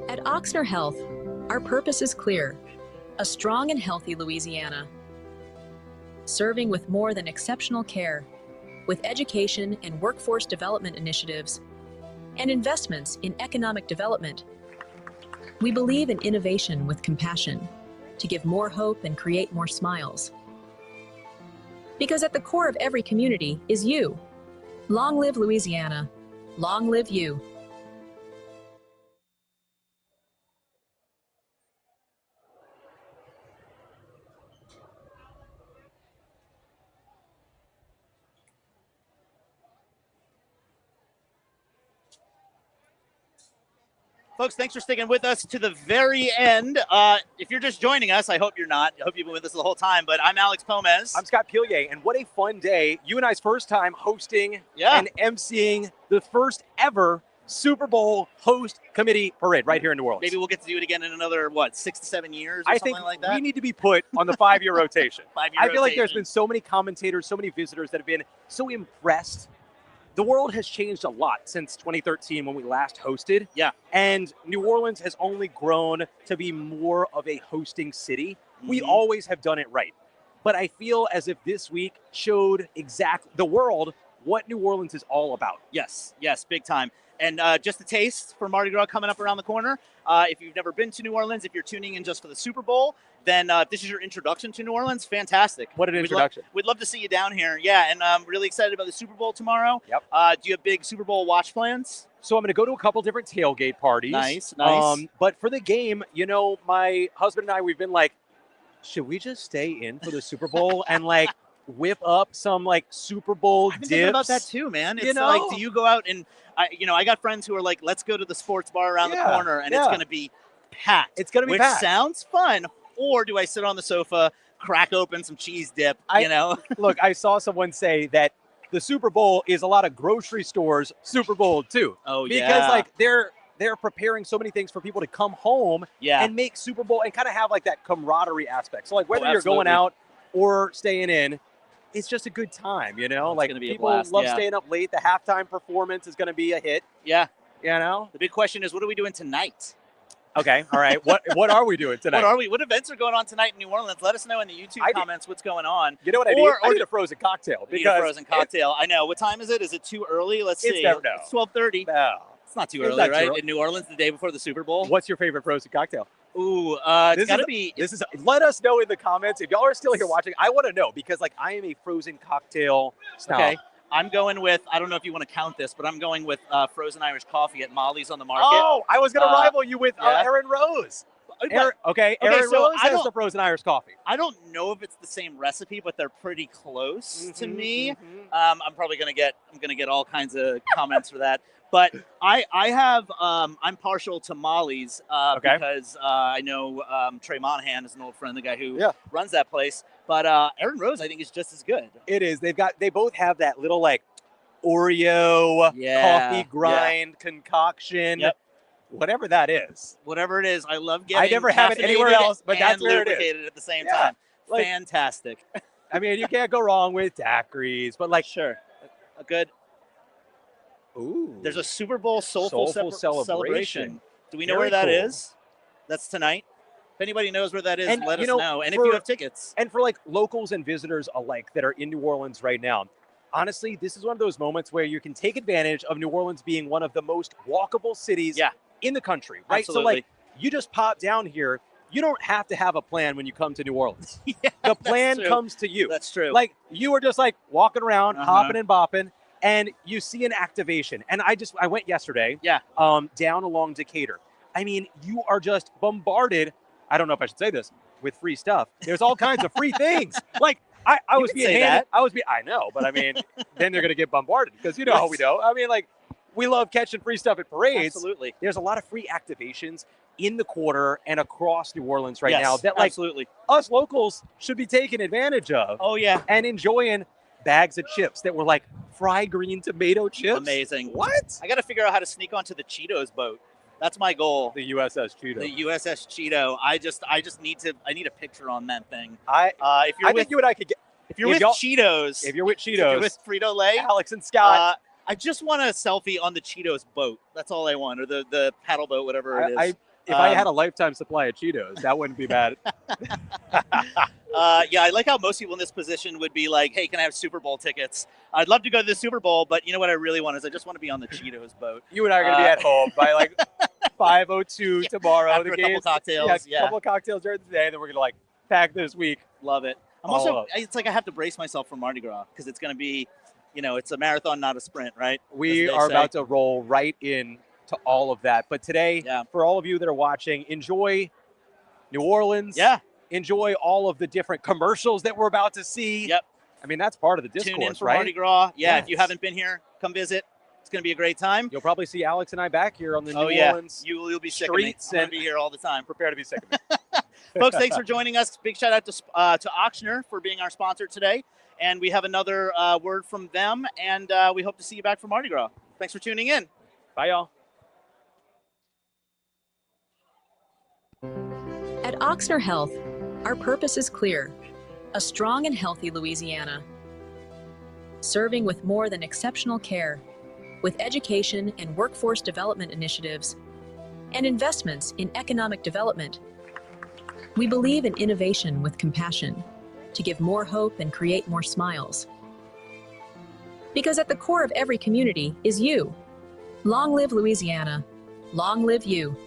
At Ochsner Health, our purpose is clear: a strong and healthy Louisiana. Serving with more than exceptional care, with education and workforce development initiatives, and investments in economic development. We believe in innovation with compassion to give more hope and create more smiles. Because at the core of every community is you. Long live Louisiana. Long live you. Folks, thanks for sticking with us to the very end. If you're just joining us, I hope you're not. I hope you've been with us the whole time, but I'm Alex Pomez. I'm Scott Pilier, and what a fun day. You and I's first time hosting and emceeing the first ever Super Bowl host committee parade right here in New Orleans. Maybe we'll get to do it again in another, 6 to 7 years or I something think like that? we need to be put on the 5-year rotation. 5-year I feel like there's rotation. been so many commentators, so many visitors that have been so impressed. The world has changed a lot since 2013 when we last hosted. Yeah. And New Orleans has only grown to be more of a hosting city. We always have done it right. But I feel as if this week showed the world what New Orleans is all about. Yes, big time. And just a taste for Mardi Gras coming up around the corner. If you've never been to New Orleans, if you're tuning in just for the Super Bowl, then if this is your introduction to New Orleans, fantastic. What an introduction. We'd love to see you down here. Yeah, and I'm really excited about the Super Bowl tomorrow. Yep. Do you have big Super Bowl watch plans? So I'm going to go to a couple different tailgate parties. Nice. But for the game, you know, my husband and I, we've been like, should we just stay in for the Super Bowl and like whip up some like Super Bowl I've been dips? thinking about that too, man. It's You know? like, do you go out and, I got friends who are like, let's go to the sports bar around the corner, and it's going to be packed. It's going to be which packed. sounds fun. Or do I sit on the sofa, crack open some cheese dip, Look, I saw someone say that the Super Bowl is a lot of grocery stores Super Bowl too. Oh, because yeah. like they're preparing so many things for people to come home and make Super Bowl and kind of have like that camaraderie aspect. So like whether you're going out or staying in, it's just a good time, you know? Like gonna be a people blast, love yeah. staying up late. The halftime performance is going to be a hit. Yeah. You know? The big question is, what are we doing tonight? Okay, all right. What are we doing tonight? What events are going on tonight in New Orleans? Let us know in the YouTube comments what's going on. You know what I need? I need a frozen cocktail. You need a frozen cocktail. I know. What time is it? Is it too early? Let's see. No. It's 12:30. No. It's not too It's early, not too right? early. In New Orleans, the day before the Super Bowl. What's your favorite frozen cocktail? Ooh, it's got to be. Let us know in the comments if y'all are still here watching. I want to know because like I am a frozen cocktail snob. Okay. I'm going with, I don't know if you want to count this, but I'm going with frozen Irish coffee at Molly's on the market. Oh, I was going to rival you with Aaron Rose. Aaron so Rose has the frozen Irish coffee. I don't know if it's the same recipe, but they're pretty close to me. I'm probably going to get all kinds of comments for that. But I'm partial to Molly's because I know Trey Monahan is an old friend, the guy who runs that place. But Aaron Rose, I think, is just as good. It is. They both have that little like Oreo coffee grind concoction. Yep. Whatever that is. Whatever it is, I love getting. I never have it anywhere else, but that's where it is. Lubricated at the same time. Like, fantastic. I mean, you can't go wrong with daiquiris, but like sure, a good. Ooh. There's a Super Bowl soulful celebration. Do we know Very where that cool. is? That's tonight. If anybody knows where that is, And, let you us know, know. And if for- you have tickets. And for like locals and visitors alike that are in New Orleans right now, honestly, this is one of those moments where you can take advantage of New Orleans being one of the most walkable cities in the country, right? Absolutely. So like you just pop down here. You don't have to have a plan when you come to New Orleans. The plan true. comes to you. That's true. Like you are just like walking around, hopping and bopping, and you see an activation. And I went yesterday down along Decatur. I mean, you are just bombarded. I don't know if I should say this, with free stuff. There's all kinds of free things. Like I was being handed. I know, but I mean, then they're gonna get bombarded because you know how we know. I mean, like we love catching free stuff at parades. Absolutely. There's a lot of free activations in the quarter and across New Orleans right now that like absolutely. us locals should be taking advantage of. Oh yeah. And enjoying bags of chips that were like fried green tomato chips. Amazing. What? I got to figure out how to sneak onto the Cheetos boat. That's my goal. The USS Cheeto. The USS Cheeto. I just need a picture on that thing. I think you and I could get. If you're with Cheetos. If you're with Cheetos. If you're with Frito-Lay. Alex and Scott. I just want a selfie on the Cheetos boat. That's all I want, or the paddle boat, whatever it is. If I had a lifetime supply of Cheetos, that wouldn't be bad. I like how most people in this position would be like, hey, can I have Super Bowl tickets? I'd love to go to the Super Bowl, but you know what I really want is I just want to be on the Cheetos boat. You and I are going to be at home by like 5:02 tomorrow. After a couple cocktails. A couple cocktails during the day, then we're going to like pack this week. Love it. It's like I have to brace myself for Mardi Gras because it's going to be, it's a marathon, not a sprint, right? We are about to roll right in to all of that. But today, for all of you that are watching, enjoy New Orleans. Yeah. Enjoy all of the different commercials that we're about to see. Yep. I mean, that's part of the discourse, Tune in for right? Mardi Gras. Yeah, If you haven't been here, come visit. It's going to be a great time. You'll probably see Alex and I back here on the New Orleans You'll be sick streets of me. I'm going to be here all the time. Prepare to be sick of me. Folks, thanks for joining us. Big shout out to Ochsner for being our sponsor today. And we have another word from them, and we hope to see you back for Mardi Gras. Thanks for tuning in. Bye, y'all. At Ochsner Health, our purpose is clear: a strong and healthy Louisiana. Serving with more than exceptional care, with education and workforce development initiatives, and investments in economic development. We believe in innovation with compassion to give more hope and create more smiles. Because at the core of every community is you, Long live Louisiana. Long live you.